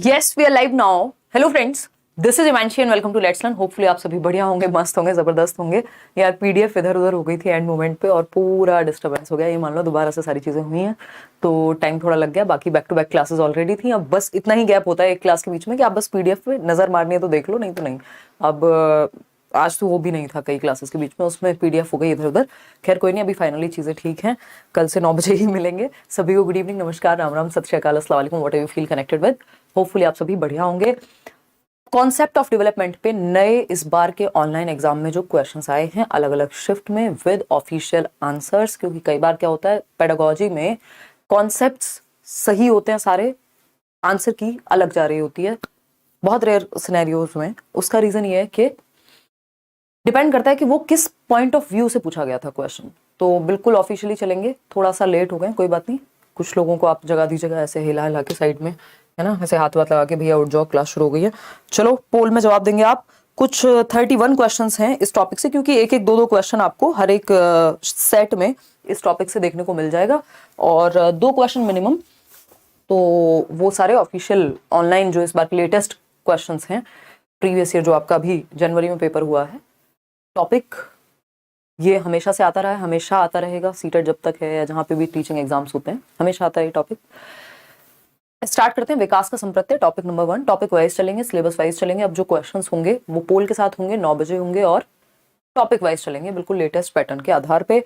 Yes we are live now. Hello friends, this is Imanshi and welcome to let's learn. Hopefully आप सभी बढ़िया होंगे, मस्त होंगे, जबरदस्त होंगे। यार पीडीएफ इधर उधर हो गई थी एंड मोमेंट पे और पूरा डिस्टर्बेंस हो गया। ये मान लो दोबारा से सारी चीजें हुई हैं तो टाइम थोड़ा लग गया। बाकी back to back classes already थी। अब बस इतना ही गैप होता है एक क्लास के बीच में कि आप बस पीडीएफ पे नजर मारनी है तो देख लो, नहीं तो नहीं। अब आज तो वो भी नहीं था कई क्लासेस के बीच में, उसमें पीडीएफ हो गई इधर उधर। खैर कोई नहीं, अभी फाइनली चीजें ठीक हैं। कल से 9 बजे ही मिलेंगे। सभी को गुड इवनिंग, नमस्कार, राम राम, सत श्री अकाल, अस्सलाम वालेकुम, what ever you feel connected with. Hopefully आप सभी बढ़िया होंगे। कॉन्सेप्ट ऑफ डेवलपमेंट पे नए इस बार के ऑनलाइन एग्जाम में जो क्वेश्चंस आए हैं अलग अलग शिफ्ट में विद ऑफिशियल आंसर्स, क्योंकि कई बार क्या होता है पेडागोजी में कॉन्सेप्ट्स सही होते हैं सारे, आंसर की अलग जा रही होती है बहुत रेयर सिनेरियोज में। उसका रीजन ये है कि डिपेंड करता है कि वो किस पॉइंट ऑफ व्यू से पूछा गया था क्वेश्चन। तो बिल्कुल ऑफिशियली चलेंगे, थोड़ा सा लेट हो गए, कोई बात नहीं। कुछ लोगों को आप जगा दीजिएगा ऐसे हिला हिला के साइड में, है ना, ऐसे हाथ वाथ लगा के, भैया उठ जाओ क्लास शुरू हो गई है। चलो पोल में जवाब देंगे आप। कुछ 31 क्वेश्चंस हैं इस टॉपिक से, क्योंकि एक एक दो क्वेश्चन आपको हर एक सेट में इस टॉपिक से देखने को मिल जाएगा और 2 क्वेश्चन मिनिमम। तो वो सारे ऑफिशियल ऑनलाइन जो इस बार के लेटेस्ट क्वेश्चंस हैं प्रीवियस ईयर जो आपका अभी जनवरी में पेपर हुआ है। टॉपिक ये हमेशा से आता रहा है, हमेशा आता रहेगा। सीटेट जब तक है या जहाँ पे भी टीचिंग एग्जाम्स होते हैं हमेशा आता है ये टॉपिक। स्टार्ट करते हैं विकास का संप्रत्यय, टॉपिक नंबर 1। टॉपिक वाइज चलेंगे, सिलेबस वाइज चलेंगे। अब जो क्वेश्चंस होंगे वो पोल के साथ होंगे, 9 बजे होंगे और टॉपिक वाइज चलेंगे बिल्कुल लेटेस्ट पैटर्न के आधार पे।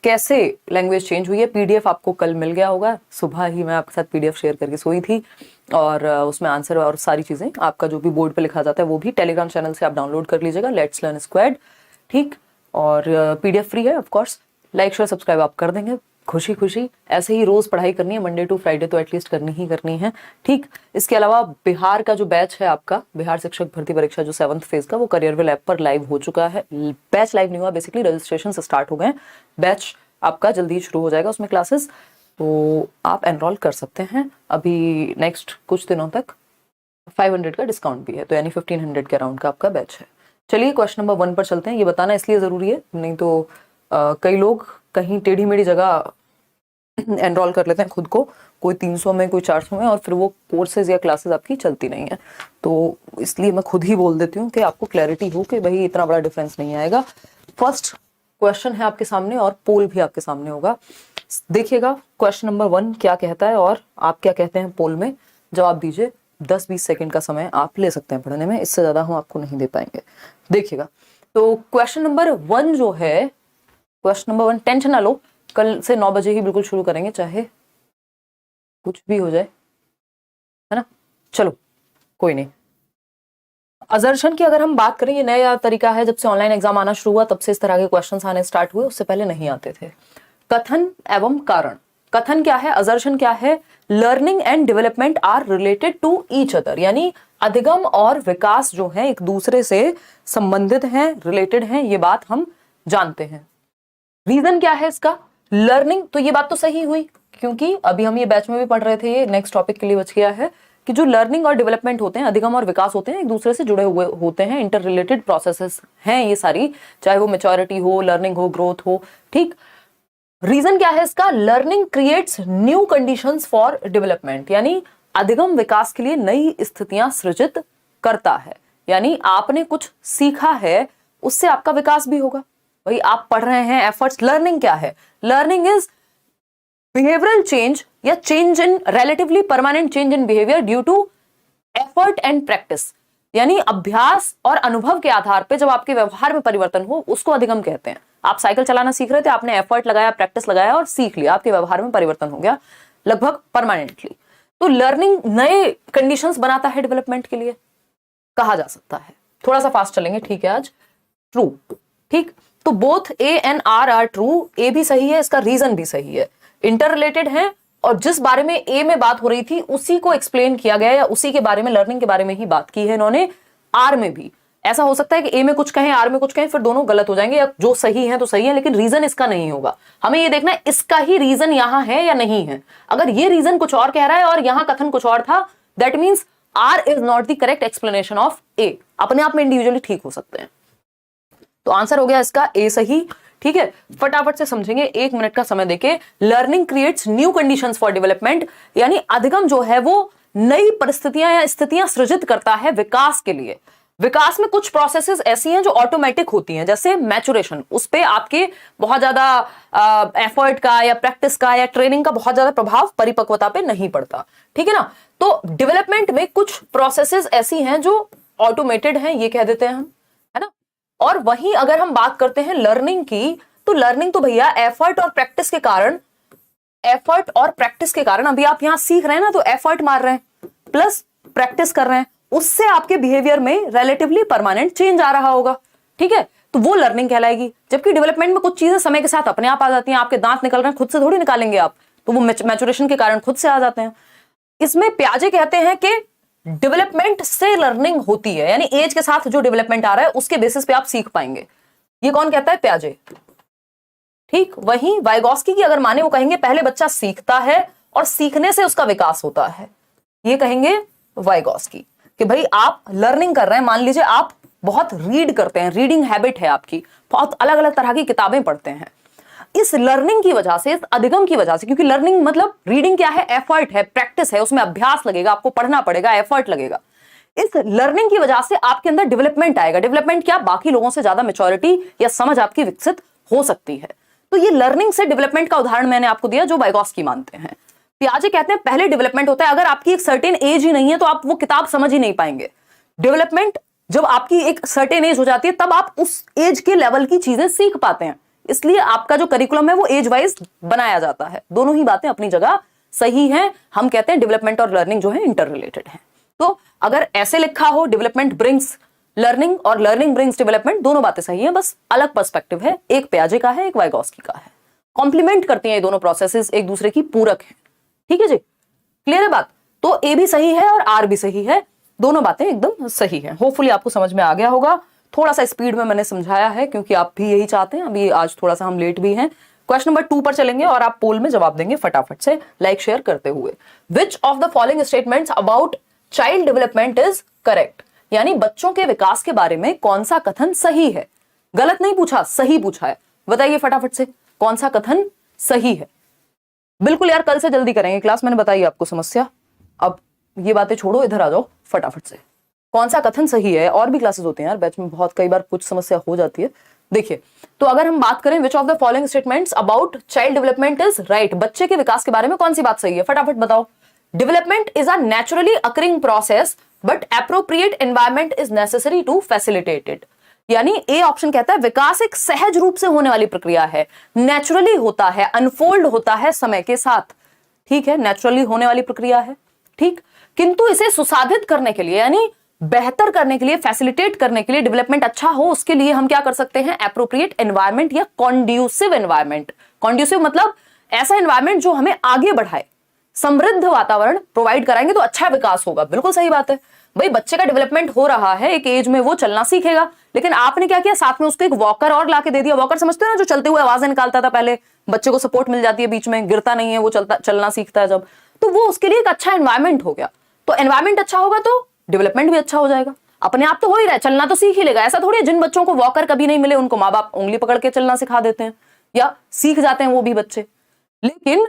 कैसे लैंग्वेज चेंज हुई है, पीडीएफ आपको कल मिल गया होगा। सुबह ही मैं आपके साथ पीडीएफ शेयर करके सोई थी और उसमें आंसर और सारी चीजें आपका जो भी बोर्ड पे लिखा जाता है वो भी टेलीग्राम चैनल से आप डाउनलोड कर लीजिएगा, लेट्स लर्न स्क्वाड, ठीक। और पीडीएफ फ्री है of course. Like share subscribe आप कर देंगे खुशी खुशी। ऐसे ही रोज पढ़ाई करनी है, मंडे टू फ्राइडे तो एटलीस्ट करनी ही करनी है, ठीक। इसके अलावा बिहार का जो बैच है आपका, बिहार शिक्षक भर्ती परीक्षा जो 7th फेज का, वो करियरविल ऐप पर लाइव हो चुका है। बैच लाइव नहीं हुआ, बेसिकली रजिस्ट्रेशन स्टार्ट हो गए। बैच आपका जल्दी शुरू हो जाएगा, उसमें क्लासेस, तो आप एनरोल कर सकते हैं अभी नेक्स्ट कुछ दिनों तक। 500 का डिस्काउंट भी है, तो यानी 1500 के अराउंड का आपका बैच है। चलिए क्वेश्चन नंबर 1 पर चलते हैं। ये बताना इसलिए जरूरी है, नहीं तो कई लोग कहीं टेढ़ी मेढ़ी जगह एनरोल कर लेते हैं खुद को, कोई 300 में कोई 400 में, और फिर वो कोर्सेज या क्लासेस आपकी चलती नहीं है। तो इसलिए मैं खुद ही बोल देती हूँ कि आपको क्लैरिटी हो कि भाई इतना बड़ा डिफरेंस नहीं आएगा। फर्स्ट क्वेश्चन है आपके सामने और पोल भी आपके सामने होगा। देखिएगा क्वेश्चन नंबर 1 क्या कहता है और आप क्या कहते हैं पोल में, जवाब दीजिए। 10-20 सेकंड का समय आप ले सकते हैं पढ़ने में, इससे ज्यादा हम आपको नहीं दे पाएंगे। देखिएगा तो क्वेश्चन नंबर 1 जो है, क्वेश्चन नंबर 1, टेंशन ना लो, कल से 9 बजे ही बिल्कुल शुरू करेंगे, चाहे कुछ भी हो जाए, है ना। चलो कोई नहीं। अजर्शन की अगर हम बात करें, ये नया तरीका है, जब से ऑनलाइन एग्जाम आना शुरू हुआ तब से इस तरह के क्वेश्चंस आने स्टार्ट हुए, उससे पहले नहीं आते थे। कथन एवं कारण। कथन क्या है, अजर्शन क्या है, learning and development are related to each other, यानी अधिगम और विकास जो है एक दूसरे से संबंधित हैं, रिलेटेड हैं, ये बात हम जानते हैं। रीजन क्या है इसका, लर्निंग, तो ये बात तो सही हुई, क्योंकि अभी हम ये बैच में भी पढ़ रहे थे, ये नेक्स्ट टॉपिक के लिए बच गया है कि जो लर्निंग और डेवलपमेंट होते हैं, अधिगम और विकास होते हैं, एक दूसरे से जुड़े हुए होते हैं, इंटर रिलेटेड प्रोसेसेस हैं ये सारी, चाहे वो मैच्योरिटी हो, लर्निंग हो, ग्रोथ हो, ठीक। रीजन क्या है इसका, learning creates new conditions for development, यानी अधिगम विकास के लिए नई स्थितियां सृजित करता है। यानी आपने कुछ सीखा है, उससे आपका विकास भी होगा। भाई आप पढ़ रहे हैं, एफर्ट्स, लर्निंग क्या है, लर्निंग इज बिहेवियरल चेंज या change in relatively permanent change in behaviour due to effort and practice, यानी अभ्यास और अनुभव के आधार पे जब आपके व्यवहार में परिवर्तन हो उसको अधिगम कहते हैं। आप साइकिल चलाना सीख रहे थे, आपने एफर्ट लगाया, प्रैक्टिस लगाया और सीख लिया, आपके व्यवहार में परिवर्तन हो गया लगभग परमानेंटली। तो लर्निंग नए कंडीशंस बनाता है डेवलपमेंट के लिए, कहा जा सकता है। थोड़ा सा फास्ट चलेंगे, ठीक है आज। ट्रू, ठीक। तो both A and R are true, A भी सही है, इसका रीजन भी सही है, इंटर रिलेटेड है, और जिस बारे में ए में बात हो रही थी उसी को एक्सप्लेन किया गया, या उसी के बारे में, लर्निंग के बारे में ही बात की है इन्होंने आर में भी। ऐसा हो सकता है कि ए में कुछ कहें, आर में कुछ कहें, फिर दोनों गलत हो जाएंगे, या जो सही है तो सही है, लेकिन रीजन इसका नहीं होगा। हमें ये देखना है इसका ही रीजन यहां है या नहीं है। अगर ये रीजन कुछ और कह रहा है और यहां कथन कुछ और था, that means R is not the correct explanation of A. अपने आप में इंडिविजुअली ठीक हो सकते हैं। तो आंसर हो गया इसका ए सही, ठीक है। फटाफट से समझेंगे, 1 मिनट का समय देके। Learning creates new conditions for development, यानी अधिगम जो है वो नई परिस्थितियां या स्थितियां सृजित करता है विकास के लिए। विकास में कुछ प्रोसेसेस ऐसी हैं जो ऑटोमेटिक होती हैं, जैसे मैचुरेशन, उस पे आपके बहुत ज्यादा एफर्ट का या प्रैक्टिस का या ट्रेनिंग का बहुत ज्यादा प्रभाव परिपक्वता पे नहीं पड़ता, ठीक है ना। तो डेवलपमेंट में कुछ प्रोसेसेस ऐसी हैं जो ऑटोमेटेड हैं, ये कह देते हैं हम, है ना। और वहीं अगर हम बात करते हैं लर्निंग की, तो लर्निंग तो भैया एफर्ट और प्रैक्टिस के कारण, अभी आप यहां सीख रहे हैं ना, तो एफर्ट मार रहे हैं प्लस प्रैक्टिस कर रहे हैं, उससे आपके बिहेवियर में रिलेटिवली परमानेंट चेंज आ रहा होगा, ठीक है, तो वो लर्निंग कहलाएगी। जबकि डेवलपमेंट में कुछ चीजें समय के साथ अपने आप आ जाती हैं, आपके दांत निकल रहे हैं, खुद से थोड़ी निकालेंगे आप, तो वो मैचुरेशन के कारण खुद से आ जाते हैं। इसमें प्याजे कहते हैं कि डेवलपमेंट से लर्निंग होती है, यानी एज के साथ जो डेवलपमेंट आ रहा है उसके बेसिस पे आप सीख पाएंगे। ये कौन कहता है? प्याजे, ठीक। वहीं वाइगॉस्की की अगर माने, वो कहेंगे पहले बच्चा सीखता है और सीखने से उसका विकास होता है। ये कहेंगे वाइगॉस्की कि भाई आप लर्निंग कर रहे हैं, मान लीजिए आप बहुत रीड करते हैं, रीडिंग हैबिट है आपकी, बहुत अलग अलग तरह की किताबें पढ़ते हैं, इस लर्निंग की वजह से, इस अधिगम की वजह से, क्योंकि लर्निंग मतलब रीडिंग क्या है? एफर्ट है, प्रैक्टिस है, उसमें अभ्यास लगेगा, आपको पढ़ना पड़ेगा, एफर्ट लगेगा। इस लर्निंग की वजह से आपके अंदर डेवलपमेंट आएगा। डेवलपमेंट क्या? बाकी लोगों से ज्यादा मैच्योरिटी या समझ आपकी विकसित हो सकती है। तो ये लर्निंग से डेवलपमेंट का उदाहरण मैंने आपको दिया जो वाइगॉस्की मानते हैं। पियाजे कहते हैं पहले डेवलपमेंट होता है, अगर आपकी एक सर्टेन एज ही नहीं है तो आप वो किताब समझ ही नहीं पाएंगे। डेवलपमेंट जब आपकी एक सर्टेन एज हो जाती है तब आप उस एज के लेवल की चीजें सीख पाते हैं, इसलिए आपका जो करिकुलम है वो एज वाइज बनाया जाता है। दोनों ही बातें अपनी जगह सही हैं। हम कहते हैं डेवलपमेंट और लर्निंग जो है इंटर रिलेटेड है। तो अगर ऐसे लिखा हो डेवलपमेंट ब्रिंग्स लर्निंग और लर्निंग ब्रिंग्स डेवलपमेंट, दोनों बातें सही हैं, बस अलग पर्सपेक्टिव है, एक पियाजे का है, एक वाइगॉस्की का है। कॉम्प्लीमेंट करती हैं ये दोनों प्रोसेसेस, एक दूसरे की पूरक है, ठीक है जी, क्लियर है बात। तो ए भी सही है और आर भी सही है, दोनों बातें एकदम सही है। होपफुली आपको समझ में आ गया होगा। थोड़ा सा स्पीड में मैंने समझाया है क्योंकि आप भी यही चाहते हैं। अभी आज थोड़ा सा हम लेट भी हैं। क्वेश्चन नंबर 2 पर चलेंगे और आप पोल में जवाब देंगे फटाफट से लाइक शेयर करते हुए। विच of the following statements about child development is correct, यानी बच्चों के विकास के बारे में कौन सा कथन सही है। गलत नहीं पूछा, सही पूछा है। बताइए फटाफट से कौन सा कथन सही है। बिल्कुल यार, कल से जल्दी करेंगे क्लास, मैंने बताई आपको समस्या। अब ये बातें छोड़ो, इधर आ जाओ फटाफट से। कौन सा कथन सही है? और भी क्लासेस होते हैं यार बैच में, बहुत कई बार कुछ समस्या हो जाती है। देखिए, तो अगर हम बात करें विच of the following statements about child development is right, बच्चे के विकास के बारे में कौन सी बात सही है, फटाफट बताओ। Development is a naturally occurring process but appropriate environment is necessary to facilitate it, यानी ए ऑप्शन कहता है विकास एक सहज रूप से होने वाली प्रक्रिया है, नेचुरली होता है, अनफोल्ड होता है समय के साथ, ठीक है, नेचुरली होने वाली प्रक्रिया है, ठीक। किंतु इसे सुसाधित करने के लिए, यानी बेहतर करने के लिए, फैसिलिटेट करने के लिए, डेवलपमेंट अच्छा हो उसके लिए हम क्या कर सकते हैं? एप्रोप्रिएट एनवायरमेंट या कॉन्ड्यूसिव एनवायरमेंट। कॉन्ड्यूसिव मतलब ऐसा एनवायरमेंट जो हमें आगे बढ़ाए, समृद्ध वातावरण प्रोवाइड कराएंगे तो अच्छा विकास होगा। बिल्कुल सही बात है भाई, बच्चे का डेवलपमेंट हो रहा है, एक एज में वो चलना सीखेगा, लेकिन आपने क्या किया, साथ में उसको एक वॉकर और लाके दे दिया। वॉकर समझते हो ना, जो चलते हुए आवाजें निकालता था पहले, बच्चे को सपोर्ट मिल जाती है, बीच में गिरता नहीं है, वो चलना सीखता है जब, तो वो उसके लिए एक अच्छा एनवायरमेंट हो गया। तो एनवायरमेंट अच्छा होगा तो डेवलपमेंट भी अच्छा हो जाएगा। अपने आप तो हो ही रहा है, चलना तो सीख ही लेगा। ऐसा थोड़ी है जिन बच्चों को वॉकर कभी नहीं मिले उनको माँ बाप उंगली पकड़ के चलना सिखा देते हैं या सीख जाते हैं वो भी बच्चे। लेकिन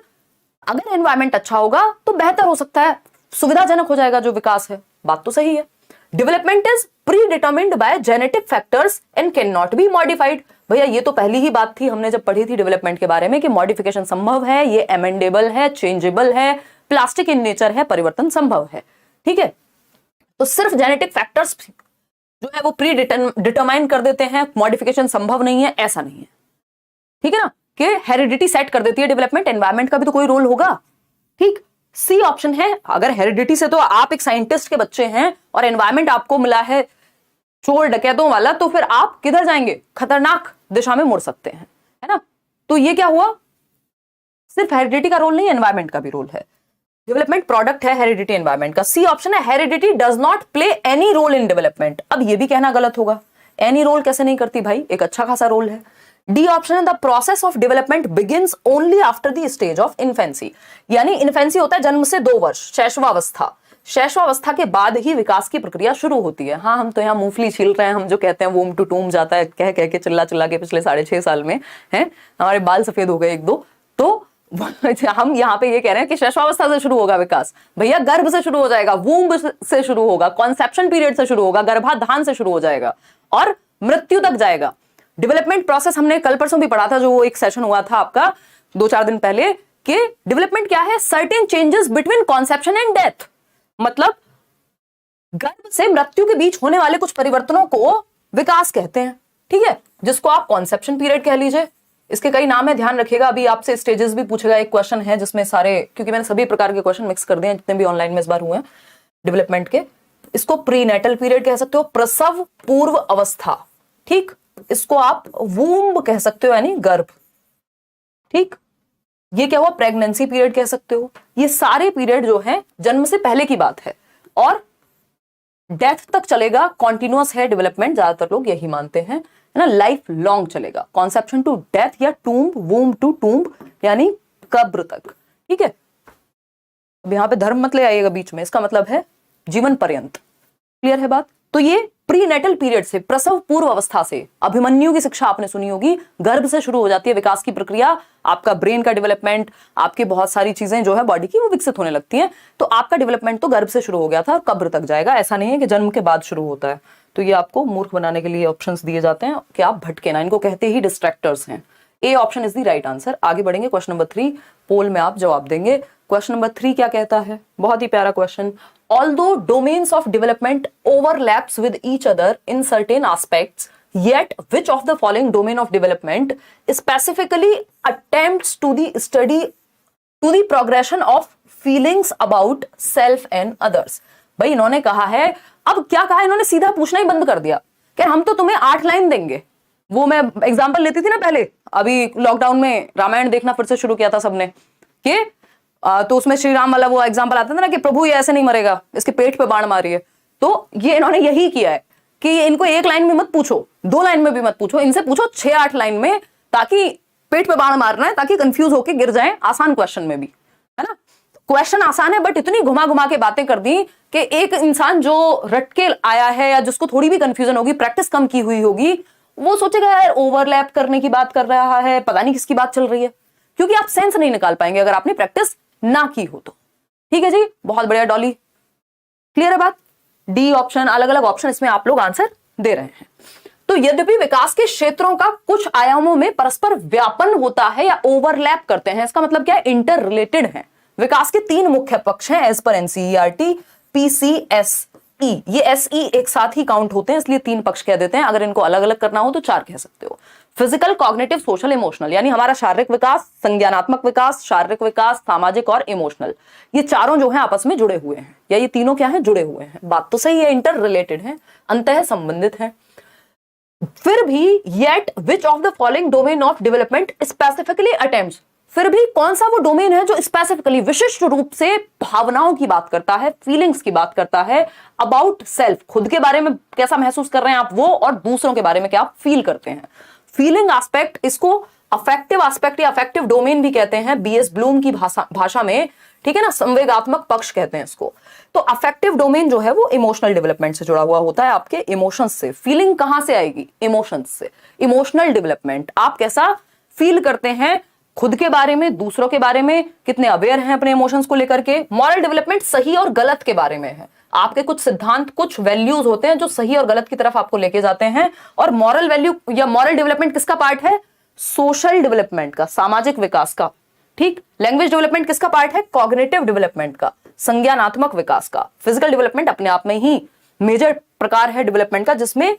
अगर एनवायरमेंट अच्छा होगा तो बेहतर हो सकता है, सुविधाजनक हो जाएगा जो विकास है। बात तो सही है। Development is pre determined bye genetic factors and can not be modified. भैया ये तो पहली ही बात थी हमने जब पढ़ी थी डेवलपमेंट के बारे में कि मॉडिफिकेशन संभव है, ये एमेंडेबल है, चेंजेबल है, प्लास्टिक इन नेचर है, परिवर्तन संभव है, ठीक है। तो सिर्फ जेनेटिक फैक्टर्स जो है वो प्री डिटरमाइन कर देते हैं, मॉडिफिकेशन संभव नहीं है, ऐसा नहीं है, ठीक है ना, कि हेरिडिटी सेट कर देती है डेवलपमेंट। एनवायरमेंट का भी तो कोई रोल होगा, ठीक। सी ऑप्शन है। अगर हेरिडिटी से तो आप एक साइंटिस्ट के बच्चे हैं और एनवायरमेंट आपको मिला है चोर डकैतों वाला, तो फिर आप किधर जाएंगे? खतरनाक दिशा में मुड़ सकते हैं, है ना। तो ये क्या हुआ, सिर्फ हेरिडिटी का रोल नहीं, एनवायरमेंट का भी रोल है। डेवलपमेंट प्रोडक्ट है हेरिडिटी एनवायरमेंट का। सी ऑप्शन है heredity does not play any role in development. अब ये भी कहना गलत होगा, एनी रोल कैसे नहीं करती भाई, एक अच्छा खासा रोल है। डी ऑप्शन है the process of development begins only after the stage of infancy, यानी इन्फेंसी होता है जन्म से 2 वर्ष, शैशवावस्था। शैशवावस्था के बाद ही विकास की प्रक्रिया शुरू होती है। हाँ, हम तो यहाँ मूंगफली छील रहे हैं, हम जो कहते हैं वोम टू टूम जाता है, कह कह के चिल्ला चिल्ला के पिछले 6.5 साल में है, हमारे बाल सफेद हो गए 1-2, तो हम यहाँ पे ये कह रहे हैं कि शैशवावस्था से शुरू होगा विकास, भैया गर्भ से शुरू हो जाएगा, वूम्ब से शुरू होगा, कॉन्सेप्शन पीरियड से शुरू होगा, गर्भाधान से शुरू हो जाएगा और मृत्यु तक जाएगा। डेवलपमेंट प्रोसेस हमने कल परसों भी पढ़ा था, जो एक सेशन हुआ था आपका 2-4 दिन पहले, कि डेवलपमेंट क्या है, certain changes between conception and death, मतलब गर्भ से मृत्यु के बीच होने वाले कुछ परिवर्तनों को विकास कहते हैं, ठीक है, जिसको आप कॉन्सेप्शन पीरियड कह लीजिए। इसके कई नाम है, ध्यान रखिएगा। अभी आपसे स्टेजेस भी पूछेगा, एक क्वेश्चन है जिसमें सारे, क्योंकि मैंने सभी प्रकार के क्वेश्चन मिक्स कर दिए हैं जितने भी ऑनलाइन में इस बार हुए हैं डेवलपमेंट के। इसको प्रीनेटल पीरियड कह सकते हो, प्रसव पूर्व अवस्था, ठीक, इसको आप वूम्ब कह सकते हो यानी गर्भ, ठीक। ये क्या हुआ, प्रेगनेंसी पीरियड कह सकते हो। ये सारे पीरियड जो है जन्म से पहले की बात है और डेथ तक चलेगा, कॉन्टिन्यूअस है डेवलपमेंट, ज्यादातर लोग यही मानते हैं, है ना, लाइफ लॉन्ग चलेगा, कॉन्सेप्शन टू डेथ या टूम्ब, वूम्ब टू टूम्ब यानी कब्र तक, ठीक है। अब यहां पे धर्म मत ले आइएगा बीच में, इसका मतलब है जीवन पर्यंत, क्लियर है बात। तो ये प्रीनेटल पीरियड से, प्रसव पूर्व अवस्था से, अभिमन्यु की शिक्षा आपने सुनी होगी, गर्भ से शुरू हो जाती है विकास की प्रक्रिया, आपका ब्रेन का डेवलपमेंट, आपकी बहुत सारी चीजें जो है बॉडी की वो विकसित होने लगती हैं। तो आपका डेवलपमेंट तो गर्भ से शुरू हो गया था और कब्र तक जाएगा, ऐसा नहीं है कि जन्म के बाद शुरू होता है। तो ये आपको मूर्ख बनाने के लिए ऑप्शंस दिए जाते हैं कि आप भटके ना, इनको कहते ही डिस्ट्रैक्टर्स हैं। A option is the right answer. आगे बढ़ेंगे, क्वेश्चन नंबर 3 पोल में आप जवाब देंगे। क्वेश्चन नंबर 3 क्या कहता है, बहुत ही प्यारा question. Although domains of development overlaps with each other in certain aspects, yet which of the following domain of development specifically attempts to the progression of feelings about self and others। भाई इन्होंने कहा है, अब क्या कहा इन्होंने, सीधा पूछना ही बंद कर दिया कि हम तो तुम्हें 8 लाइन देंगे। वो मैं एग्जांपल लेती थी ना पहले, अभी लॉकडाउन में रामायण देखना फिर से शुरू किया था सबने, कि तो उसमें श्री राम वाला वो एग्जांपल आता था ना कि प्रभु ये ऐसे नहीं मरेगा, इसके पेट पे बाण मारिए। तो ये इन्होंने यही किया है कि इनको 1 लाइन में मत पूछो, 2 लाइन में भी मत पूछो, इनसे पूछो 6-8 लाइन में, ताकि पेट पे बाण मारना है, ताकि कंफ्यूज होके गिर जाएं आसान क्वेश्चन में भी, है ना। क्वेश्चन आसान है बट इतनी घुमा घुमा के बातें कर दी कि एक इंसान जो रट के आया है या जिसको थोड़ी भी कंफ्यूजन होगी, प्रैक्टिस कम की हुई होगी, वो सोचेगा यार ओवरलैप करने की बात कर रहा है, पता नहीं किसकी बात चल रही है, क्योंकि आप सेंस नहीं निकाल पाएंगे अगर आपने प्रैक्टिस ना की हो तो। ठीक है जी, बहुत बढ़िया डॉली, क्लियर है बात। डी ऑप्शन, अलग अलग ऑप्शन इसमें आप लोग आंसर दे रहे हैं। तो यद्यपि विकास के क्षेत्रों का कुछ आयामों में परस्पर व्यापन होता है या ओवरलैप करते हैं, इसका मतलब क्या है, इंटर रिलेटेड है। विकास के 3 मुख्य पक्ष हैं एज पर एनसीईआरटी, पीसीएसई, ये एसई एक साथ ही काउंट होते हैं इसलिए 3 पक्ष कह देते हैं, अगर इनको अलग अलग करना हो तो 4 कह सकते हो। फिजिकल, कॉग्निटिव, सोशल, इमोशनल, यानी हमारा शारीरिक विकास, संज्ञानात्मक विकास, शारीरिक विकास, सामाजिक और इमोशनल, ये चारों जो हैं आपस में जुड़े हुए हैं, या ये तीनों क्या हैं, जुड़े हुए हैं। बात तो सही है, इंटर रिलेटेड है, अंतः संबंधित है। फिर भी yet which of the following domain of development specifically attempts, फिर भी कौन सा वो डोमेन है जो स्पेसिफिकली विशिष्ट रूप से भावनाओं की बात करता है, फीलिंग्स की बात करता है, अबाउट सेल्फ, खुद के बारे में कैसा महसूस कर रहे हैं आप वो, और दूसरों के बारे में क्या आप फील करते हैं। फीलिंग एस्पेक्ट, इसको अफेक्टिव एस्पेक्ट या अफेक्टिव डोमेन भी कहते हैं बीएस ब्लूम की भाषा में, ठीक है ना, संवेगात्मक पक्ष कहते हैं इसको। तो अफेक्टिव डोमेन जो है वो इमोशनल डेवलपमेंट से जुड़ा हुआ होता है, आपके इमोशंस से। फीलिंग कहां से आएगी, इमोशंस से। इमोशनल डेवलपमेंट, आप कैसा फील करते हैं खुद के बारे में, दूसरों के बारे में, कितने अवेयर हैं अपने इमोशंस को लेकर के। मॉरल डेवलपमेंट सही और गलत के बारे में है, आपके कुछ सिद्धांत, कुछ वैल्यूज होते हैं जो सही और गलत की तरफ आपको लेके जाते हैं। और मॉरल वैल्यू या मॉरल डेवलपमेंट किसका पार्ट है, सोशल डेवलपमेंट का, सामाजिक विकास का, ठीक। लैंग्वेज डेवलपमेंट किसका पार्ट है, कॉग्निटिव डेवलपमेंट का, संज्ञानात्मक विकास का। फिजिकल डेवलपमेंट अपने आप में ही मेजर प्रकार है डेवलपमेंट का, जिसमें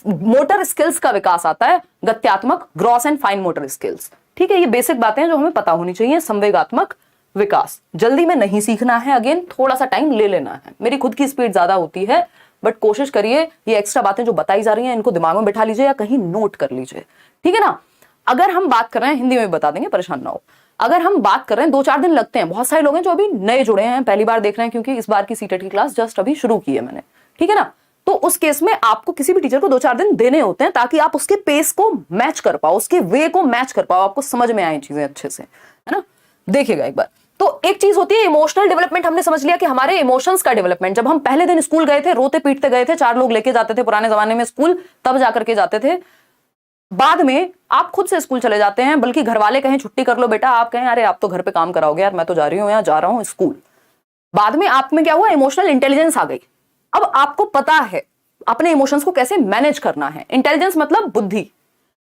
मोटर स्किल्स का विकास आता है, गत्यात्मक, gross and fine motor skills, ठीक है। ये बेसिक बातें हैं जो हमें पता होनी चाहिए। संवेगात्मक विकास जल्दी में नहीं सीखना है, अगेन थोड़ा सा टाइम ले लेना है। मेरी खुद की स्पीड ज्यादा होती है बट कोशिश करिए ये एक्स्ट्रा बातें जो बताई जा रही हैं इनको दिमाग में बिठा लीजिए या कहीं नोट कर लीजिए, ठीक है ना। अगर हम बात कर रहे हैं, हिंदी में बता देंगे, परेशान ना हो। अगर हम बात कर रहे हैं, 2-4 दिन लगते हैं, बहुत सारे लोग हैं जो अभी नए जुड़े हैं, पहली बार देख रहे हैं, क्योंकि इस बार की सीटेट की क्लास जस्ट अभी शुरू की है मैंने, ठीक है ना। तो उस केस में आपको किसी भी टीचर को 2-4 दिन देने होते हैं ताकि आप उसके पेस को मैच कर पाओ, उसके वे को मैच कर पाओ, आपको समझ में आए चीजें अच्छे से, है ना। देखिएगा एक बार, तो एक चीज होती है इमोशनल डेवलपमेंट। हमने समझ लिया कि हमारे इमोशंस का डेवलपमेंट, जब हम पहले दिन स्कूल गए थे, रोते पीटते गए थे, 4 लोग लेके जाते थे पुराने जमाने में स्कूल, तब जाकर के जाते थे। बाद में आप खुद से स्कूल चले जाते हैं, बल्कि घर वाले कहें छुट्टी कर लो बेटा, आप कहें अरे आप तो घर पे काम कराओगे यार, मैं तो जा रही हूँ, यहाँ जा रहा हूँ स्कूल। बाद में आप में क्या हुआ, इमोशनल इंटेलिजेंस आ गई। अब आपको पता है अपने इमोशंस को कैसे मैनेज करना है। इंटेलिजेंस मतलब बुद्धि।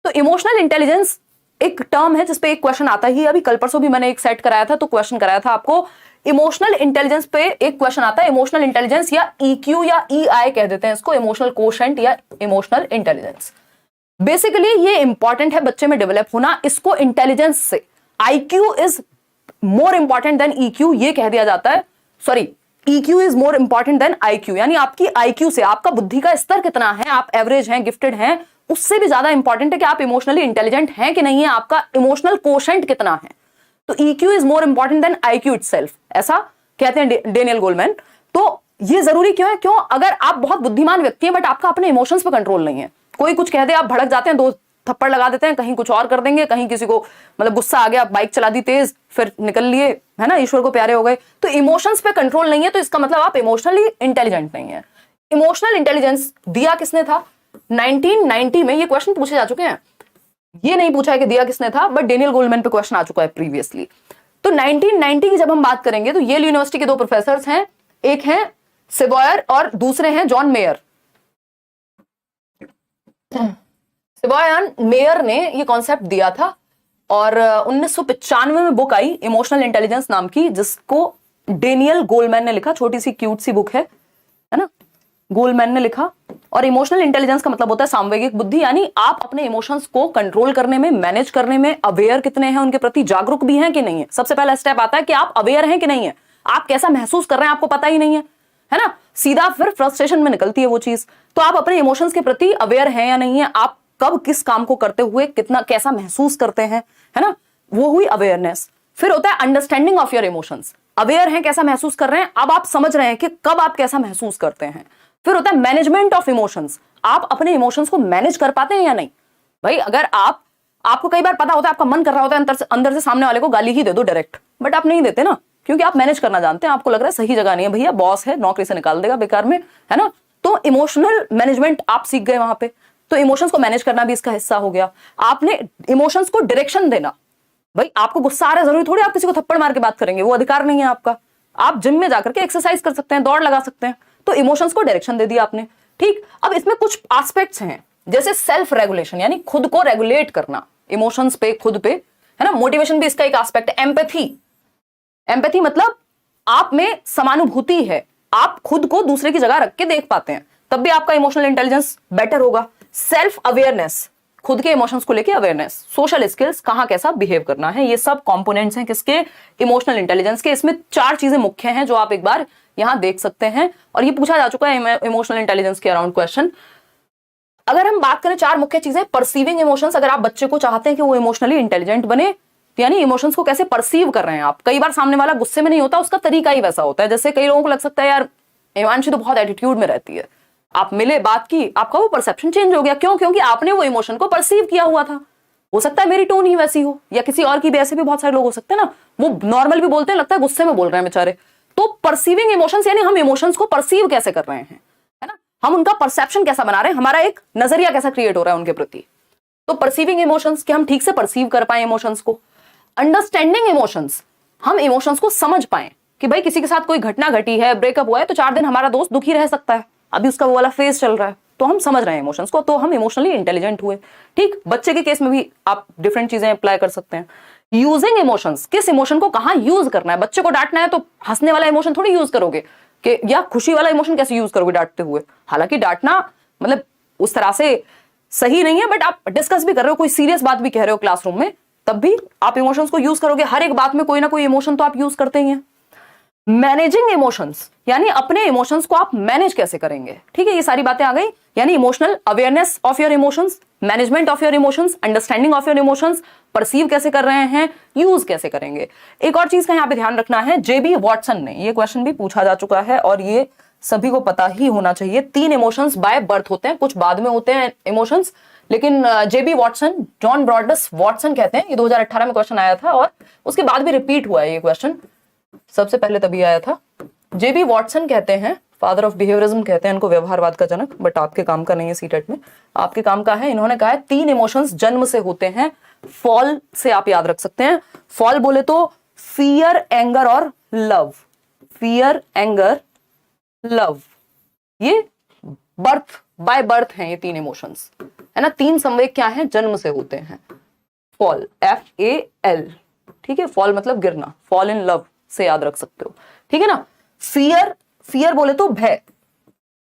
तो इमोशनल इंटेलिजेंस एक टर्म है जिसपे एक क्वेश्चन आता ही, अभी कल परसों भी मैंने एक सेट कराया था तो क्वेश्चन कराया था आपको। इमोशनल इंटेलिजेंस पे एक क्वेश्चन आता है, इमोशनल इंटेलिजेंस या ईक्यू या ईआई कह देते हैं इसको, इमोशनल कोशेंट या इमोशनल इंटेलिजेंस। बेसिकली ये इंपॉर्टेंट है बच्चे में डेवलप होना। इसको इंटेलिजेंस से IQ is more important than EQ ये कह दिया जाता है। Sorry, EQ is more important than IQ, यानी आपकी IQ से, आपका बुद्धि का स्तर कितना है, आप एवरेज हैं, गिफ्टेड हैं, उससे भी ज्यादा इंपॉर्टेंट है कि आप इमोशनली इंटेलिजेंट हैं कि नहीं है, आपका इमोशनल कोशेंट कितना है। तो EQ is more important than IQ itself, ऐसा कहते हैं डेनियल गोलमैन। तो ये जरूरी क्यों है? क्यों? अगर आप बहुत बुद्धिमान व्यक्ति हैं बट आपका अपने इमोशंस पे कंट्रोल नहीं है, कोई कुछ कह दे आप भड़क जाते हैं, दो थप्पड़ लगा देते हैं, कहीं कुछ और कर देंगे, कहीं किसी को मतलब गुस्सा आ गया, बाइक चला दी तेज, फिर निकल लिए, है ना, ईश्वर को प्यारे हो गए। तो इमोशंस पे कंट्रोल नहीं है, तो इसका मतलब आप इमोशनली इंटेलिजेंट नहीं है। इमोशनल इंटेलिजेंस दिया किसने था? 1990 में ये क्वेश्चन पूछे जा चुके हैं। ये नहीं पूछा है कि दिया किसने था, बट डेनियल गोलमैन पे क्वेश्चन आ चुका है प्रीवियसली। तो 1990 की जब हम बात करेंगे तो येल यूनिवर्सिटी के दो प्रोफेसर हैं, एक हैं सेवॉयर और दूसरे हैं जॉन मेयर। सेवॉयर मेयर ने ये कॉन्सेप्ट दिया था और 1995 में बुक आई इमोशनल इंटेलिजेंस नाम की, जिसको डेनियल गोलमैन ने लिखा। छोटी सी क्यूट सी बुक है ना, गोलमैन ने लिखा। और इमोशनल इंटेलिजेंस का मतलब होता है सामवेगिक बुद्धि, यानी आप अपने इमोशंस को कंट्रोल करने में, मैनेज करने में अवेयर कितने हैं, उनके प्रति जागरूक भी हैं कि नहीं है। सबसे पहला स्टेप आता है कि आप अवेयर हैं कि नहीं है, आप कैसा महसूस कर रहे हैं आपको पता ही नहीं है ना। सीधा फिर फ्रस्ट्रेशन में निकलती है वो चीज। तो आप अपने इमोशंस के प्रति अवेयर हैं या नहीं है, आप कब किस काम को करते हुए कितना कैसा महसूस करते हैं, है ना, वो हुई अवेयरनेस। फिर होता है understanding of your emotions. Aware हैं, कैसा महसूस कर रहे हैं, अब आप समझ रहे हैं कि कब आप कैसा महसूस करते हैं। फिर होता है मैनेजमेंट ऑफ इमोशंस, आप अपने इमोशंस को मैनेज कर पाते हैं या नहीं। भाई अगर आपको कई बार पता होता है, आपका मन कर रहा होता है अंदर से सामने वाले को गाली ही दे दो डायरेक्ट, बट आप नहीं देते ना, क्योंकि आप मैनेज करना जानते हैं। आपको लग रहा है सही जगह नहीं है, भैया बॉस है, नौकरी से निकाल देगा बेकार में, है ना। तो इमोशनल मैनेजमेंट आप सीख गए वहां पे। तो इमोशंस को मैनेज करना भी इसका हिस्सा हो गया। आपने इमोशंस को डायरेक्शन देना। भाई आपको गुस्सा आ रहा है, जरूरी थोड़ी आप किसी को थप्पड़ मार के बात करेंगे, वो अधिकार नहीं है आपका। आप जिम में जाकर के एक्सरसाइज कर सकते हैं, दौड़ लगा सकते हैं। तो इमोशंस को डायरेक्शन दे दिया आपने, ठीक। अब इसमें कुछ एस्पेक्ट्स हैं, जैसे सेल्फ रेगुलेशन, यानी खुद को रेगुलेट करना इमोशंस पे, खुद पे, है ना। मोटिवेशन भी इसका एक एस्पेक्ट है। एम्पैथी मतलब आप में समानुभूति है, आप खुद को दूसरे की जगह रख के देख पाते हैं, तब भी आपका इमोशनल इंटेलिजेंस बेटर होगा। सेल्फ अवेयरनेस, खुद के इमोशंस को लेके अवेयरनेस। सोशल स्किल्स, कहां कैसा बिहेव करना है, ये सब कंपोनेंट्स हैं किसके, इमोशनल इंटेलिजेंस के। इसमें 4 चीजें मुख्य हैं जो आप एक बार यहां देख सकते हैं, और ये पूछा जा चुका है इमोशनल इंटेलिजेंस के अराउंड क्वेश्चन। अगर हम बात करें 4 मुख्य चीजें, परसीविंग इमोशंस, अगर आप बच्चे को चाहते हैं कि वो इमोशनली इंटेलिजेंट बने, यानी इमोशंस को कैसे परसीव कर रहे हैं आप। कई बार सामने वाला गुस्से में नहीं होता, उसका तरीका ही वैसा होता है। जैसे कई लोगों को लग सकता है यार हिमांशी तो बहुत एटीट्यूड में रहती है, आप मिले, बात की, आपका वो परसेप्शन चेंज हो गया। क्यों? क्योंकि आपने वो इमोशन को परसीव किया हुआ था। हो सकता है मेरी टोन ही वैसी हो, या किसी और की भी, ऐसे भी बहुत सारे लोग हो सकते हैं ना, वो नॉर्मल भी बोलते हैं, लगता है गुस्से में बोल रहे हैं बेचारे। तो परसीविंग इमोशंस यानी हम इमोशंस को परसीव कैसे कर रहे हैं, है ना, हम उनका परसेप्शन कैसा बना रहे हैं, हमारा एक नजरिया कैसा क्रिएट हो रहा है उनके प्रति। तो परसीविंग इमोशंस, कि हम ठीक से परसीव कर पाए इमोशंस को। अंडरस्टैंडिंग इमोशंस, हम इमोशंस को समझ पाए कि भाई किसी के साथ कोई घटना घटी है, ब्रेकअप हुआ है, तो 4 दिन हमारा दोस्त दुखी रह सकता है, अभी उसका वो वाला फेज चल रहा है, तो हम समझ रहे हैं इमोशंस को, तो हम इमोशनली इंटेलिजेंट हुए, ठीक। बच्चे के केस में भी आप डिफरेंट चीजें अप्लाई कर सकते हैं। यूजिंग इमोशंस, किस इमोशन को कहां यूज करना है। बच्चे को डांटना है तो हंसने वाला इमोशन थोड़ी यूज करोगे, कि या खुशी वाला इमोशन कैसे यूज करोगे डांटते हुए। हालांकि डांटना मतलब उस तरह से सही नहीं है, बट आप डिस्कस भी कर रहे हो, कोई सीरियस बात भी कह रहे हो क्लासरूम में, तब भी आप इमोशंस को यूज करोगे। हर एक बात में कोई ना कोई इमोशन तो आप यूज करते ही हैं। मैनेजिंग इमोशंस, यानी अपने इमोशंस को आप मैनेज कैसे करेंगे, ठीक है। ये सारी बातें आ गई, यानी emotional awareness of your emotions, management of your emotions, understanding of your emotions, perceive कैसे कर रहे हैं, यूज कैसे करेंगे। एक और चीज का यहाँ पे ध्यान रखना है, जेबी वॉटसन ने ये क्वेश्चन भी पूछा जा चुका है और ये सभी को पता ही होना चाहिए। 3 इमोशंस बाय बर्थ होते हैं, कुछ बाद में होते हैं इमोशंस, लेकिन जेबी वॉटसन, जॉन ब्रॉडस वॉटसन कहते हैं, ये 2018 में क्वेश्चन आया था और उसके बाद भी रिपीट हुआ है ये क्वेश्चन, सबसे पहले तभी आया था। जेबी वॉटसन कहते हैं फादर ऑफ बिहेवियरिज्म कहते हैं इनको, व्यवहारवाद का जनक, बट आपके काम का नहीं है सीटेट में, आपके काम का है। इन्होंने कहा है 3 इमोशंस जन्म से होते हैं, फॉल से आप याद रख सकते हैं। फॉल बोले तो फियर, एंगर और लव। फियर, एंगर, लव, ये बर्थ बाय बर्थ हैं ये 3 इमोशंस, है ना। 3 संवेग क्या हैं, जन्म से होते हैं। फॉल, FAL, ठीक है, फॉल मतलब गिरना, फॉल इन लव से याद रख सकते हो, ठीक है ना। फियर, फियर बोले तो भय,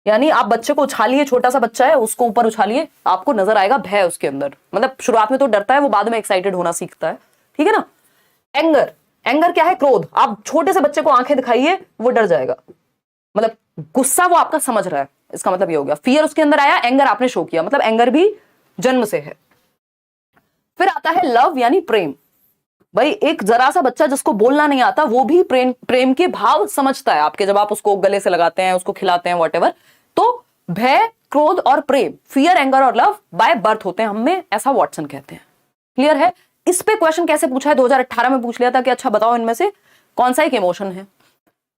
यानी आप बच्चे को उछालिए, छोटा सा बच्चा है उसको ऊपर उछालिए, आपको नजर आएगा भय उसके अंदर, मतलब शुरुआत में तो डरता है, वो बाद में एक्साइटेड होना सीखता है, ठीक है ना। एंगर, एंगर क्या है, क्रोध। आप छोटे से बच्चे को आंखें दिखाइए वो डर जाएगा, मतलब गुस्सा वो आपका समझ रहा है, इसका मतलब ये हो गया। फियर उसके अंदर आया, एंगर आपने शो किया, मतलब एंगर भी जन्म से है। फिर आता है लव यानी प्रेम। भाई एक जरा सा बच्चा जिसको बोलना नहीं आता वो भी प्रेम के भाव समझता है आपके, जब आप उसको गले से लगाते हैं, उसको खिलाते हैं, व्हाटएवर। तो भय, क्रोध और प्रेम, फियर, एंगर और लव बाय बर्थ होते हैं हमें, ऐसा वॉटसन कहते हैं। क्लियर है। इस पे क्वेश्चन कैसे पूछा है, 2018 में पूछ लिया था कि अच्छा बताओ इनमें से कौन सा एक इमोशन है।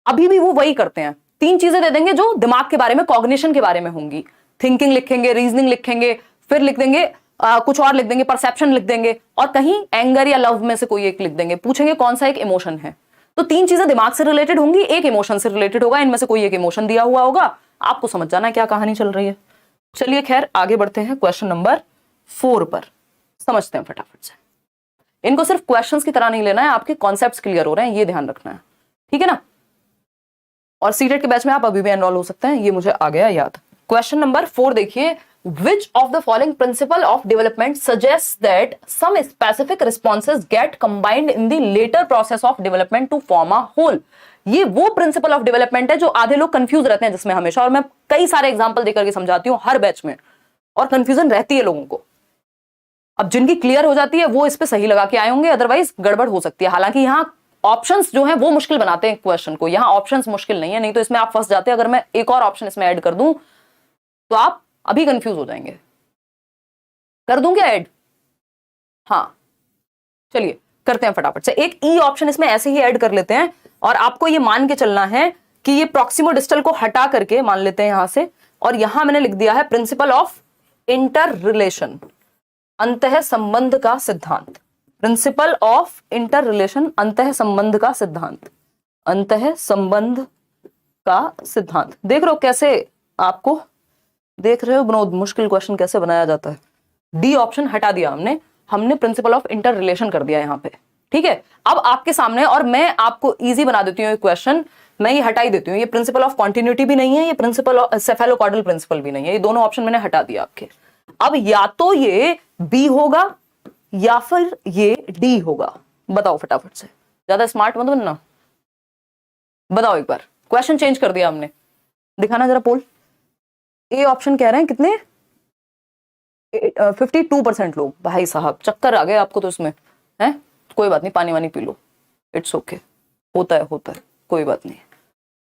अभी भी वो वही करते हैं, 3 चीजें दे देंगे जो दिमाग के बारे में, कॉग्निशन के बारे में होंगी। थिंकिंग लिखेंगे, रीजनिंग लिखेंगे, फिर लिख देंगे कुछ और लिख देंगे, परसेप्शन लिख देंगे, और कहीं एंगर या लव में से कोई एक लिख देंगे। पूछेंगे कौन सा एक इमोशन है, तो 3 चीजें दिमाग से रिलेटेड होंगी, एक इमोशन से रिलेटेड होगा, इनमें से कोई एक इमोशन दिया हुआ होगा, आपको समझ जाना है क्या कहानी चल रही है। चलिए खैर आगे बढ़ते हैं क्वेश्चन नंबर 4 पर, समझते हैं फटाफट से। इनको सिर्फ क्वेश्चंस की तरह नहीं लेना है, आपके कॉन्सेप्ट्स क्लियर हो रहे हैं ये ध्यान रखना है, ठीक है ना। और सीटेट के बैच में आप अभी भी एनरोल हो सकते हैं, ये मुझे आ गया याद। क्वेश्चन नंबर 4 देखिए, which of the following principle of development suggests that some specific responses get combined in the later process of development to form a whole। ये वो प्रिंसिपल ऑफ डेवलपमेंट है जो आधे लोग कंफ्यूज रहते हैं जिसमें हमेशा, और मैं कई सारे एग्जांपल देकर के समझाती हूं हर बैच में, और कंफ्यूजन रहती है लोगों को। अब जिनकी क्लियर हो जाती है वो इस पे सही लगा के आए होंगे, अदरवाइज गड़बड़ हो सकती है। हालांकि यहाँ ऑप्शंस जो हैं वो मुश्किल बनाते हैं क्वेश्चन को, यहाँ ऑप्शंस मुश्किल नहीं है, नहीं तो इसमें आप फंस जाते हैं। अगर मैं एक और ऑप्शन इसमें ऐड कर दूं तो आप अभी कंफ्यूज हो जाएंगे। कर दूं क्या ऐड? हाँ चलिए करते हैं फटाफट से। एक ई ऑप्शन इसमें ऐसे ही ऐड कर लेते हैं, और आपको ये मान के चलना है कि ये प्रॉक्सिमो डिस्टल को हटा करके मान लेते हैं यहां से, और यहां मैंने लिख दिया है प्रिंसिपल ऑफ इंटर रिलेशन, अंतः संबंध का सिद्धांत। प्रिंसिपल ऑफ इंटर रिलेशन, अंतः संबंध का सिद्धांत, अंतः संबंध का सिद्धांत। देख रहे हो कैसे, आपको देख रहे हो विनोद मुश्किल क्वेश्चन कैसे बनाया जाता है। डी ऑप्शन हटा दिया हमने प्रिंसिपल ऑफ इंटर रिलेशन कर दिया यहां पे, ठीक है। अब आपके सामने, और मैं आपको इजी बना देती हूँ क्वेश्चन, मैं ये हटा ही देती हूँ। ये प्रिंसिपल ऑफ कॉन्टिन्यूटी भी नहीं है, ये प्रिंसिपल ऑफ सेफेलोकॉर्डल प्रिंसिपल भी नहीं है, ये दोनों ऑप्शन मैंने हटा दिया आपके। अब या तो ये बी होगा या फिर ये डी होगा, बताओ फटाफट से, ज्यादा स्मार्ट मत बनना, बताओ एक बार। क्वेश्चन चेंज कर दिया हमने, दिखाना जरा पोल। ए ऑप्शन कह रहे हैं कितने, 52% लोग। भाई साहब चक्कर आ गए आपको तो इसमें, है कोई बात नहीं, पानी वानी पी लो, इट्स ओके, होता है कोई बात नहीं।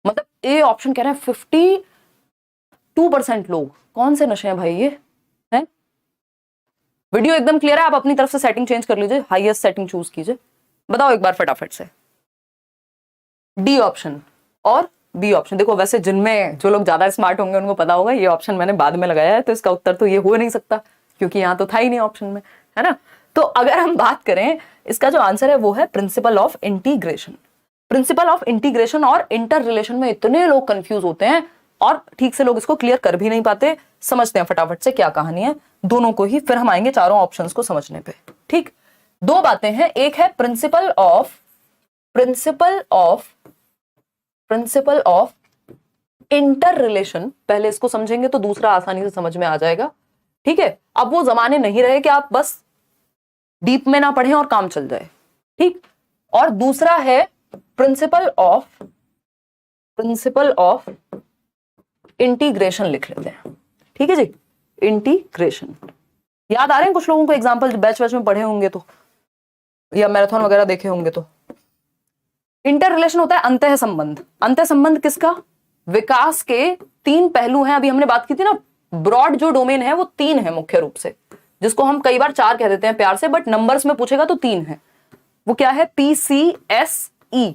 मतलब ए ऑप्शन कह रहे हैं 52% लोग, कौन से नशे हैं भाई ये, हैं? वीडियो एकदम क्लियर है, आप अपनी तरफ से सेटिंग चेंज कर लीजिए, हाईएस्ट सेटिंग चूज कीजिए। बताओ एक बार फटाफट से। डी ऑप्शन और बी ऑप्शन। देखो वैसे जिनमें जो लोग ज्यादा स्मार्ट होंगे उनको पता होगा, ये ऑप्शन मैंने बाद में लगाया है, तो इसका उत्तर तो ये हो नहीं सकता क्योंकि यहाँ तो था ही नहीं ऑप्शन में, है ना। तो अगर हम बात करें, इसका जो आंसर है वो है principle of integration. Principle of integration और इंटर रिलेशन में इतने लोग कंफ्यूज होते हैं, और ठीक से लोग इसको क्लियर कर भी नहीं पाते। समझते हैं फटाफट से क्या कहानी है दोनों को ही, फिर हम आएंगे चारों ऑप्शंस को समझने पे। ठीक, 2 बातें हैं, एक है प्रिंसिपल ऑफ इंटर रिलेशन, पहले इसको समझेंगे तो दूसरा आसानी से समझ में आ जाएगा। ठीक है, अब वो जमाने नहीं रहे कि आप बस डीप में ना पढ़ें और काम चल जाए। ठीक, और दूसरा है प्रिंसिपल ऑफ इंटीग्रेशन, लिख लेते हैं। ठीक है जी, इंटीग्रेशन याद आ रहे हैं कुछ लोगों को, एग्जाम्पल बैच में पढ़े होंगे तो, या मैराथन वगैरह देखे होंगे तो। इंटर रिलेशन होता है अंतः संबंध। अंतः संबंध किसका? विकास के 3 पहलू हैं, अभी हमने बात की थी ना, ब्रॉड जो डोमेन है वो 3 है मुख्य रूप से, जिसको हम कई बार 4 कह देते हैं प्यार से, बट नंबर्स में पूछेगा तो 3 है। वो क्या है? PCSE।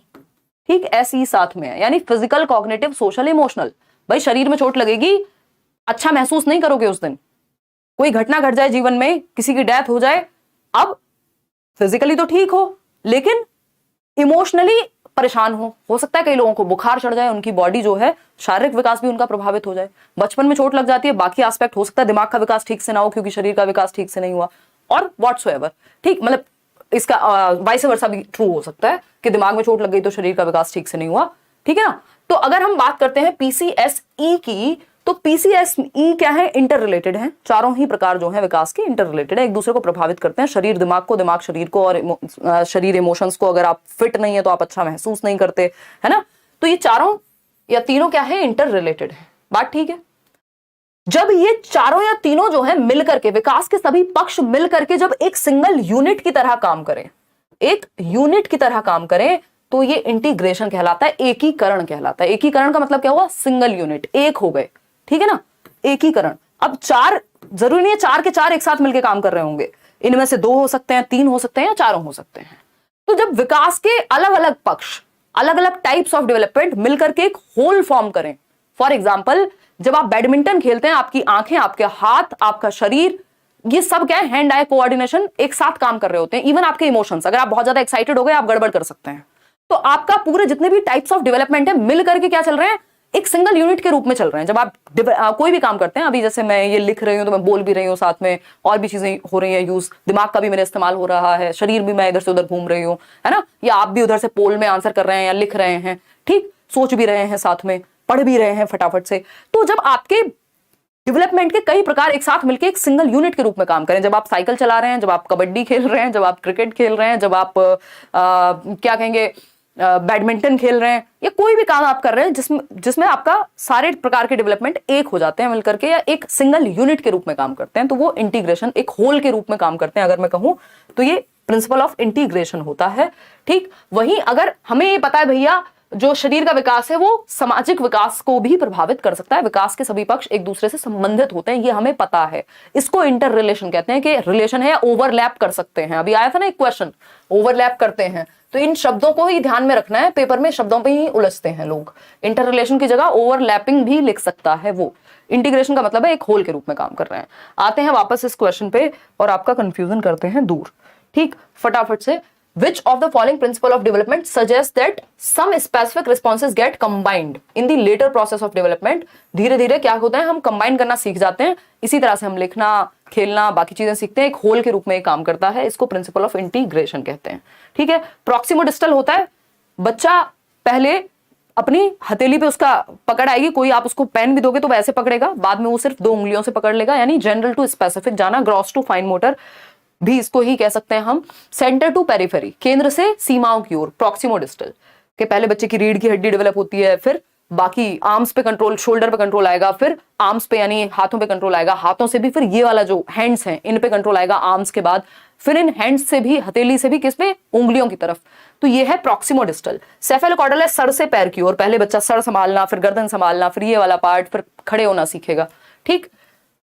ठीक, SE साथ में है, यानी फिजिकल, कॉग्निटिव, सोशल, इमोशनल। भाई शरीर में चोट लगेगी, अच्छा महसूस नहीं करोगे उस दिन। कोई घटना घट जाए जीवन में, किसी की डेथ हो जाए, अब फिजिकली तो ठीक हो लेकिन इमोशनली परेशान हो सकता है कई लोगों को बुखार चढ़ जाए, उनकी बॉडी जो है शारीरिक विकास भी उनका प्रभावित हो जाए। बचपन में चोट लग जाती है, बाकी एस्पेक्ट हो सकता है दिमाग का विकास ठीक से ना हो क्योंकि शरीर का विकास ठीक से नहीं हुआ, और व्हाटसोएवर, ठीक, मतलब इसका वाइस वर्सा भी ट्रू हो सकता है कि दिमाग में चोट लग गई तो शरीर का विकास ठीक से नहीं हुआ, ठीक है ना। तो अगर हम बात करते हैं पीसीएसई की, तो पीसीएसई क्या है, इंटर रिलेटेड है। चारों ही प्रकार जो है विकास के इंटर रिलेटेड है, एक दूसरे को प्रभावित करते हैं, शरीर दिमाग को, दिमाग शरीर को, और शरीर इमोशंस को। अगर आप फिट नहीं है तो आप अच्छा महसूस नहीं करते, है ना। तो ये चारों या तीनों क्या है, इंटर रिलेटेड है। बात ठीक है। जब ये चारों या तीनों जो है मिलकर के, विकास के सभी पक्ष मिलकर के जब एक सिंगल यूनिट की तरह काम करें, एक यूनिट की तरह काम करें, तो ये इंटीग्रेशन कहलाता है, एकीकरण कहलाता है। एकीकरण का मतलब क्या हुआ, सिंगल यूनिट, एक हो गए, ठीक है ना, एकीकरण। अब चार, जरूरी नहीं है चार के चार एक साथ मिलकर काम कर रहे होंगे, इनमें से दो हो सकते हैं, तीन हो सकते हैं, या चारों हो सकते हैं। तो जब विकास के अलग अलग पक्ष, अलग अलग टाइप्स ऑफ डेवलपमेंट मिलकर के एक होल फॉर्म करें, फॉर एग्जाम्पल जब आप बैडमिंटन खेलते हैं, आपकी आंखें, आपके हाथ, आपका शरीर, ये सब क्या है, हैंड आई कोऑर्डिनेशन, एक साथ काम कर रहे होते हैं। इवन आपके इमोशंस, अगर आप बहुत ज्यादा एक्साइटेड हो गए, आप गड़बड़ कर सकते हैं। तो आपका पूरे जितने भी टाइप्स ऑफ डेवलपमेंट है मिल करके क्या चल रहे हैं, एक सिंगल यूनिट के रूप में चल रहे हैं। जब आप कोई भी काम करते हैं, अभी जैसे मैं ये लिख रही हूं तो मैं बोल भी रही हूँ, साथ में और भी चीजें हो रही हैं यूज, दिमाग का भी मेरा इस्तेमाल हो रहा है, शरीर भी मैं इधर से उधर घूम रही हूँ, है ना, या आप भी उधर से पोल में आंसर कर रहे हैं या लिख रहे हैं, ठीक, सोच भी रहे हैं, साथ में पढ़ भी रहे हैं फटाफट से। तो जब आपके डेवलपमेंट के कई प्रकार एक साथ मिलकर एक सिंगल यूनिट के रूप में काम करें, जब आप साइकिल चला रहे हैं, जब आप कबड्डी खेल रहे हैं, जब आप क्रिकेट खेल रहे हैं, जब आप क्या कहेंगे, बैडमिंटन खेल रहे हैं, या कोई भी काम आप कर रहे हैं जिसमें आपका सारे प्रकार के डेवलपमेंट एक हो जाते हैं मिलकर के, या एक सिंगल यूनिट के रूप में काम करते हैं, तो वो इंटीग्रेशन, एक होल के रूप में काम करते हैं। अगर मैं कहूं तो ये प्रिंसिपल ऑफ इंटीग्रेशन होता है, ठीक। वहीं अगर हमें ये पता है भैया, जो शरीर का विकास है वो सामाजिक विकास को भी प्रभावित कर सकता है, विकास के सभी पक्ष एक दूसरे से संबंधित होते हैं, ये हमें पता है। इसको इंटर रिलेशन कहते हैं, कि रिलेशन है, ओवरलैप कर सकते हैं। अभी आया था ना एक क्वेश्चन, ओवरलैप करते हैं, तो इन शब्दों को ही ध्यान में रखना है, पेपर में शब्दों पे ही उलझते हैं लोग। इंटर रिलेशन की जगह ओवरलैपिंग भी लिख सकता है वो। इंटीग्रेशन का मतलब है एक होल के रूप में काम कर रहे हैं। आते हैं वापस इस क्वेश्चन पे और आपका कंफ्यूजन करते हैं दूर, ठीक, फटाफट से। Which of the following principle of development suggests that some specific responses get combined in the later process of development? धीरे धीरे क्या होता है, हम कंबाइन करना सीख जाते हैं, इसी तरह से हम लिखना, खेलना, बाकी चीजें सीखते हैं, एक होल के रूप में काम करता है। इसको प्रिंसिपल ऑफ इंटीग्रेशन कहते हैं, ठीक है। प्रॉक्सिमोडिस्टल होता है, बच्चा पहले अपनी हथेली पे उसका पकड़ आएगी, कोई आप उसको पेन भी दोगे तो वैसे पकड़ेगा, बाद में वो सिर्फ 2 उंगलियों से पकड़ लेगा, यानी जनरल टू स्पेसिफिक जाना, ग्रॉस टू फाइन मोटर भी इसको ही कह सकते हैं हम। सेंटर टू पेरिफेरी, केंद्र से सीमाओं की ओर, प्रॉक्सिमोडिस्टल के पहले बच्चे की रीढ़ की हड्डी डेवलप होती है, फिर बाकी आर्म्स पे कंट्रोल, शोल्डर पे कंट्रोल आएगा, फिर आर्म्स पे यानी हाथों पे कंट्रोल आएगा, हाथों से भी फिर ये वाला जो हैंड्स हैं इन पे कंट्रोल आएगा आर्म्स के बाद, फिर इन हैंड्स से भी, हथेली से भी किस पे, उंगलियों की तरफ। तो ये है प्रॉक्सिमोडिस्टल। सेफेलोकॉर्डल है सर से पैर की ओर, पहले बच्चा सर संभालना, फिर गर्दन संभालना, फिर ये वाला पार्ट, फिर खड़े होना सीखेगा, ठीक।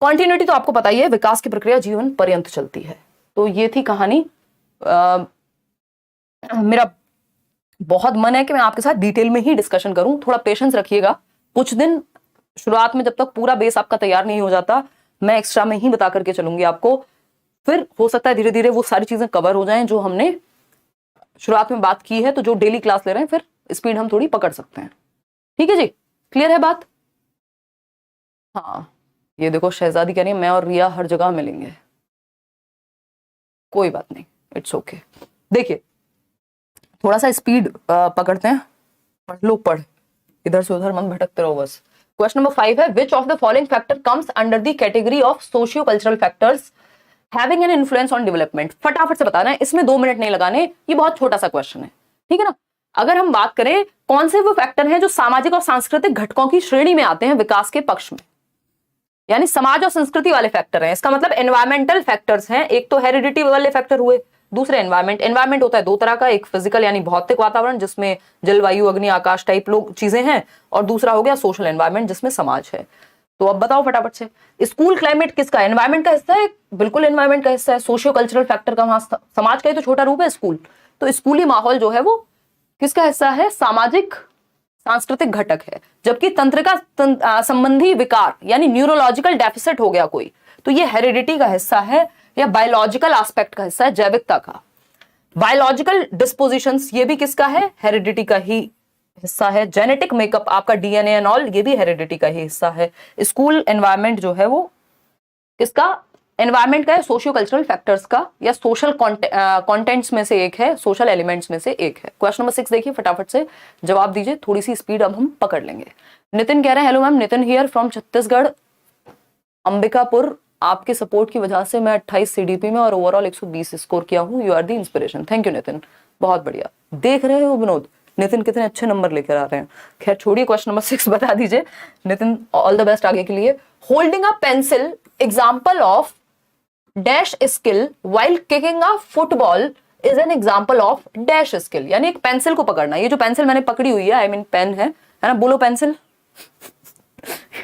कॉन्टिन्यूटी तो आपको पता ही है, विकास की प्रक्रिया जीवन पर्यंत चलती है। तो ये थी कहानी। मेरा बहुत मन है कि मैं आपके साथ डिटेल में ही डिस्कशन करूं, थोड़ा पेशेंस रखिएगा कुछ दिन। शुरुआत में जब तक पूरा बेस आपका तैयार नहीं हो जाता, मैं एक्स्ट्रा में ही बता करके चलूंगी आपको, फिर हो सकता है धीरे धीरे वो सारी चीजें कवर हो जाएं जो हमने शुरुआत में बात की है। तो जो डेली क्लास ले रहे हैं, फिर स्पीड हम थोड़ी पकड़ सकते हैं, ठीक है जी, क्लियर है बात। हाँ, ये देखो शहजादी कह रही है मैं और रिया हर जगह मिलेंगे, कोई बात नहीं, इट्स ओके। देखिए थोड़ा सा स्पीड पकड़ते हैं, पढ़ लो, पढ़, इधर से उधर मन भटकते रहो बस। क्वेश्चन नंबर 5 है, which of the following factor comes under the category of socio cultural factors having an influence on development. फटाफट से बताना है, इसमें 2 मिनट नहीं लगाने, ये बहुत छोटा सा क्वेश्चन है, ठीक है ना। अगर हम बात करें कौन से वो फैक्टर हैं जो सामाजिक और सांस्कृतिक घटकों की श्रेणी में आते हैं विकास के पक्ष में, यानी समाज और संस्कृति वाले फैक्टर हैं, इसका मतलब एनवायरमेंटल फैक्टर्स हैं। एक तो हेरिडिटी वाले फैक्टर हुए, दूसरे एनवायरमेंट। एनवायरमेंट होता है 2 तरह का, एक फिजिकल यानी भौतिक वातावरण जिसमें जलवायु, अग्नि, आकाश टाइप लोग चीजें हैं, और दूसरा हो गया सोशल एनवायरमेंट जिसमें समाज है। तो अब बताओ फटाफट से, स्कूल क्लाइमेट किसका, एनवायरमेंट का हिस्सा है, बिल्कुल एनवायरमेंट का हिस्सा है। सोशियो कल्चरल फैक्टर का, वहां समाज का ही तो छोटा रूप है स्कूल, तो स्कूली माहौल जो है वो किसका हिस्सा है, सामाजिक सांस्कृतिक घटक है, जबकि तंत्रिका संबंधी विकार यानी न्यूरोलॉजिकल डेफिसिट हो गया कोई, तो ये हेरिडिटी का हिस्सा है या बायोलॉजिकल एस्पेक्ट का हिस्सा है, जैविकता का। बायोलॉजिकल डिस्पोजिशंस ये भी किसका है, हेरिडिटी का ही हिस्सा है। जेनेटिक मेकअप आपका डीएनए एंड ऑल, ये भी हेरिडिटी का ही हिस्सा है। स्कूल एनवायरनमेंट जो है वो किसका, एनवायरनमेंट का है, सोशियो कल्चरल फैक्टर्स का या सोशल कंटेंट्स में से एक है, सोशल एलिमेंट्स में से एक है। क्वेश्चन नंबर 6 देखिए, फटाफट से जवाब दीजिए, थोड़ी सी स्पीड अब हम पकड़ लेंगे। नितिन कह रहे हैं hello ma'am, Nitin here from Chhattisgarh Ambikapur, आपके सपोर्ट की वजह से मैं 28 सीडीपी में और ओवरऑल 120 स्कोर किया हूँ, you are the inspiration. Thank you Nitin, बहुत बढ़िया। देख रहे हो विनोद, नितिन कितने अच्छे नंबर लेकर आ रहे हैं। खैर छोड़िए, क्वेश्चन नंबर 6 बता दीजिए नितिन, ऑल द बेस्ट आगे के लिए। Holding a pencil example of dash skill while kicking a football is an example of dash skill, यानी एक पेंसिल को पकड़ना। ये जो पेंसिल मैंने पकड़ी हुई है, आई मीन पेन है ना, बोलो पेंसिल।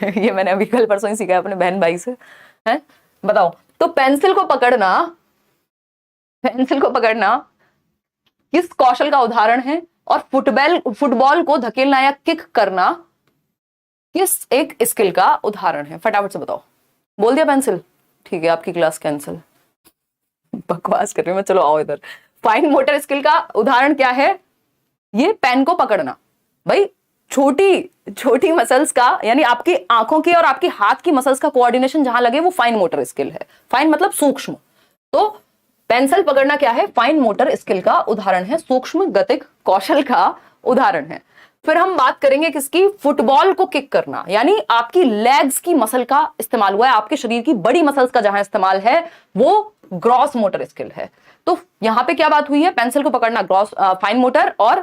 ये मैंने अभी कल परसों ही सीखा है अपने बहन भाई से, है बताओ। तो पेंसिल को पकड़ना किस कौशल का उदाहरण है, और फुटबॉल को धकेलना या किक करना किस एक स्किल का उदाहरण है, फटाफट से बताओ। बोल दिया पेंसिल, ठीक है आपकी क्लास कैंसिल। बकवास कर रही हूं मैं, चलो आओ इधर। फाइन मोटर स्किल का उदाहरण क्या है, ये पेन को पकड़ना। भाई छोटी छोटी मसल्स का, यानी आपकी आंखों की और आपकी हाथ की मसल्स का कोऑर्डिनेशन जहां लगे वो फाइन मोटर स्किल है। फाइन मतलब सूक्ष्म, तो पेंसिल पकड़ना क्या है, फाइन मोटर स्किल का उदाहरण है, सूक्ष्म गतिक कौशल का उदाहरण है। फिर हम बात करेंगे किसकी, फुटबॉल को किक करना, यानी आपकी लेग्स की मसल का इस्तेमाल हुआ है, आपके शरीर की बड़ी मसल्स का जहां इस्तेमाल है वो ग्रॉस मोटर स्किल है। तो यहां पे क्या बात हुई है, पेंसिल को पकड़ना ग्रॉस फाइन मोटर, और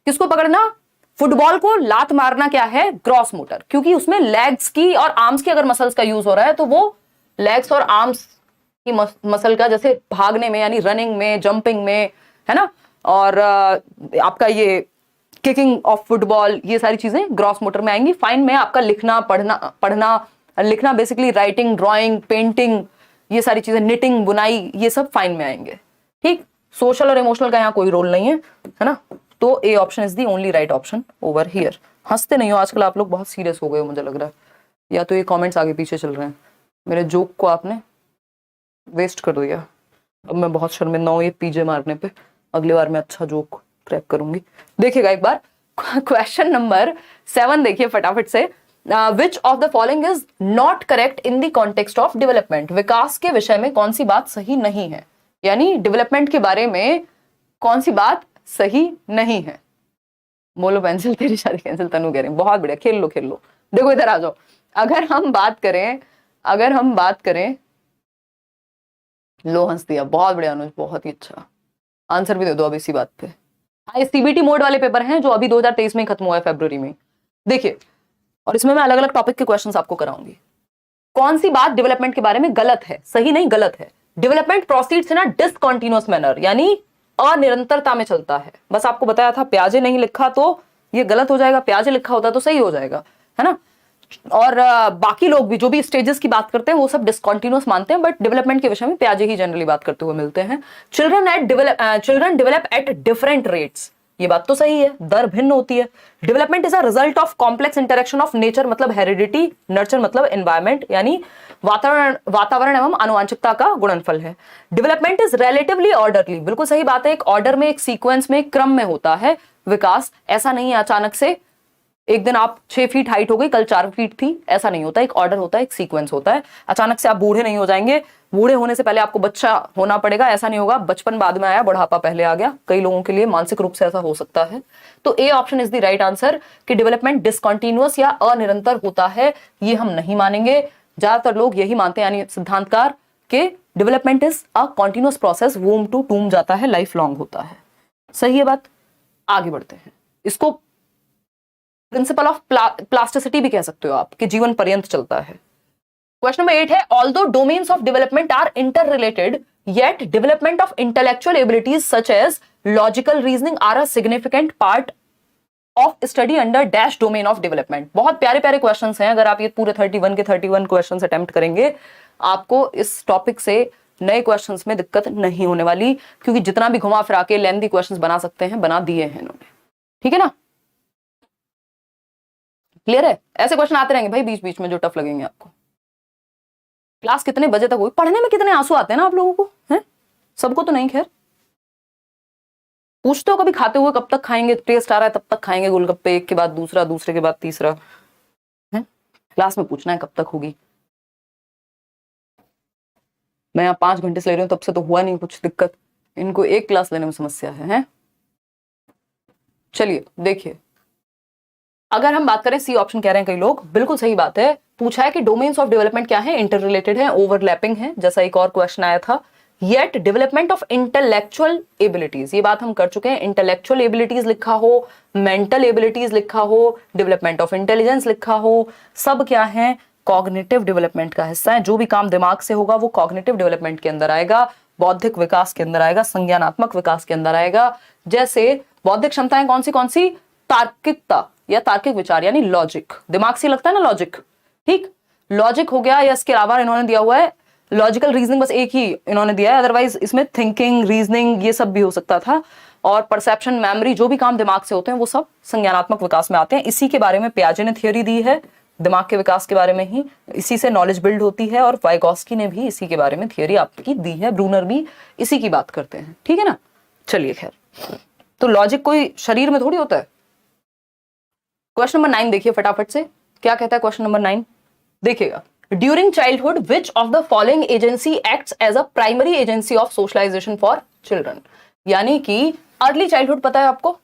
किसको पकड़ना, फुटबॉल को लात मारना क्या है, ग्रॉस मोटर, क्योंकि उसमें लेग्स की और आर्म्स की अगर मसल्स का यूज हो रहा है तो वो लेग्स और आर्म्स की मसल का, जैसे भागने में यानी रनिंग में, जंपिंग में, है ना, और आपका ये किकिंग ऑफ फुटबॉल, ये सारी चीजें ग्रॉस मोटर में आएंगी। फाइन में आपका लिखना, लिखना बेसिकली राइटिंग, ड्राइंग, पेंटिंग, ये सारी चीजें, निटिंग, बुनाई, ये सब फाइन में आएंगे। ठीक, सोशल और इमोशनल का यहाँ कोई रोल नहीं है ना। तो A option is the only right option over here. हंसते नहीं हो आजकल आप लोग, बहुत सीरियस हो गए हो मुझे लग रहा है, या तो ये कमेंट्स आगे पीछे चल रहे हैं। मेरे जोक को आपने वेस्ट कर दिया, अब मैं बहुत शर्मिंदा हूँ ये पीजे मारने पे। अगली बार मैं अच्छा जोक क्रैक करूंगी। देखिएगा एक बार क्वेश्चन नंबर 7 देखिए फटाफट से। Which of the following is not correct in the context of development, विकास के विषय में कौन सी बात सही नहीं है, यानी डेवलपमेंट के बारे में कौन सी बात सही नहीं है। बोलो पेंसिल तेरी शादी कैंसिल, तनु कह रहे हैं बहुत बढ़िया, खेल लो। देखो इधर आ जाओ, अगर हम बात करें लो हंस दिया, बहुत बढ़िया अनुज, बहुत ही अच्छा। आंसर भी दे दो अब इसी बात पे। हाँ, सीबीटी मोड वाले पेपर हैं जो अभी 2023 में खत्म हुआ है, फरवरी में। देखिए, और इसमें मैं अलग अलग टॉपिक के क्वेश्चंस आपको कराऊंगी। कौन सी बात डेवलपमेंट के बारे में गलत है, सही नहीं गलत है। डेवलपमेंट प्रोसीड्स इन अ डिसकंटीन्यूअस मैनर, यानी अनिरंतरता में चलता है। बस आपको बताया था, प्याजे नहीं लिखा तो ये गलत हो जाएगा, प्याजे लिखा होता तो सही हो जाएगा, है ना। और बाकी लोग भी जो भी स्टेजेस की बात करते हैं वो सब डिसकंटीन्यूअस मानते हैं, बट डेवलपमेंट के विषय में प्याजे ही जनरली बात करते हुए मिलते हैं। Children develop at different rates, ये बात तो सही है, दर भिन्न होती है। Development is a result of complex interaction of nature, मतलब हेरिडिटी, नर्चर मतलब एनवायरमेंट, यानी वातावरण एवं आनुवांशिकता का गुणनफल है। डेवलपमेंट इज रिलेटिवली ऑर्डरली, बिल्कुल सही बात है, एक ऑर्डर में, एक सीक्वेंस में, एक क्रम में होता है विकास। ऐसा नहीं है अचानक से एक दिन आप 6 फीट हाइट हो गई, कल 4 फीट थी, ऐसा नहीं होता। एक ऑर्डर होता है, एक सीक्वेंस होता है। अचानक से आप बूढ़े नहीं हो जाएंगे, बूढ़े होने से पहले आपको बच्चा होना पड़ेगा, ऐसा नहीं होगा। बचपन बाद में आया, बुढ़ापा पहले आ गया, कई लोगों के लिए मानसिक रूप से ऐसा हो सकता है। तो A option is the right answer कि डेवलपमेंट डिसकंटीन्यूअस या अनिरंतर होता है, ये हम नहीं मानेंगे। ज्यादातर लोग यही मानते हैं, यानी सिद्धांतकार के development is a continuous process, womb to tomb जाता है, लाइफ लॉन्ग होता है। सही है बात, आगे बढ़ते हैं। इसको प्रिंसिपल ऑफ प्लास्टिसिटी भी कह सकते हो आप, कि जीवन पर्यंत चलता है। क्वेश्चन नंबर 8 है, although domains of development are interrelated, yet development of intellectual abilities such as logical reasoning are a significant part of study under dash domain of development. बहुत प्यारे प्यारे क्वेश्चंस हैं, अगर आप ये पूरे 31 के 31 क्वेश्चंस अटेम्प्ट करेंगे, आपको इस टॉपिक से नए क्वेश्चंस में दिक्कत नहीं होने वाली, क्योंकि जितना भी घुमा फिरा के लेंथी क्वेश्चंस बना सकते हैं, बना दिए हैं इन्होंने। ठीक है ना। क्लियर है? ऐसे क्वेश्चन आते रहेंगे भाई बीच बीच में जो टफ लगेंगे आपको। क्लास कितने बजे तक हुई? पढ़ने में कितने आंसू आते हैं ना आप लोगों को, हैं? सबको तो नहीं, खैर। पूछते हो कभी खाते हुए कब तक खाएंगे, टेस्ट आ रहा है तब तक खाएंगे गोलगप्पे, एक के बाद दूसरा, दूसरे के बाद तीसरा, है? क्लास में पूछना है कब तक होगी। मैं यहाँ 5 घंटे से ले रही हूँ, तब से तो हुआ नहीं कुछ दिक्कत, इनको एक क्लास लेने में समस्या है? चलिए देखिए, अगर हम बात करें, सी ऑप्शन कह रहे हैं कई लोग, बिल्कुल सही बात है। पूछा है कि डोमेन्स ऑफ डेवलपमेंट क्या है, इंटर रिलेटेड है, ओवरलैपिंग है, जैसा एक और क्वेश्चन आया था। Yet development of intellectual abilities, ये बात हम कर चुके हैं। इंटेलेक्चुअल एबिलिटीज लिखा हो, मेंटल एबिलिटीज लिखा हो, डेवलपमेंट ऑफ इंटेलिजेंस लिखा हो, सब क्या है? कॉग्निटिव डेवलपमेंट का हिस्सा है। जो भी काम दिमाग से होगा वो कॉग्निटिव डेवलपमेंट के अंदर आएगा, बौद्धिक विकास के अंदर आएगा, संज्ञानात्मक विकास के अंदर आएगा। जैसे बौद्धिक क्षमताएं कौन सी? तार्किकता या तार्किक विचार, यानी लॉजिक। दिमाग से लगता है ना लॉजिक, ठीक? लॉजिक हो गया, या इसके अलावा इन्होंने दिया हुआ है लॉजिकल रीजनिंग, बस एक ही इन्होंने दिया है, अदरवाइज इसमें थिंकिंग, रीजनिंग, ये सब भी हो सकता था। और परसेप्शन, मेमोरी, जो भी काम दिमाग से होते हैं वो सब संज्ञानात्मक विकास में आते हैं। इसी के बारे में पियाजे ने थियोरी दी है, दिमाग के विकास के बारे में ही, इसी से नॉलेज बिल्ड होती है। और वाइगॉस्की ने भी इसी के बारे में थियोरी आपकी दी है, ब्रूनर भी इसी की बात करते हैं, ठीक है ना? चलिए खैर, तो लॉजिक कोई शरीर में थोड़ी होता है। क्वेश्चन नंबर 9 देखिए फटाफट से, क्या कहता है क्वेश्चन नंबर 9? देखिएगा, during childhood which of the following agency acts as a primary agency of socialisation for children. यानी कि अर्ली चाइल्डहुड पता है आपको,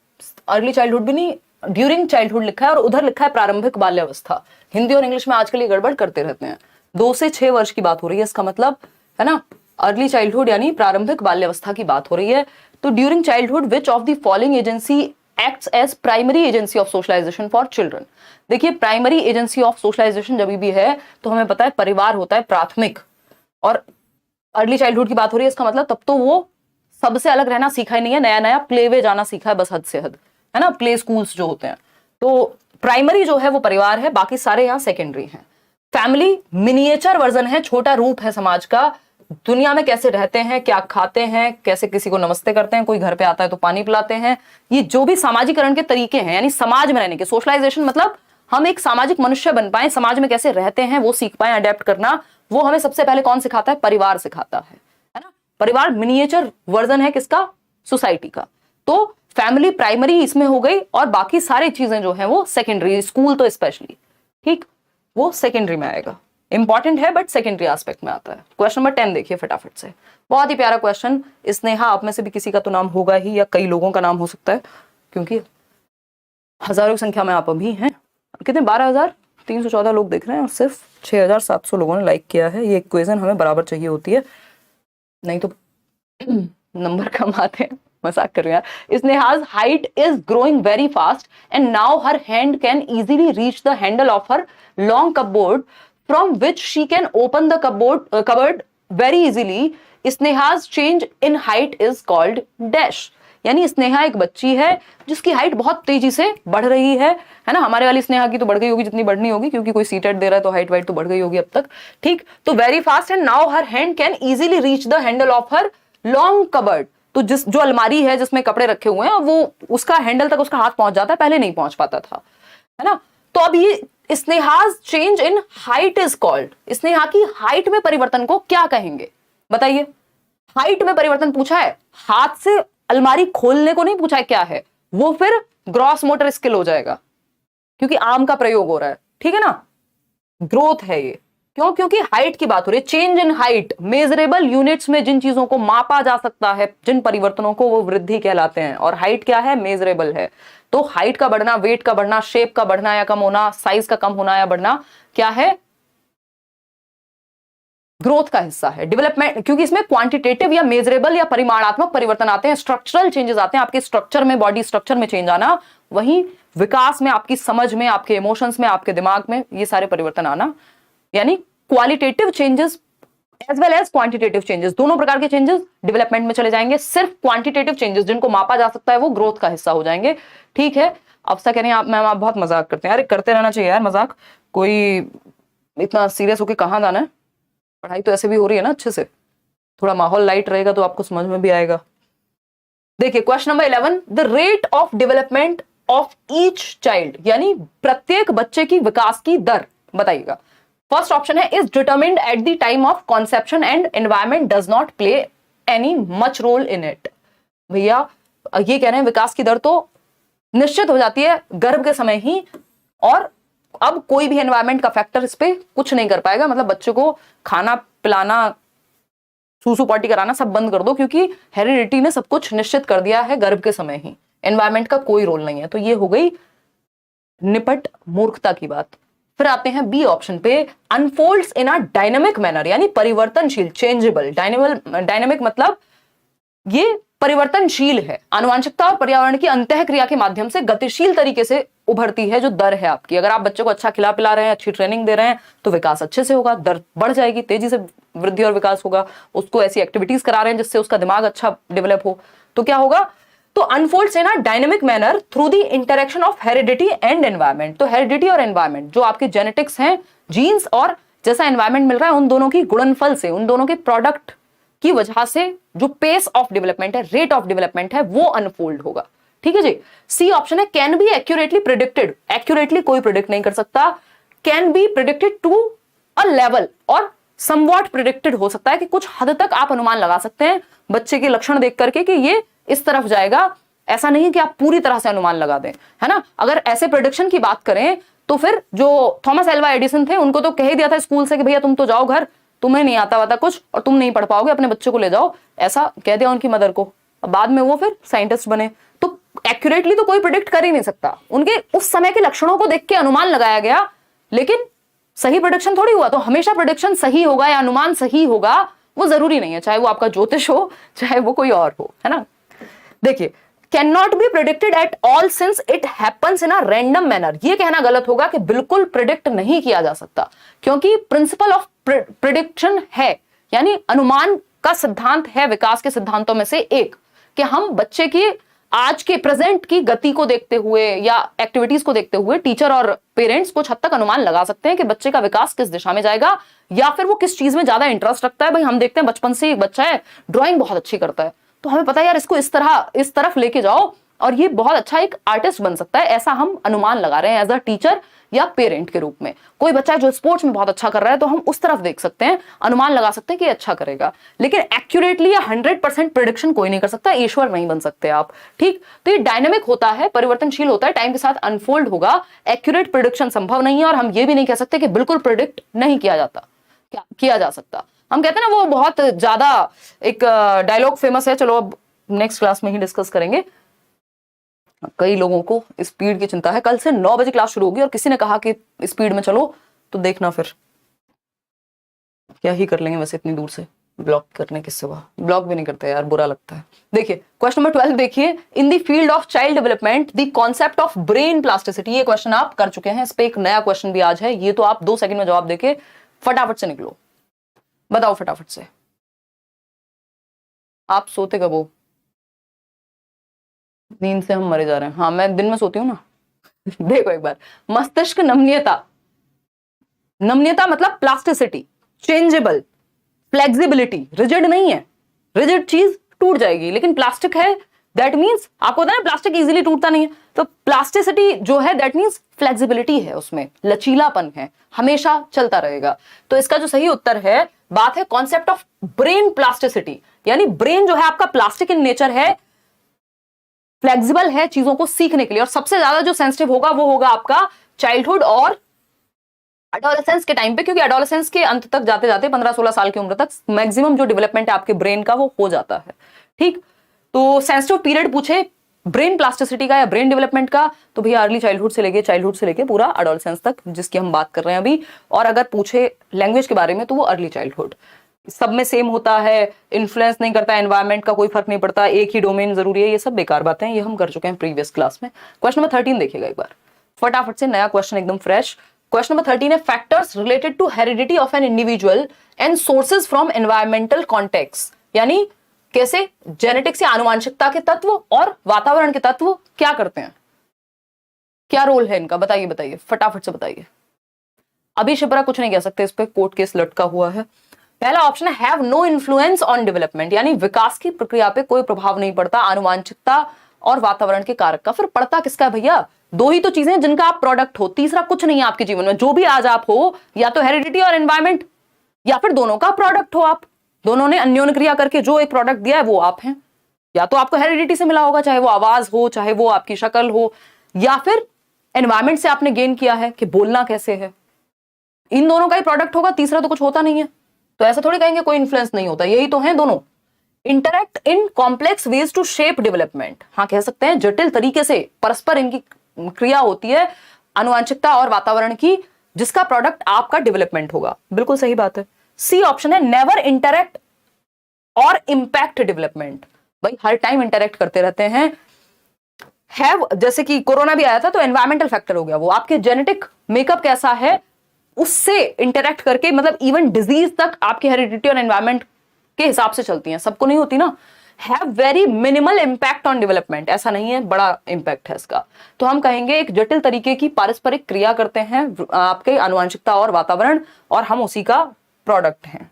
अर्ली चाइल्डहुड भी नहीं, ड्यूरिंग चाइल्डहुड लिखा है और उधर लिखा है प्रारंभिक बाल्यावस्था। हिंदी और इंग्लिश में आजकल ये गड़बड़ करते रहते हैं। 2 से 6 वर्ष की बात हो रही है, इसका मतलब है ना, अर्ली चाइल्डहुड यानी प्रारंभिक बाल्यावस्था की बात हो रही है। तो during childhood which of the following agency acts as primary agency of socialisation for children. देखिए, प्राइमरी एजेंसी ऑफ सोशलाइजेशन जब भी है तो हमें पता है परिवार होता है प्राथमिक, और अर्ली चाइल्डहुड की बात हो रही है, इसका मतलब तब तो वो सबसे अलग रहना सीखा ही नहीं है, नया नया प्ले वे जाना सीखा है, बस हद से हद, है ना, प्ले स्कूल्स जो होते हैं। तो प्राइमरी जो है वो परिवार है, बाकी सारे यहाँ सेकेंडरी हैं। फैमिली मिनिएचर वर्जन है, छोटा रूप है समाज का। दुनिया में कैसे रहते हैं, क्या खाते हैं, कैसे किसी को नमस्ते करते हैं, कोई घर पे आता है तो पानी पिलाते हैं, ये जो भी सामाजिकरण के तरीके हैं, यानी समाज में रहने के, सोशलाइजेशन मतलब हम एक सामाजिक मनुष्य बन पाए, समाज में कैसे रहते हैं वो सीख पाए, अडेप्ट करना, वो हमें सबसे पहले कौन सिखाता है? परिवार सिखाता है ना। परिवार मिनिएचर वर्जन है किसका? सोसाइटी का। तो फैमिली प्राइमरी इसमें हो गई, और बाकी सारी चीजें जो है वो सेकेंडरी, स्कूल तो स्पेशली, ठीक, वो सेकेंडरी में आएगा। इंपॉर्टेंट है बट सेकेंडरी एस्पेक्ट में आता है। क्वेश्चन नंबर 10 देखिए फटाफट से, बहुत ही प्यारा क्वेश्चन। स्नेहा आप में से भी किसी का तो नाम होगा ही, या कई लोगों का नाम हो सकता है, क्योंकि हजारों की संख्या में आप अभी हैं। कितने? 12,314 लोग देख रहे हैं और सिर्फ 6,700 लोगों ने लाइक किया है। ये इक्वेशन हमें बराबर चाहिए होती है, नहीं तो नंबर कम आते हैं। मजाक कर रहे हैं यार। स्नेहा's height is growing very fast and now her hand can easily reach the handle of her long cupboard from which she can open the cupboard very easily. स्नेहा's change in height is called dash। यानी स्नेहा एक बच्ची है जिसकी height बहुत तेजी से बढ़ रही है ना। हमारे वाली स्नेहा की तो बढ़ गई होगी जितनी बढ़नी होगी, क्योंकि कोई सीटेड दे रहा है तो हाइट वाइट तो बढ़ गई होगी अब तक, ठीक। तो very fast and now her hand can easily reach the handle of her long cupboard. तो जो अलमारी है जिसमें कपड़े रखे हुए हैं वो उसका हैंडल तक उसका हाथ पहुंच जाता है, पहले नहीं पहुंच पाता था, है ना। तो अब ये Sneha's change in height is called, Sneha की हाइट में परिवर्तन को क्या कहेंगे बताइए। हाइट में परिवर्तन पूछा है, हाथ से अलमारी खोलने को नहीं पूछा है क्या है, वो फिर ग्रॉस मोटर स्किल हो जाएगा क्योंकि आर्म का प्रयोग हो रहा है, ठीक है ना। ग्रोथ है ये, क्यों? क्योंकि हाइट की बात हो रही है। Change in height measurable units में जिन चीजों को मापा जा सकता है, जिन परिवर्तनों को, वो वृद्धि कहलाते हैं। और हाइट क्या है? मेजरेबल है। तो हाइट का बढ़ना, वेट का बढ़ना, शेप का बढ़ना या कम होना, साइज का कम होना या बढ़ना क्या है? ग्रोथ का हिस्सा है। डेवलपमेंट, क्योंकि इसमें क्वांटिटेटिव या मेजरेबल या परिमाणात्मक परिवर्तन आते हैं, स्ट्रक्चरल चेंजेस आते हैं, आपके स्ट्रक्चर में, बॉडी स्ट्रक्चर में चेंज आना, वहीं विकास में, आपकी समझ में, आपके इमोशंस में, आपके दिमाग में, ये सारे परिवर्तन आना। यानी qualitative changes as well as quantitative changes, दोनों प्रकार के चेंजेस डेवलपमेंट में चले जाएंगे। सिर्फ क्वांटिटेटिव चेंजेस जिनको मापा जा सकता है वो ग्रोथ का हिस्सा हो जाएंगे, ठीक है। अफसा कह रहे हैं आप मैम आप बहुत मजाक करते हैं। अरे करते रहना चाहिए यार मजाक, कोई इतना सीरियस होकर कहाँ जाना है, पढ़ाई तो ऐसे भी हो रही है ना अच्छे से, थोड़ा माहौल लाइट रहेगा तो आपको समझ में भी आएगा। देखिए question number 11, the rate of development of each child, यानी प्रत्येक बच्चे की विकास की दर बताइएगा। फर्स्ट ऑप्शन है is determined at the time of conception and environment does not play any much role in it. भैया ये कह रहे हैं विकास की दर तो निश्चित हो जाती है गर्भ के समय ही, और अब कोई भी एनवायरमेंट का फैक्टर इस पे कुछ नहीं कर पाएगा। मतलब बच्चे को खाना पिलाना, सूसू पॉटी कराना सब बंद कर दो, क्योंकि हेरिडिटी ने सब कुछ निश्चित कर दिया है गर्भ के समय ही, एनवायरमेंट का कोई रोल नहीं है। तो ये हो गई निपट मूर्खता की बात। फिर आते हैं बी ऑप्शन पे, unfolds in a dynamic manner, यानी परिवर्तनशील, चेंजेबल। डायनेमिक मतलब ये परिवर्तनशील है, आनुवांशिकता और पर्यावरण की अंतःक्रिया के माध्यम से गतिशील तरीके से उभरती है जो दर है आपकी। अगर आप बच्चे को अच्छा खिला पिला रहे हैं, अच्छी ट्रेनिंग दे रहे हैं, तो विकास अच्छे से होगा, दर बढ़ जाएगी, तेजी से वृद्धि और विकास होगा। उसको ऐसी एक्टिविटीज करा रहे हैं जिससे उसका दिमाग अच्छा डेवलप हो, तो क्या होगा? तो unfolds in a dynamic manner through the interaction of heredity and environment. तो हेरिडिटी और एनवायरमेंट, जो आपके जेनेटिक्स हैं, जीन्स और जैसा एनवायरमेंट मिल रहा है, उन दोनों की गुणनफल से, उन दोनों के प्रोडक्ट की वजह से जो पेस ऑफ डेवलपमेंट है, रेट ऑफ डेवलपमेंट है, वो अनफोल्ड होगा। ठीक है जी। सी ऑप्शन है can be accurately predicted. Accurately कोई प्रिडिक्ट नहीं कर सकता। Can be predicted to a level, और समवॉट प्रिडिक्टेड हो सकता है कि कुछ हद तक आप अनुमान लगा सकते हैं बच्चे के लक्षण देख करके कि ये इस तरफ जाएगा। ऐसा नहीं कि आप पूरी तरह से अनुमान लगा दें, है ना। अगर ऐसे प्रिडिक्शन की बात करें तो फिर जो थॉमस एल्वा एडिसन थे, उनको तो कह ही दिया था स्कूल से कि भैया तुम तो जाओ घर, तुम्हें नहीं आता वाता कुछ और तुम नहीं पढ़ पाओगे, अपने बच्चे को ले जाओ, ऐसा कह दिया उनकी मदर को। बाद में वो फिर साइंटिस्ट बने। तो एक्यूरेटली तो कोई प्रिडिक्ट कर ही नहीं सकता, उनके उस समय के लक्षणों को देख के अनुमान लगाया गया, लेकिन सही प्रिडिक्शन थोड़ी हुआ। तो हमेशा प्रिडिक्शन सही होगा या अनुमान सही होगा वो जरूरी नहीं है, चाहे वो आपका ज्योतिष हो, चाहे वो कोई और हो, है ना। देखिए, can not be predicted at all since it happens in a random manner. ये कहना गलत होगा कि बिल्कुल प्रिडिक्ट नहीं किया जा सकता, क्योंकि प्रिंसिपल ऑफ प्रिडिक्शन है, यानी अनुमान का सिद्धांत है विकास के सिद्धांतों में से एक, कि हम बच्चे की आज के प्रेजेंट की गति को देखते हुए या एक्टिविटीज को देखते हुए टीचर और पेरेंट्स कुछ हद तक अनुमान लगा सकते हैं कि बच्चे का विकास किस दिशा में जाएगा, या फिर वो किस चीज में ज्यादा इंटरेस्ट रखता है। भाई हम देखते हैं बचपन से एक बच्चा है ड्राइंग बहुत अच्छी करता है, तो हमें पता है यार इसको इस तरफ लेके जाओ और ये बहुत अच्छा एक आर्टिस्ट बन सकता है, ऐसा हम अनुमान लगा रहे हैं एज अ टीचर या पेरेंट के रूप में। कोई बच्चा जो स्पोर्ट्स में बहुत अच्छा कर रहा है तो हम उस तरफ देख सकते हैं, अनुमान लगा सकते हैं कि अच्छा करेगा, लेकिन एक्यूरेटली या 100% प्रेडिक्शन कोई नहीं कर सकता, ईश्वर नहीं बन सकते आप। ठीक, तो ये डायनेमिक होता है, परिवर्तनशील होता है, टाइम के साथ अनफोल्ड होगा। एक्यूरेट प्रेडिक्शन संभव नहीं है, और हम ये भी नहीं कह सकते कि बिल्कुल प्रेडिक्ट नहीं किया जाता, किया जा सकता। हम कहते हैं ना, वो बहुत ज्यादा एक डायलॉग फेमस है, चलो अब नेक्स्ट क्लास में ही डिस्कस करेंगे। कई लोगों को स्पीड की चिंता है, कल से 9 बजे क्लास शुरू होगी और किसी ने कहा कि स्पीड में चलो, तो देखना फिर क्या ही कर लेंगे। वैसे इतनी दूर से ब्लॉक करने के सिवा, ब्लॉक भी नहीं करते यार, बुरा लगता है। देखिए क्वेश्चन नंबर 12 देखिए, in the field of child development the concept of brain plasticity. ये क्वेश्चन आप कर चुके हैं, इस पे एक नया क्वेश्चन भी आज है, ये तो आप 2 सेकंड में जवाब देके फटाफट से निकलो। बताओ फटाफट से, आप सोते कब हो? नींद से हम मरे जा रहे हैं। हाँ, मैं दिन में सोती हूँ ना। देखो एक बार, मस्तिष्क नमनीयता, नमनीयता मतलब प्लास्टिसिटी, चेंजेबल, फ्लेक्सिबिलिटी, रिजिड नहीं है, रिजिड चीज टूट जाएगी, लेकिन प्लास्टिक है, दैट मींस आपको पता है प्लास्टिक इजीली टूटता नहीं है, तो प्लास्टिसिटी जो है दैट मींस फ्लेक्सिबिलिटी है, उसमें लचीलापन है, हमेशा चलता रहेगा। तो इसका जो सही उत्तर है, बात है कॉन्सेप्ट ऑफ ब्रेन प्लास्टिसिटी, यानी ब्रेन जो है आपका प्लास्टिक इन नेचर है, फ्लेक्सिबल है चीजों को सीखने के लिए, और सबसे ज्यादा जो सेंसिटिव होगा वो होगा आपका चाइल्डहुड और एडोलेसेंस के टाइम पे, क्योंकि एडोलेसेंस के अंत तक जाते जाते 15-16 साल की उम्र तक मैक्सिमम जो डेवलपमेंट है आपके ब्रेन का वो हो जाता है। ठीक, तो सेंसिटिव पीरियड पूछे ब्रेन प्लास्टिसिटी का या ब्रेन डेवलपमेंट का, तो भैया अर्ली चाइल्डहुड से लेके पूरा एडोलेसेंस तक, जिसकी हम बात कर रहे हैं अभी। और अगर पूछे लैंग्वेज के बारे में तो वो अर्ली चाइल्डहुड, सब में सेम होता है, इन्फ्लुएंस नहीं करता, एनवायरमेंट का कोई फर्क नहीं पड़ता, एक ही डोमेन जरूरी है, ये सब बेकार बातें हैं, ये हम कर चुके हैं प्रीवियस क्लास में। क्वेश्चन नंबर 13 देखिएगा एक बार फटाफट से, नया क्वेश्चन एकदम फ्रेश। क्वेश्चन नंबर 13 है factors related to heredity of an individual and sources from environmental context, यानी कैसे जेनेटिक्स या आनुवंशिकता के तत्व और वातावरण के तत्व क्या करते हैं, क्या रोल है इनका, बताइए बताइए फटाफट से बताइए। अभी शिप्रा कुछ नहीं कह सकते, इस पे कोर्ट केस लटका हुआ है। पहला ऑप्शन है have no influence on development, यानी विकास की प्रक्रिया पे कोई प्रभाव नहीं पड़ता, आनुवंशिकता और वातावरण के कारक का। फिर पड़ता किसका है भैया? दो ही तो चीजें हैं जिनका आप प्रोडक्ट हो, तीसरा कुछ नहीं है आपके जीवन में। जो भी आज आप हो, या तो हेरिडिटी और एनवायरमेंट, या फिर दोनों का प्रोडक्ट हो आप। दोनों ने अन्योन्य क्रिया करके जो एक प्रोडक्ट दिया है वो आप हैं। या तो आपको हेरिडिटी से मिला होगा, चाहे वो आवाज हो, चाहे वो आपकी शक्ल हो, या फिर एनवायरमेंट से आपने गेन किया है कि बोलना कैसे है। इन दोनों का ही प्रोडक्ट होगा, तीसरा तो कुछ होता नहीं है। तो ऐसा थोड़ी कहेंगे कोई इन्फ्लुएंस नहीं होता, यही तो है दोनों। Interact in complex ways to shape development, हाँ कह सकते हैं जटिल तरीके से परस्पर इनकी क्रिया होती है आनुवंशिकता और वातावरण की, जिसका प्रोडक्ट आपका डेवलपमेंट होगा। बिल्कुल सही बात है। सी ऑप्शन है नेवर इंटरैक्ट और इंपैक्ट डेवलपमेंट। भाई हर टाइम इंटरैक्ट करते रहते हैं। हैव, जैसे कि कोरोना भी आया था तो एनवायरमेंटल फैक्टर हो गया, वो आपके जेनेटिक मेकअप कैसा है उससे इंटरैक्ट करके, मतलब इवन डिजीज तक आपकी हेरिडिटी और एनवायरमेंट के हिसाब से चलती हैं, सबको नहीं होती ना। Have very minimal impact on development, ऐसा नहीं है, बड़ा इंपैक्ट है इसका। तो हम कहेंगे एक जटिल तरीके की पारस्परिक क्रिया करते हैं आपके आनुवंशिकता और वातावरण, और हम उसी का प्रोडक्ट हैं।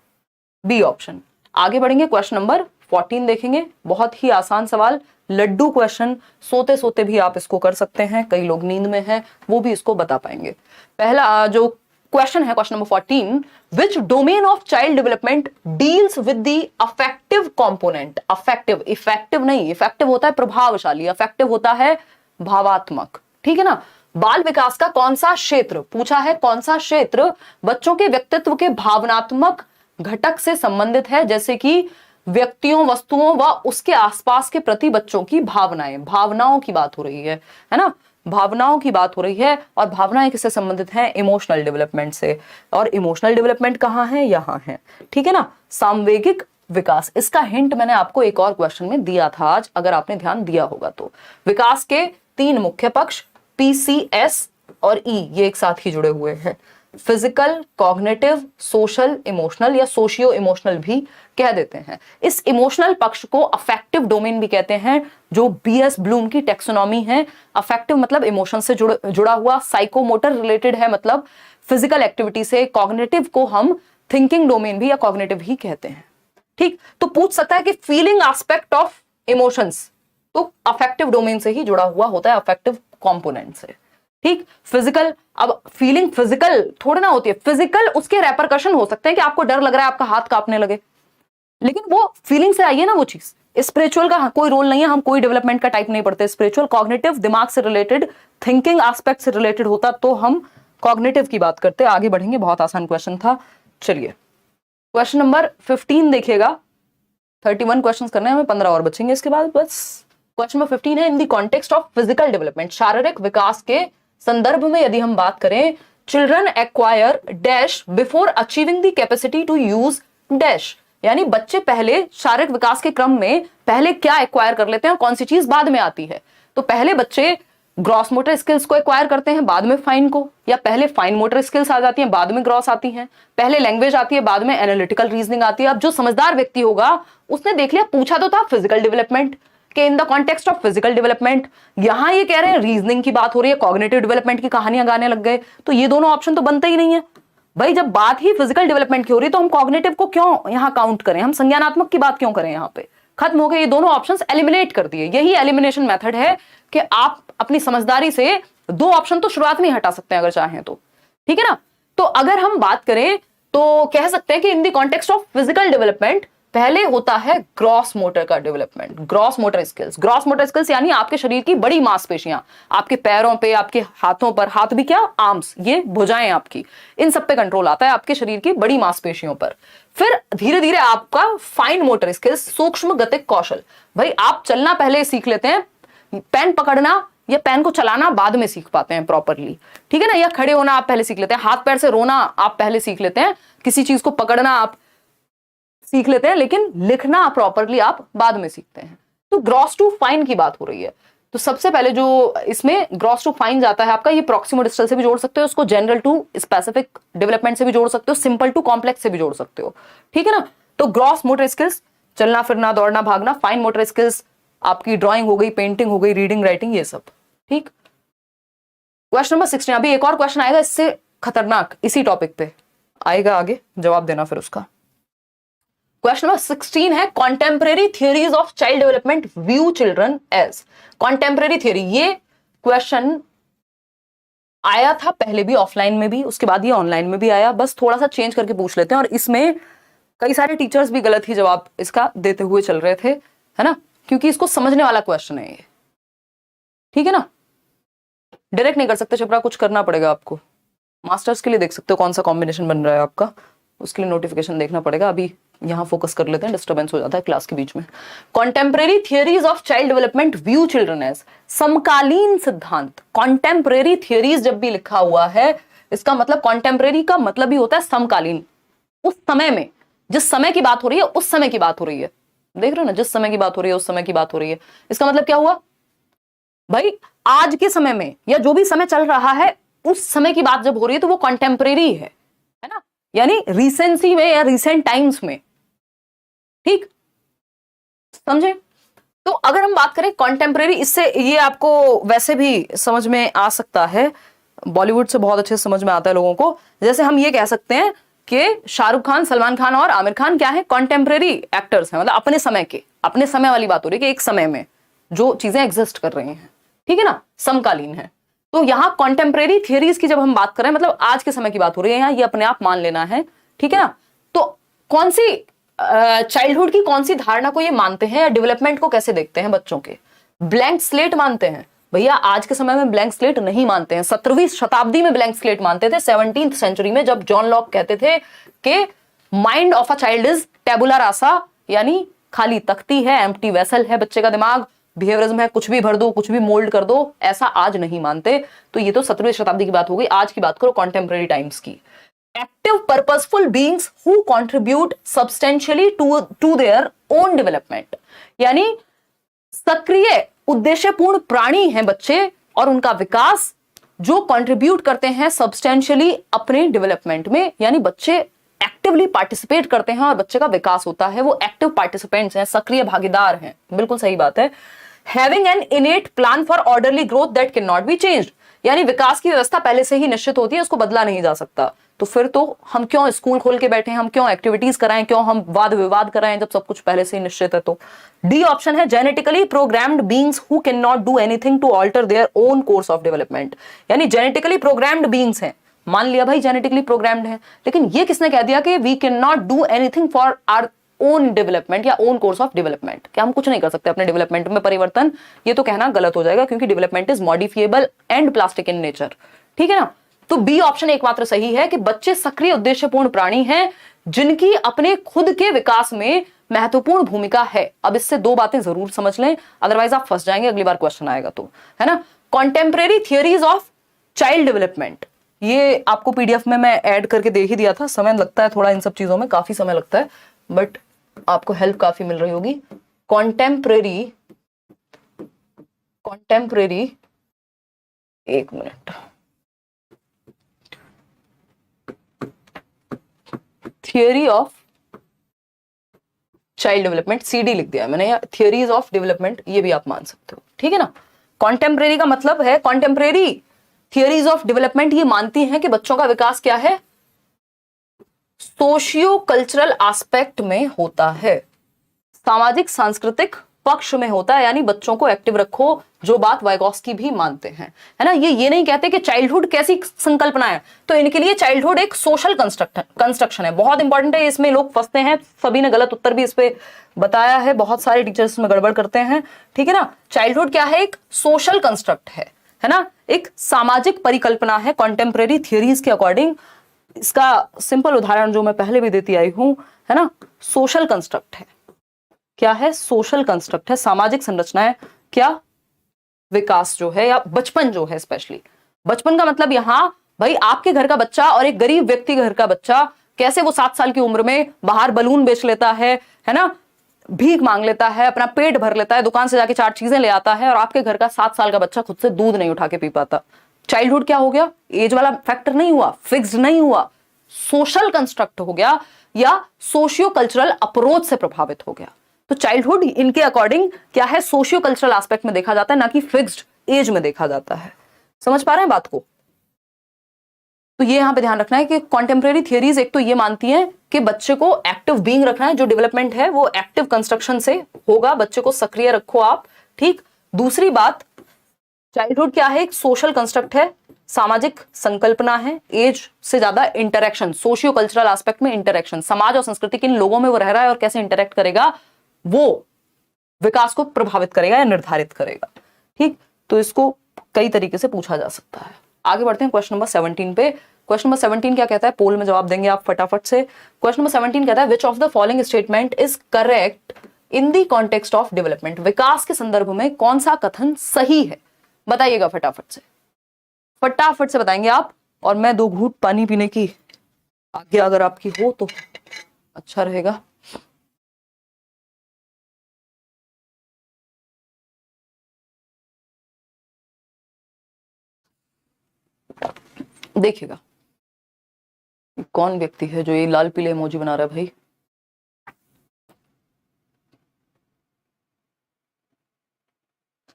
B option. आगे बढ़ेंगे, क्वेश्चन नंबर 14 देखेंगे। बहुत ही आसान सवाल, लड्डू क्वेश्चन, सोते सोते भी आप इसको कर सकते हैं, कई लोग नींद में हैं वो भी इसको बता पाएंगे। पहला जो क्वेश्चन है, question number 14, which domain of child development deals with the affective component. Affective, effective नहीं, इफेक्टिव होता है प्रभावशाली, अफेक्टिव होता है भावात्मक, ठीक है ना। बाल विकास का कौन सा क्षेत्र पूछा है, कौन सा क्षेत्र बच्चों के व्यक्तित्व के भावनात्मक घटक से संबंधित है, जैसे कि व्यक्तियों, वस्तुओं व उसके आसपास के प्रति बच्चों की भावनाएं, भावनाओं की बात हो रही है ना, भावनाओं की बात हो रही है। और भावनाएं किससे संबंधित हैं? इमोशनल डेवलपमेंट से। और इमोशनल डेवलपमेंट कहाँ है? यहाँ है, ठीक है ना। सामवेगिक विकास, इसका हिंट मैंने आपको एक और क्वेश्चन में दिया था आज, अगर आपने ध्यान दिया होगा तो। विकास के तीन मुख्य पक्ष पीसीएस और ई, ये एक साथ ही जुड़े हुए हैं। फिजिकल, कॉग्निटिव, सोशल, इमोशनल, या सोशियो इमोशनल भी कह देते हैं। इस इमोशनल पक्ष को अफेक्टिव डोमेन भी कहते हैं, जो बीएस ब्लूम की टेक्सोनॉमी है। अफेक्टिव मतलब इमोशन से जुड़ा हुआ, साइकोमोटर रिलेटेड है मतलब फिजिकल एक्टिविटी से। कॉग्निटिव को हम थिंकिंग डोमेन भी या कॉग्निटिव ही कहते हैं, ठीक। तो पूछ सकता है कि फीलिंग एस्पेक्ट ऑफ इमोशंस, तो अफेक्टिव डोमेन से ही जुड़ा हुआ होता है, अफेक्टिव कंपोनेंट से, ठीक। फिजिकल, अब फीलिंग फिजिकल थोड़ी ना होती है, फिजिकल उसके रेपरकशन हो सकते हैं कि आपको डर लग रहा है, आपका हाथ कांपने लगे, लेकिन वो फीलिंग से आई है ना वो चीज। स्पिरिचुअल का कोई रोल नहीं है, हम कोई डेवलपमेंट का टाइप नहीं पढ़ते। स्पिरिचुअल, कॉग्निटिव दिमाग से रिलेटेड, थिंकिंग एस्पेक्ट से रिलेटेड होता तो हम कॉग्निटिव की बात करते। आगे बढ़ेंगे, बहुत आसान क्वेश्चन था। चलिए क्वेश्चन नंबर 15 देखिएगा। 31 क्वेश्चंस करने हैं हमें, 15 और बचेंगे इसके बाद बस। क्वेश्चन नंबर 15 है, in the context of physical development, शारीरिक विकास के संदर्भ में यदि हम बात करें, children acquire dash before achieving the capacity to use dash, यानी बच्चे पहले शारीरिक विकास के क्रम में पहले क्या एक्वायर कर लेते हैं, कौन सी चीज बाद में आती है। तो पहले बच्चे ग्रॉस मोटर स्किल्स को एक्वायर करते हैं, बाद में फाइन को, या पहले फाइन मोटर स्किल्स आ जाती हैं, बाद में ग्रॉस आती हैं, पहले लैंग्वेज आती है, बाद में एनालिटिकल रीजनिंग आती है। अब जो समझदार व्यक्ति होगा उसने देख लिया, पूछा तो था फिजिकल डेवलपमेंट के इन the context of physical development, यहां ये कह रहे हैं रीजनिंग की बात हो रही है, कॉग्निटिव डेवलपमेंट की कहानियां गाने लग गए, तो ये दोनों ऑप्शन तो बनते ही नहीं है भाई। जब बात ही फिजिकल डेवलपमेंट की हो रही है तो हम कॉग्निटिव को क्यों यहां काउंट करें, हम संज्ञानात्मक की बात क्यों करें, यहां पे खत्म हो गए, ये दोनों ऑप्शंस एलिमिनेट कर दिए। यही एलिमिनेशन मेथड है कि आप अपनी समझदारी से दो ऑप्शन तो शुरुआत में हटा सकते हैं अगर चाहें तो, ठीक है ना। तो अगर हम बात करें तो कह सकते हैं कि इन the context of physical development पहले होता है ग्रॉस मोटर का development, gross motor skills. Gross motor skills यानी आपके शरीर की बड़ी मांसपेशियां, आपके पैरों पे, आपके हाथों पर, हाथ भी क्या, आर्म्स, ये भुजाएं आपकी, इन सब पे कंट्रोल आता है आपके शरीर की बड़ी मांसपेशियों पर। फिर धीरे धीरे आपका फाइन मोटर स्किल्स, सूक्ष्म गतिक कौशल। भाई आप चलना पहले सीख लेते हैं, पेन पकड़ना या पेन को चलाना बाद में सीख पाते हैं प्रॉपरली, ठीक है ना। या खड़े होना आप पहले सीख लेते हैं, हाथ पैर से रोना आप पहले सीख लेते हैं, किसी चीज को पकड़ना आप सीख लेते हैं, लेकिन लिखना प्रॉपरली आप बाद में सीखते हैं। तो ग्रॉस टू फाइन की बात हो रही है। तो सबसे पहले जो इसमें ग्रॉस टू फाइन जाता है आपका, ये प्रॉक्सिमो डिस्टल से भी जोड़ सकते हो उसको, जनरल टू स्पेसिफिक डेवलपमेंट से भी जोड़ सकते हो, सिंपल टू कॉम्प्लेक्स से भी जोड़ सकते हो, ठीक है ना। तो ग्रॉस मोटर स्किल्स, चलना फिरना, दौड़ना भागना। फाइन मोटर स्किल्स आपकी ड्राइंग हो गई, पेंटिंग हो गई, रीडिंग राइटिंग, ये सब, ठीक। क्वेश्चन नंबर 16, अभी एक और क्वेश्चन आएगा इससे खतरनाक, इसी टॉपिक पे आएगा, आगे जवाब देना फिर उसका। क्वेश्चन नंबर 16 है contemporary theories of child development view children as. Contemporary theory, ये क्वेश्चन आया था पहले भी ऑफलाइन में भी, उसके बाद ये ऑनलाइन में भी आया, बस थोड़ा सा चेंज करके पूछ लेते हैं। और इसमें कई सारे टीचर्स भी गलत ही जवाब इसका देते हुए चल रहे थे, है ना, क्योंकि इसको समझने वाला क्वेश्चन है ये, ठीक है ना। डायरेक्ट नहीं कर सकते चपरा, कुछ करना पड़ेगा आपको। मास्टर्स के लिए देख सकते हो कौन सा कॉम्बिनेशन बन रहा है आपका, उसके लिए नोटिफिकेशन देखना पड़ेगा। अभी यहां फोकस कर लेते हैं, डिस्टर्बेंस हो जाता है क्लास के बीच में। Contemporary theories of child development view children as, समकालीन सिद्धांत। कॉन्टेम्परेरी थियरीज जब भी लिखा हुआ है, इसका मतलब कॉन्टेम्परेरी का मतलब ही होता है समकालीन, उस समय में, जिस समय की बात हो रही है उस समय की बात हो रही है। देख रहे हो ना, जिस समय की बात हो रही है उस समय की बात हो रही है। इसका मतलब क्या हुआ भाई, आज के समय में या जो भी समय चल रहा है उस समय की बात जब हो रही है तो वो कॉन्टेम्परेरी है ना, यानी रिसेंसी में या रिसेंट टाइम्स में, ठीक, समझे। तो अगर हम बात करें कॉन्टेम्परेरी, इससे ये आपको वैसे भी समझ में आ सकता है, बॉलीवुड से बहुत अच्छे समझ में आता है लोगों को। जैसे हम ये कह सकते हैं कि शाहरुख खान, सलमान खान और आमिर खान क्या है, कॉन्टेम्परेरी एक्टर्स हैं, मतलब अपने समय के, अपने समय वाली बात हो रही है कि एक समय में जो चीजें एग्जिस्ट कर रही हैं, ठीक है ना, समकालीन है। तो यहां कॉन्टेम्परेरी थियरीज की जब हम बात कर रहे हैं, मतलब आज के समय की बात हो रही है, यहां ये अपने आप मान लेना है, ठीक है ना। तो कौन सी चाइल्डहुड की कौन सी धारणा को ये मानते हैं, या डेवलपमेंट को कैसे देखते हैं बच्चों के, ब्लैंक स्लेट मानते हैं। भैया आज के समय में ब्लैंक स्लेट नहीं मानते हैं, 17वीं शताब्दी में ब्लैंक स्लेट मानते थे, 17th सेंचुरी में, जब जॉन लॉक कहते थे कि mind of a child is tabula rasa, यानी खाली तख्ती है, एम्प्टी वेसल है बच्चे का दिमाग, बिहेवियरिज्म है, कुछ भी भर दो, कुछ भी मोल्ड कर दो, ऐसा आज नहीं मानते। तो ये तो 17वीं शताब्दी की बात हो गई। आज की बात करो कॉन्टेम्परेरी टाइम्स की। Active purposeful beings who contribute substantially to their own development, यानी सक्रिय उद्देश्यपूर्ण प्राणी हैं बच्चे, और उनका विकास जो कंट्रीब्यूट करते हैं सब्सटेंशियली अपने डेवलपमेंट में, यानी बच्चे एक्टिवली पार्टिसिपेट करते हैं और बच्चे का विकास होता है, वो एक्टिव पार्टिसिपेंट्स हैं, सक्रिय भागीदार हैं। बिल्कुल सही बात है। Having an इनेट plan for orderly growth that can not be changed, यानी विकास की व्यवस्था पहले से ही निश्चित होती है, उसको बदला नहीं जा सकता। तो फिर तो हम क्यों स्कूल खोल के बैठे हैं, हम क्यों एक्टिविटीज कराएं, क्यों हम वाद विवाद कराएं, जब सब कुछ पहले से ही निश्चित है। तो डी ऑप्शन है genetically programmed beings who can not do anything to alter their own course of development, यानी जेनेटिकली प्रोग्राम्ड बीइंग्स हैं। मान लिया भाई जेनेटिकली प्रोग्राम्ड है, लेकिन ये किसने कह दिया कि we can not do anything for our own development या ओन कोर्स ऑफ डेवलपमेंट, क्या हम कुछ नहीं कर सकते अपने डेवलपमेंट में परिवर्तन, ये तो कहना गलत हो जाएगा, क्योंकि development is modifiable and plastic in nature, ठीक है ना। तो बी ऑप्शन एकमात्र सही है कि बच्चे सक्रिय उद्देश्यपूर्ण प्राणी हैं जिनकी अपने खुद के विकास में महत्वपूर्ण भूमिका है। अब इससे दो बातें जरूर समझ लें, अदरवाइज आप फंस जाएंगे, अगली बार क्वेश्चन आएगा तो, है ना। Contemporary theories of child development, ये आपको पीडीएफ में मैं ऐड करके दे ही दिया था। समय लगता है थोड़ा इन सब चीजों में, काफी समय लगता है, बट आपको हेल्प काफी मिल रही होगी। कॉन्टेम्परेरी, एक minute, theory of child development, CD लिख दिया मैंने, या थियरीज ऑफ डेवलपमेंट ये भी आप मान सकते हो, ठीक है ना। कॉन्टेम्परेरी का मतलब है, कॉन्टेम्परेरी थियरीज ऑफ डेवलपमेंट ये मानती हैं कि बच्चों का विकास क्या है, सोशियो कल्चरल एस्पेक्ट में होता है, सामाजिक सांस्कृतिक पक्ष में होता है, यानी बच्चों को एक्टिव रखो, जो बात वाइगॉस्की भी मानते हैं, है ना। ये नहीं कहते कि चाइल्डहुड कैसी संकल्पना है, तो इनके लिए चाइल्डहुड एक सोशल कंस्ट्रक्शन है। बहुत इंपॉर्टेंट है, इसमें लोग फंसते हैं, सभी ने गलत उत्तर भी इस पे बताया है, बहुत सारे टीचर्स में गड़बड़ करते हैं, ठीक है ना। चाइल्डहुड क्या है, एक सोशल कंस्ट्रक्ट है ना, एक सामाजिक परिकल्पना है कॉन्टेम्परेरी थियरीज के अकॉर्डिंग। इसका सिंपल उदाहरण जो मैं पहले भी देती आई हूं, है ना, सोशल कंस्ट्रक्ट है। क्या है, सोशल कंस्ट्रक्ट है, सामाजिक संरचना है। क्या, विकास जो है, या बचपन जो है, स्पेशली बचपन का मतलब यहां भाई आपके घर का बच्चा और एक गरीब व्यक्ति के घर का बच्चा, कैसे वो 7 साल की उम्र में बाहर बलून बेच लेता है ना, भीख मांग लेता है, अपना पेट भर लेता है, दुकान से जाके 4 चीजें ले आता है, और आपके घर का 7 साल का बच्चा खुद से दूध नहीं उठा के पी पाता। चाइल्डहुड क्या हो गया, एज वाला फैक्टर नहीं हुआ, फिक्स्ड नहीं हुआ, सोशल कंस्ट्रक्ट हो गया, या सोशियो कल्चरल अप्रोच से प्रभावित हो गया। तो चाइल्डहुड इनके अकॉर्डिंग क्या है, सोशियो कल्चरल एस्पेक्ट में देखा जाता है, ना कि फिक्स्ड एज में देखा जाता है। समझ पा रहे हैं बात को। तो ये यहां पे ध्यान रखना है कि कॉन्टेम्परेरी थियरीज एक तो ये मानती हैं कि बच्चे को एक्टिव बीइंग रखना है, जो डेवलपमेंट है वो एक्टिव कंस्ट्रक्शन से होगा, बच्चे को सक्रिय रखो आप, ठीक। दूसरी बात, चाइल्डहुड क्या है, एक सोशल कंस्ट्रक्ट है, सामाजिक संकल्पना है, एज से ज्यादा इंटरेक्शन, सोशियो कल्चरल एस्पेक्ट में इंटरेक्शन, समाज और संस्कृति किन लोगों में वो रह रहा है और कैसे इंटरेक्ट करेगा, वो विकास को प्रभावित करेगा या निर्धारित करेगा, ठीक। तो इसको कई तरीके से पूछा जा सकता है। आगे बढ़ते हैं क्वेश्चन नंबर 17 पे। क्वेश्चन नंबर 17 क्या कहता है, पोल में जवाब देंगे आप फटाफट से। क्वेश्चन नंबर 17 कहता है which of the following statement is correct in the context of development, विकास के संदर्भ में कौन सा कथन सही है, बताइएगा फटाफट से बताएंगे आप। और मैं 2 घूंट पानी पीने की आज्ञा अगर आपकी हो तो अच्छा रहेगा। देखिएगा कौन व्यक्ति है जो ये लाल पीले इमोजी बना रहा है भाई,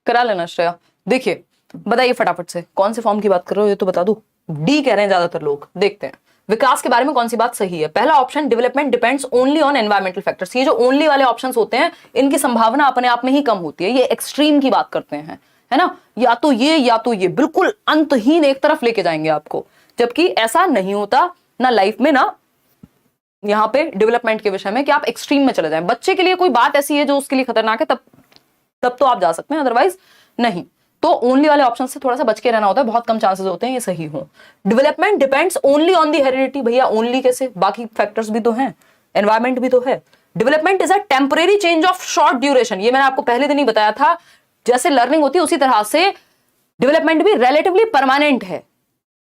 करा लेना श्रेया। देखिए बताइए फटाफट से कौन से फॉर्म की बात कर रहे हो, ये तो बता दो। डी कह रहे हैं ज्यादातर लोग। देखते हैं विकास के बारे में कौन सी बात सही है। पहला option, development depends only on environmental factors. ये जो ओनली वाले ऑप्शंस होते हैं इनकी संभावना अपने आप में ही कम होती है, ये एक्सट्रीम की बात करते हैं, है ना, या तो ये बिल्कुल अंतहीन एक तरफ लेके जाएंगे आपको, जबकि ऐसा नहीं होता ना लाइफ में ना यहाँ पे डेवलपमेंट के विषय में कि आप एक्सट्रीम में चले जाएं। बच्चे के लिए कोई बात ऐसी है जो उसके लिए खतरनाक है, तब तो आप जा सकते हैं, अदरवाइज नहीं। तो ओनली वाले ऑप्शन से थोड़ा सा बच के रहना होता है, बहुत कम चांसेस होते हैं ये सही हो। Development depends only on the heredity, भैया ओनली कैसे, बाकी फैक्टर्स भी तो हैं, एनवायरमेंट भी तो है। Development is a temporary change of short duration, ये मैंने आपको पहले दिन ही बताया था, जैसे लर्निंग होती है उसी तरह से डेवलपमेंट भी रिलेटिवली परमानेंट है,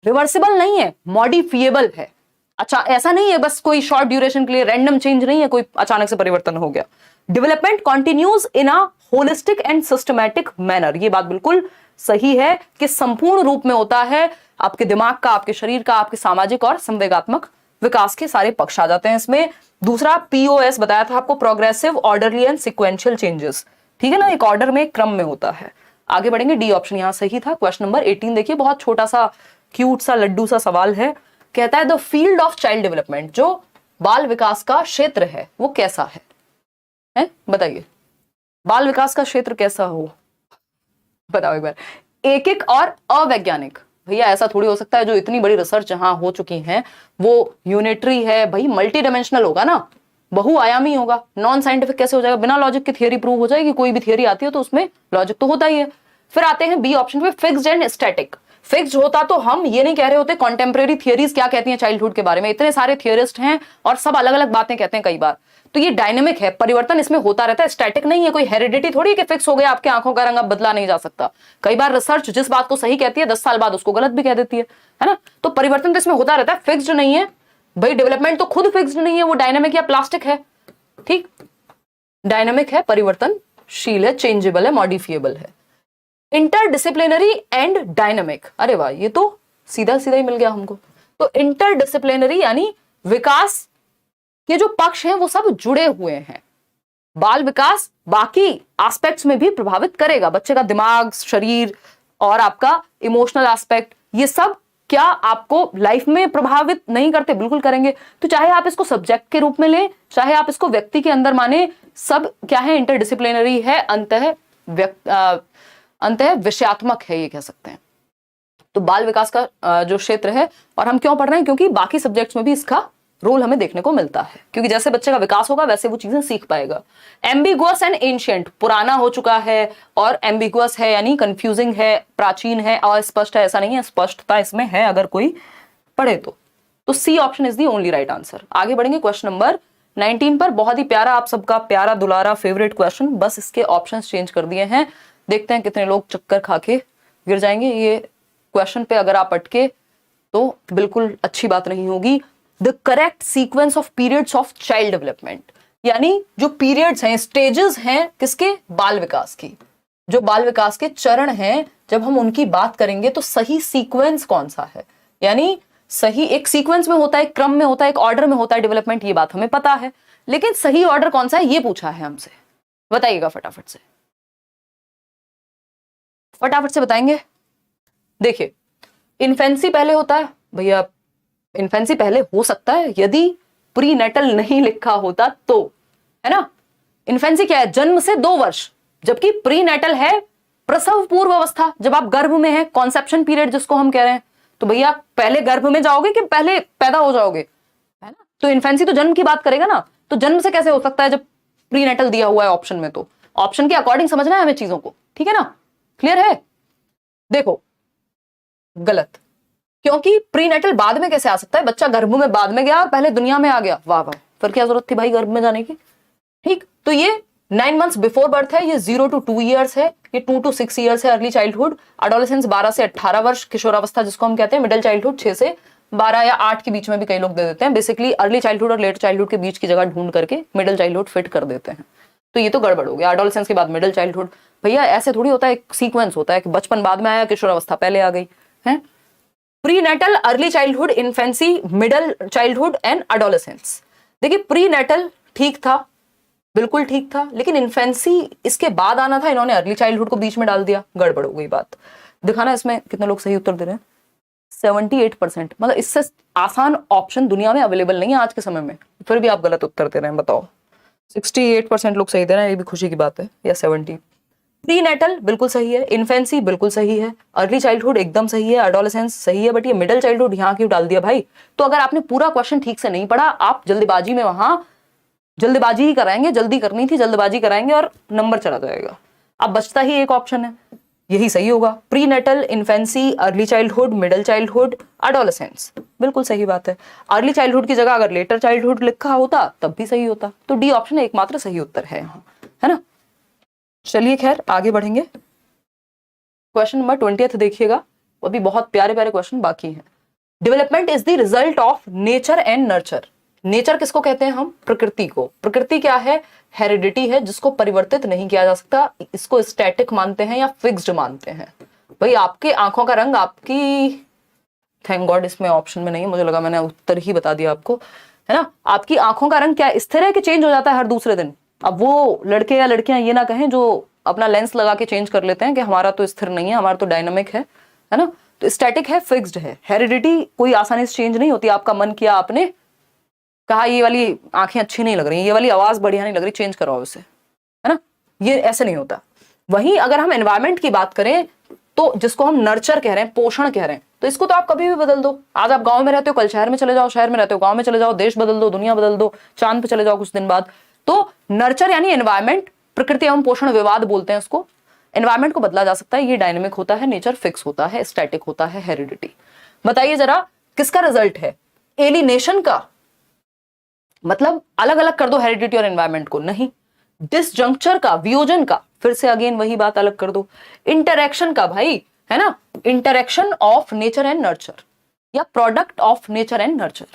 रिवर्सिबल नहीं है, मॉडिफिएबल है। अच्छा, ऐसा नहीं है बस कोई शॉर्ट ड्यूरेशन के लिए, रैंडम चेंज नहीं है, कोई अचानक से परिवर्तन हो गया। Development continues in a holistic and systematic manner, ये बात बिल्कुल सही है कि संपूर्ण रूप में होता है, आपके दिमाग का, आपके शरीर का, आपके सामाजिक और संवेगात्मक विकास के सारे पक्ष आ जाते हैं इसमें। दूसरा पीओएस बताया था आपको, progressive orderly and sequential changes, ठीक है ना, एक ऑर्डर में, एक क्रम में होता है। आगे बढ़ेंगे, डी ऑप्शन यहां सही था। क्वेश्चन नंबर 18 देखिए, बहुत छोटा सा क्यूट सा लड्डू सा सवाल है, कहता है the field of child development, जो बाल विकास का क्षेत्र है वो कैसा है बताइए, बाल विकास का क्षेत्र कैसा हो, बताओ एक बार। एक और अवैज्ञानिक, भैया ऐसा थोड़ी हो सकता है, जो इतनी बड़ी रिसर्च जहां हो चुकी है वो यूनिटरी है भाई, मल्टी डायमेंशनल होगा ना, बहुआयामी होगा। नॉन साइंटिफिक कैसे हो जाएगा, बिना लॉजिक की थियरी प्रूव हो जाएगी, कोई भी थियरी आती है तो उसमें लॉजिक तो होता ही है। फिर आते हैं बी ऑप्शन पे, फिक्स्ड एंड स्टैटिक। फिक्स्ड होता तो हम ये नहीं कह रहे होते कॉन्टेम्परेरी थियरीज क्या कहती हैं चाइल्डहुड के बारे में, इतने सारे थियरिस्ट हैं और सब अलग अलग बातें कहते हैं कई बार, तो ये डायनेमिक है, परिवर्तन इसमें होता रहता है, स्टैटिक नहीं है, कोई हेरिडिटी थोड़ी है कि फिक्स हो गया आपके आंखों का रंग अब बदला नहीं जा सकता। कई बार रिसर्च जिस बात को सही कहती है 10 साल बाद उसको गलत भी कह देती है ना, तो परिवर्तन तो इसमें होता रहता है, फिक्स्ड नहीं है भाई। डेवलपमेंट तो खुद फिक्स्ड नहीं है, वो डायनेमिक या प्लास्टिक है, ठीक, डायनेमिक है, परिवर्तनशील है, चेंजेबल है, मॉडिफिएबल है। इंटरडिसिप्लिनरी एंड डायनेमिक, अरे वाह, ये तो सीधा सीधा ही मिल गया हमको। तो इंटरडिसिप्लिनरी यानी विकास के जो पक्ष हैं वो सब जुड़े हुए हैं, बाल विकास बाकी एस्पेक्ट्स में भी प्रभावित करेगा, बच्चे का दिमाग, शरीर और आपका इमोशनल एस्पेक्ट, ये सब क्या आपको लाइफ में प्रभावित नहीं करते, बिल्कुल करेंगे। तो चाहे आप इसको सब्जेक्ट के रूप में लें, चाहे आप इसको व्यक्ति के अंदर माने, सब क्या है, इंटरडिसिप्लिनरी है, अंतः विषयात्मक है, ये कह सकते हैं। तो बाल विकास का जो क्षेत्र है, और हम क्यों पढ़ रहे हैं, क्योंकि बाकी सब्जेक्ट्स में भी इसका रोल हमें देखने को मिलता है, क्योंकि जैसे बच्चे का विकास होगा वैसे वो चीजें सीख पाएगा। एम्बिगुअस एंड एंशिएंट, पुराना हो चुका है, और एम्बिगुअस है यानी कंफ्यूजिंग है, प्राचीन है, अस्पष्ट है, ऐसा नहीं है, स्पष्टता इसमें है अगर कोई पढ़े तो C option is the only right answer. आगे बढ़ेंगे क्वेश्चन नंबर 19 पर, बहुत ही प्यारा, आप सबका प्यारा दुलारा फेवरेट क्वेश्चन, बस इसके ऑप्शन चेंज कर दिए हैं, देखते हैं कितने लोग चक्कर खा के गिर जाएंगे। ये क्वेश्चन पे अगर आप अटके तो बिल्कुल अच्छी बात नहीं होगी। The correct sequence of periods of child development, यानी जो पीरियड्स हैं, स्टेजेस हैं किसके, बाल विकास की, जो बाल विकास के चरण हैं, जब हम उनकी बात करेंगे तो सही सीक्वेंस कौन सा है, यानी सही एक सीक्वेंस में होता है, एक क्रम में होता है, एक ऑर्डर में होता है डेवलपमेंट, ये बात हमें पता है, लेकिन सही ऑर्डर कौन सा है ये पूछा है हमसे, बताइएगा फटाफट से, फटाफट से बताएंगे। देखिए इन्फेंसी पहले होता है भैया, इन्फेंसी पहले हो सकता है यदि प्रीनेटल नहीं लिखा होता तो, है ना। इन्फेंसी क्या है, जन्म से 2 वर्ष, जबकि प्रीनेटल है प्रसव पूर्व अवस्था, जब आप गर्भ में हैं, कॉन्सेप्शन पीरियड जिसको हम कह रहे हैं। तो भैया पहले गर्भ में जाओगे कि पहले पैदा हो जाओगे, है ना। तो इन्फेंसी तो जन्म की बात करेगा ना, तो जन्म से कैसे हो सकता है जब प्रीनेटल दिया हुआ है ऑप्शन में। तो ऑप्शन के अकॉर्डिंग समझना है हमें चीजों को, ठीक है ना, क्लियर है। देखो गलत, क्योंकि प्रीनेटल बाद में कैसे आ सकता है, बच्चा गर्भ में बाद में गया और पहले दुनिया में आ गया, वाह वाह, फिर क्या जरूरत थी भाई गर्भ में जाने की। ठीक, तो ये 9 मंथ्स बिफोर बर्थ है, ये 0 to 2 ईयर्स है, ये 2 to 6 ईयर्स है अर्ली चाइल्डहुड। एडोलेसेंस 12 से 18 वर्ष, किशोरावस्था जिसको हम कहते हैं। मिडिल चाइल्डहुड 6 से 12 या 8 के बीच में भी कई लोग दे देते हैं। बेसिकली अर्ली चाइल्डहुड और लेट चाइल्डहुड के बीच की जगह ढूंढ करके मिडिल चाइल्डहुड फिट कर देते हैं। तो ये तो गड़बड़ हो गया, एडोलेसेंस के बाद मिडिल चाइल्डहुड। भैया ऐसे थोड़ी होता है, एक सीक्वेंस होता है कि बचपन बाद में आया, किशोरावस्था पहले आ गई है। Prenatal, early childhood, infancy, middle childhood and adolescence. देखिए प्रीनेटल ठीक था, बिल्कुल ठीक था, लेकिन इन्फेंसी इसके बाद आना था, इन्होंने अर्ली चाइल्डहुड को बीच में डाल दिया, गड़बड़ हो गई बात। दिखाना इसमें कितने लोग सही उत्तर दे रहे हैं, 78%। मतलब इससे आसान ऑप्शन दुनिया में अवेलेबल नहीं है आज के समय में, फिर भी आप गलत उत्तर दे रहे हैं, बताओ। 68% लोग सही दे रहे हैं, ये भी खुशी की बात है, या 70। प्रीनेटल बिल्कुल सही है, इन्फेंसी बिल्कुल सही है, अर्ली चाइल्डहुड एकदम सही है, एडोलेसेंस सही है, बट ये मिडिल चाइल्डहुड यहाँ क्यों डाल दिया भाई। तो अगर आपने पूरा क्वेश्चन ठीक से नहीं पढ़ा, आप जल्दबाजी में वहां जल्दबाजी ही कराएंगे, जल्दी करनी थी, जल्दबाजी कराएंगे और नंबर चला जाएगा। अब बचता ही एक ऑप्शन है, यही सही होगा। Prenatal, infancy, early childhood, middle childhood, adolescence, बिल्कुल सही बात है। अर्ली चाइल्डहुड की जगह अगर लेटर चाइल्डहुड लिखा होता तब भी सही होता। तो डी ऑप्शन एकमात्र सही उत्तर है यहाँ, है ना। चलिए खैर आगे बढ़ेंगे। क्वेश्चन नंबर 20 देखिएगा, अभी बहुत प्यारे प्यारे क्वेश्चन बाकी हैं। Development is the result of nature and nurture. Nature किसको कहते हैं हम, प्रकृति को। प्रकृति क्या है, हेरिडिटी है, जिसको परिवर्तित नहीं किया जा सकता। इसको स्टैटिक मानते हैं या फिक्स्ड मानते हैं। भाई आपके आंखों का रंग, आपकी, थैंक गॉड इसमें ऑप्शन में नहीं है, मुझे लगा मैंने उत्तर ही बता दिया आपको, है ना। आपकी आंखों का रंग क्या स्थिर है कि चेंज हो जाता है हर दूसरे दिन। अब वो लड़के या लड़कियां ये ना कहें जो अपना लेंस लगा के चेंज कर लेते हैं कि हमारा तो स्थिर नहीं है, हमारा तो डायनामिक है ना। तो स्टैटिक है, फिक्स्ड है। हेरिडिटी कोई आसानी से चेंज नहीं होती। आपका मन किया, आपने कहा ये वाली आंखें अच्छी नहीं लग रही, ये वाली आवाज बढ़िया नहीं लग रही, चेंज करवाओ उसे, है ना। ये ऐसे नहीं होता। वहीं अगर हम एनवायरमेंट की बात करें तो जिसको हम नर्चर कह रहे हैं, पोषण कह रहे हैं, तो इसको तो आप कभी भी बदल दो। आज आप गांव में रहते हो, कल शहर में चले जाओ, शहर में रहते हो गांव में चले जाओ, देश बदल दो, दुनिया बदल दो, चांद पे चले जाओ कुछ दिन बाद। तो नर्चर यानी एनवायरमेंट, प्रकृति एवं पोषण विवाद बोलते हैं उसको। एनवायरमेंट को बदला जा सकता है, ये डायनेमिक होता है, नेचर फिक्स होता है, स्टैटिक होता है, हेरिडिटी। बताइए जरा किसका रिजल्ट है, एलिनेशन का, मतलब अलग अलग कर दो हेरिडिटी और एनवायरमेंट को, नहीं। डिसजंक्चर का, वियोजन का, फिर से अगेन वही बात अलग कर दो। इंटरैक्शन का भाई, है ना, interaction of nature and nurture या product of nature and nurture.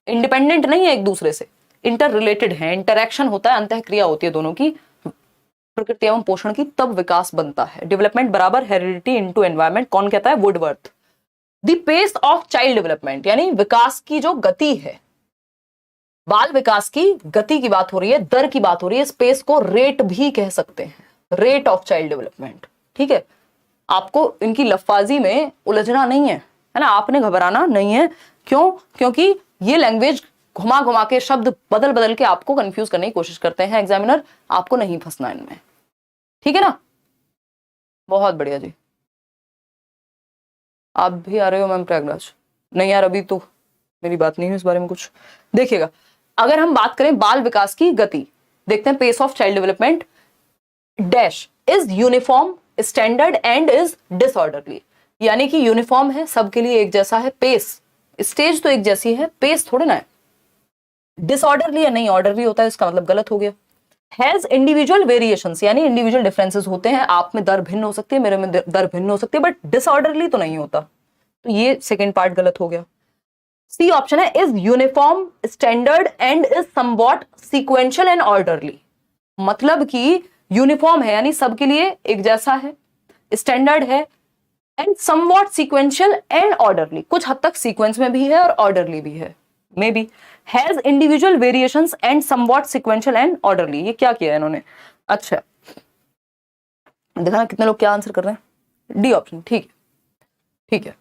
Independent नहीं है एक दूसरे से, इंटर रिलेटेड है। इंटरैक्शन होता है, अंतःक्रिया होती है दोनों की, प्रकृति एवं पोषण की, तब विकास बनता है। डेवलपमेंट बराबर हेरिडिटी इनटू एनवायरमेंट, कौन कहता है, Woodworth. The pace of child development यानी विकास की जो गति है, बाल विकास की गति की बात हो रही है, दर की बात हो रही है। स्पेस को रेट भी कह सकते हैं, रेट ऑफ चाइल्ड डेवलपमेंट, ठीक है। आपको इनकी लफ्फाजी में उलझना नहीं है ना, आपने घबराना नहीं है। क्यों, क्योंकि ये लैंग्वेज घुमा घुमा के, शब्द बदल बदल के आपको कंफ्यूज करने की कोशिश करते हैं एग्जामिनर, आपको नहीं फंसना इनमें, ठीक है ना। बहुत बढ़िया जी, आप भी आ रहे हो मैम प्रयागराज? नहीं यार अभी तो मेरी बात नहीं है इस बारे में कुछ। देखिएगा अगर हम बात करें बाल विकास की गति, देखते हैं pace of child development dash is uniform, standard and is disorderly. यानी कि यूनिफॉर्म है, सबके लिए एक जैसा है, पेस, स्टेज तो एक जैसी है, पेस थोड़े ना है। डिसऑर्डरली या नहीं ऑर्डरली होता है, इसका मतलब गलत हो गया। हैज इंडिविजुअल वेरिएशंस यानी इंडिविजुअल डिफरेंसेस होते हैं, आप में दर भिन्न हो सकती है, मेरे में दर भिन्न हो सकती है, बट डिसऑर्डरली तो नहीं होता। तो ये सेकेंड पार्ट गलत हो गया। सी ऑप्शन है is uniform, standard and is somewhat sequential and orderly. मतलब कि यूनिफॉर्म है यानी सबके लिए एक जैसा है, स्टैंडर्ड है, and somewhat sequential and orderly, कुछ हद तक सीक्वेंस में भी है और ऑर्डरली भी है, may be. Has individual variations and somewhat sequential and orderly, ये क्या किया है इन्होंने। अच्छा देखा ना कितने लोग क्या आंसर कर रहे हैं, डी ऑप्शन, ठीक है ठीक है।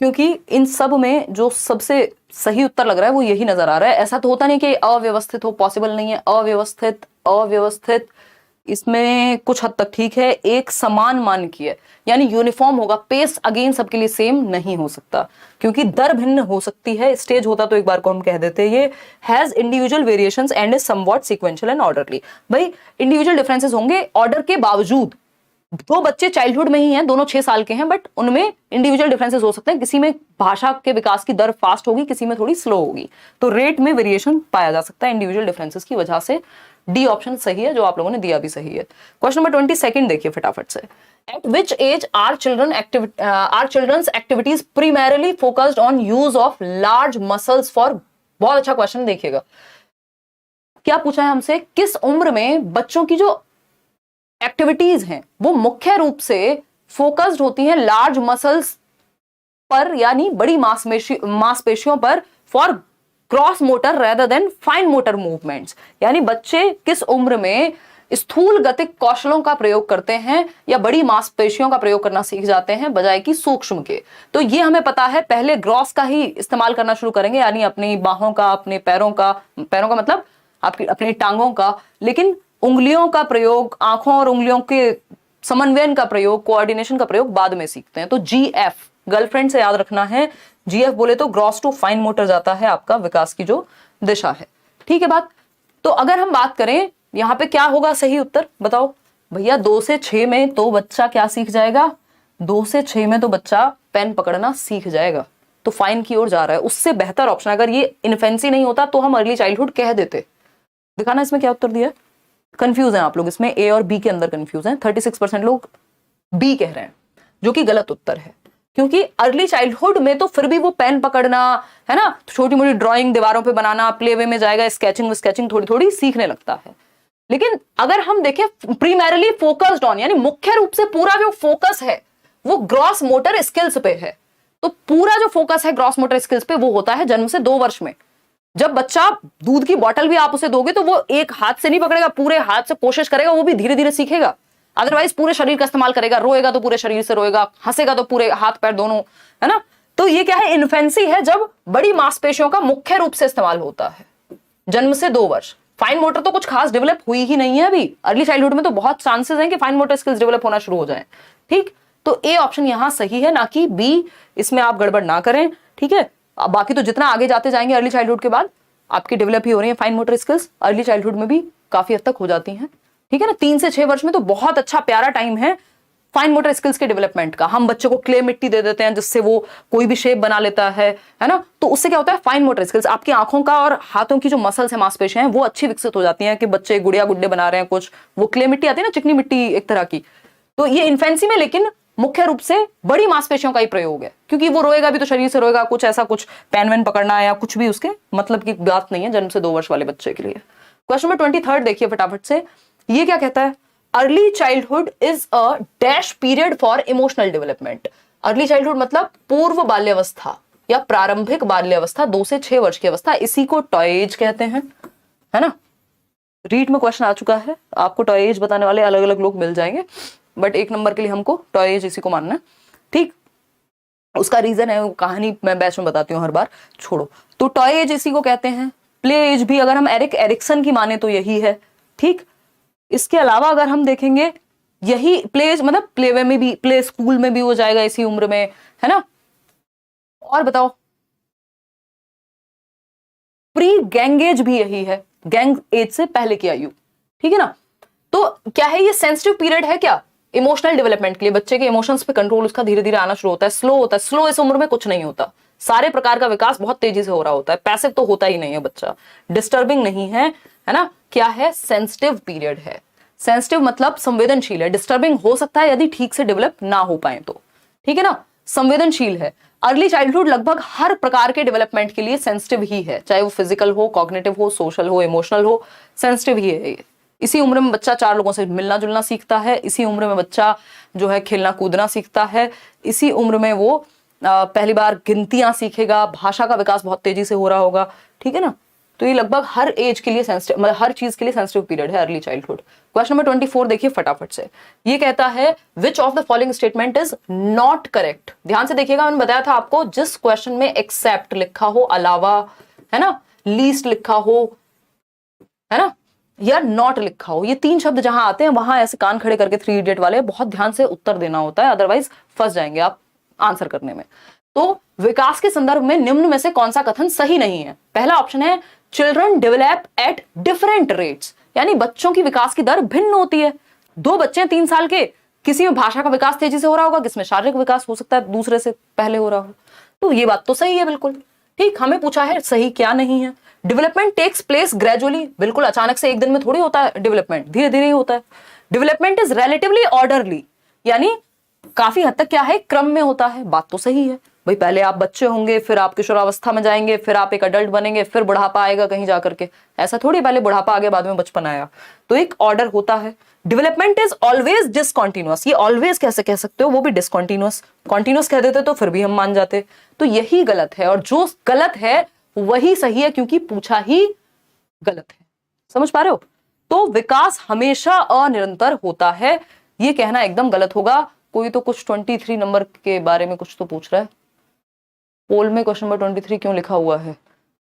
क्योंकि इन सब में जो सबसे सही उत्तर लग रहा है वो यही नजर आ रहा है। ऐसा तो होता नहीं कि अव्यवस्थित हो, पॉसिबल नहीं है। अव्यवस्थित, अव्यवस्थित, इसमें कुछ हद तक ठीक है। एक समान मानकीय यानी यूनिफॉर्म होगा, पेस अगेन सबके लिए सेम नहीं हो सकता क्योंकि दर भिन्न हो सकती है। स्टेज होता तो एक बार को हम कह देते ये has individual variations and is somewhat sequential and orderly. भाई इंडिविजुअल डिफरेंसेस होंगे ऑर्डर के बावजूद। दो बच्चे चाइल्डहुड में ही हैं, दोनों 6 साल के हैं, बट उनमें इंडिविजुअल डिफरेंसेस हो सकते हैं। किसी में भाषा के विकास की दर फास्ट होगी, किसी में थोड़ी स्लो होगी, तो रेट में वेरिएशन पाया जा सकता है इंडिविजुअल डिफरेंसेस की वजह से। डी ऑप्शन सही है, जो आप लोगों ने दिया भी सही है। क्वेश्चन नंबर 22 देखिए फटाफट से। At which age are children's activities primarily focused on use of large muscles for. बहुत अच्छा क्वेश्चन, देखिएगा क्या पूछा है हमसे। किस उम्र में बच्चों की जो एक्टिविटीज हैं वो मुख्य रूप से फोकस्ड होती हैं लार्ज मसल्स पर, यानी बड़ी मांसपेशियों पर, for gross motor rather than fine motor movements. यानी बच्चे किस उम्र में स्थूल गतिक कौशलों का प्रयोग करते हैं या बड़ी मांसपेशियों का प्रयोग करना सीख जाते हैं बजाय कि सूक्ष्म के। तो ये हमें पता है, पहले ग्रॉस का ही इस्तेमाल करना शुरू करेंगे, यानी अपनी बाहों का, अपने पैरों का मतलब आपकी अपनी टांगों का। लेकिन उंगलियों का प्रयोग, आंखों और उंगलियों के समन्वयन का प्रयोग, कोऑर्डिनेशन का प्रयोग बाद में सीखते हैं। तो GF गर्लफ्रेंड से याद रखना है। GF बोले तो ग्रॉस टू फाइन मोटर जाता है आपका विकास की जो दिशा है। ठीक है बात। तो अगर हम बात करें यहां पे क्या होगा सही उत्तर, बताओ भैया। 2 से 6 में तो बच्चा क्या सीख जाएगा? 2 से 6 में तो बच्चा पेन पकड़ना सीख जाएगा, तो फाइन की ओर जा रहा है। उससे बेहतर ऑप्शन, अगर ये इन्फेंसी नहीं होता तो हम अर्ली चाइल्डहुड कह देते। दिखाना इसमें क्या उत्तर दिया। कंफ्यूज हैं आप लोग इसमें, ए और बी के अंदर कंफ्यूज हैं। 36% लोग बी कह रहे हैं, जो कि गलत उत्तर है। क्योंकि अर्ली चाइल्डहुड में तो फिर भी वो पेन पकड़ना है ना, छोटी मोटी ड्राइंग दीवारों पे बनाना, प्ले वे में जाएगा, स्केचिंग थोड़ी थोड़ी सीखने लगता है। लेकिन अगर हम देखें प्रीमैरिली फोकस्ड ऑन, यानी मुख्य रूप से पूरा जो फोकस है वो ग्रॉस मोटर स्किल्स पे है। तो पूरा जो फोकस है ग्रॉस मोटर स्किल्स पे वो होता है जन्म से 2 वर्ष में। जब बच्चा दूध की बोतल भी आप उसे दोगे तो वो एक हाथ से नहीं पकड़ेगा, पूरे हाथ से कोशिश करेगा, वो भी धीरे धीरे सीखेगा। अदरवाइज पूरे शरीर का इस्तेमाल करेगा, रोएगा तो पूरे शरीर से रोएगा, हंसेगा तो पूरे हाथ पैर दोनों, है ना। तो ये क्या है, इन्फेंसी है, जब बड़ी मांसपेशियों का मुख्य रूप से इस्तेमाल होता है जन्म से 2 वर्ष। फाइन मोटर तो कुछ खास डेवलप हुई ही नहीं है अभी। अर्ली चाइल्डहुड में तो बहुत चांसेस हैं कि फाइन मोटर स्किल्स डेवलप होना शुरू हो जाए। ठीक, तो ए ऑप्शन यहां सही है, ना कि बी। इसमें आप गड़बड़ ना करें, ठीक है। बाकी तो जितना आगे जाते जाएंगे अर्ली चाइल्डहुड के बाद आपकी डेवलप ही हो रही है fine motor skills, early childhood में भी काफी हद तक हो जाती हैं। ठीक है ना, 3 से 6 वर्ष में तो बहुत अच्छा प्यारा टाइम है फाइन मोटर स्किल्स के डेवलपमेंट का। हम बच्चे को क्ले मिट्टी दे देते हैं जिससे वो कोई भी शेप बना लेता है ना। तो उससे क्या होता है, फाइन मोटर स्किल्स, आपकी आंखों का और हाथों की जो मसल्स है, मांसपेशियां हैं, वो अच्छी विकसित हो जाती हैं कि बच्चे गुड़िया गुड्डे बना रहे हैं कुछ। वो क्ले मिट्टी आती है ना, चिकनी मिट्टी एक तरह की। तो ये इन्फेंसी में लेकिन मुख्य रूप से बड़ी मांसपेशियों का ही प्रयोग है, क्योंकि वो रोएगा भी तो शरीर से रोएगा, कुछ ऐसा कुछ पेन वेन पकड़ना या कुछ भी उसके मतलब की बात नहीं है जन्म से 2 वर्ष वाले बच्चे के लिए। क्वेश्चन नंबर 23 देखिए फटाफट से। ये क्या कहता है, early childhood is a dash period for emotional development. Early childhood मतलब पूर्व बाल्यावस्था या प्रारंभिक बाल्यावस्था, 2 से 6 वर्ष की अवस्था, इसी को टॉय एज कहते हैं, है ना। रीड में क्वेश्चन आ चुका है, आपको टॉय एज बताने वाले अलग अलग लोग मिल जाएंगे, बट 1 नंबर के लिए हमको टॉय एज इसी को मानना है। ठीक, उसका रीजन है, कहानी मैं बैच में बताती हूँ हर बार, छोड़ो। तो टॉय एज इसी को कहते हैं। प्ले एज भी अगर हम एरिक एरिक्सन की माने तो यही है। ठीक, इसके अलावा अगर हम देखेंगे यही प्ले एज मतलब प्ले वे में भी, प्ले स्कूल में भी हो जाएगा इसी उम्र में, है ना। और बताओ, प्री गैंग एज भी यही है, गैंग एज से पहले की आयु। ठीक है ना। तो क्या है, ये सेंसिटिव पीरियड है क्या इमोशनल डेवलपमेंट के लिए। बच्चे के इमोशंस पे कंट्रोल उसका धीरे धीरे आना शुरू होता है, स्लो होता है। स्लो इस उम्र में कुछ नहीं होता, सारे प्रकार का विकास बहुत तेजी से हो रहा होता है। पैसिव तो होता ही नहीं है बच्चा, डिस्टर्बिंग नहीं है, है ना। क्या है, सेंसिटिव पीरियड है। सेंसिटिव मतलब संवेदनशील है, डिस्टर्बिंग हो सकता है यदि ठीक से डेवलप ना हो पाए तो। ठीक है ना, संवेदनशील है। अर्ली चाइल्डहुड लगभग हर प्रकार के डेवलपमेंट के लिए सेंसिटिव ही है, चाहे वो फिजिकल हो, कॉग्निटिव हो, सोशल हो, इमोशनल हो, सेंसिटिव ही है। इसी उम्र में बच्चा 4 लोगों से मिलना जुलना सीखता है, इसी उम्र में बच्चा जो है खेलना कूदना सीखता है, इसी उम्र में वो पहली बार गिनतियां सीखेगा, भाषा का विकास बहुत तेजी से हो रहा होगा। ठीक है ना, तो ये लगभग हर एज के लिए सेंसिटिव, मतलब हर चीज के लिए सेंसिटिव पीरियड है अर्ली चाइल्डहुड। क्वेश्चन नंबर 24 देखिए फटाफट से। ये कहता है which of the following statement is not correct. ध्यान से देखिएगा, मैंने बताया था आपको जिस क्वेश्चन में एक्सेप्ट लिखा हो, अलावा, है ना, लीस्ट लिखा हो, है ना, या नॉट लिखा हो, ये तीन शब्द जहां आते हैं वहां ऐसे कान खड़े करके 3 इडियट वाले बहुत ध्यान से उत्तर देना होता है, अदरवाइज फंस जाएंगे आप आंसर करने में। तो विकास के संदर्भ में निम्न में से कौन सा कथन सही नहीं है? पहला ऑप्शन है children develop at different rates, यानी बच्चों की विकास की दर भिन्न होती है। दो बच्चे हैं 3 साल के, किसी में भाषा का विकास तेजी से हो रहा होगा, किसमें शारीरिक विकास हो सकता है दूसरे से पहले हो रहा हो। तो ये बात तो सही है बिल्कुल ठीक। हमें पूछा है सही क्या नहीं है। डेवलपमेंट टेक्स प्लेस ग्रेजुअली, बिल्कुल अचानक से एक दिन में थोड़ी होता है डेवलपमेंट, धीरे धीरे ही होता है। डेवलपमेंट इज रिलेटिवली ऑर्डरली, यानी काफी हद तक क्या है, क्रम में होता है। बात तो सही है भाई, पहले आप बच्चे होंगे, फिर आप किशोरावस्था में जाएंगे, फिर आप एक अडल्ट बनेंगे, फिर बुढ़ापा आएगा कहीं जाकर के, ऐसा थोड़ी पहले बुढ़ापा आ गया बाद में बचपन आया। तो एक ऑर्डर होता है। डेवलपमेंट इज ऑलवेज डिसकंटिन्यूअस, ये ऑलवेज कैसे कह सकते हो, वो भी डिसकंटिन्यूअस। कॉन्टिन्यूअस कह देते तो फिर भी हम मान जाते। तो यही गलत है, और जो गलत है वही सही है क्योंकि पूछा ही गलत है। समझ पा रहे हो? तो विकास हमेशा अनिरंतर होता है, ये कहना एकदम गलत होगा। कोई तो कुछ 23 नंबर के बारे में कुछ तो पूछ रहा है पोल में। क्वेश्चन नंबर 23 क्यों लिखा हुआ है?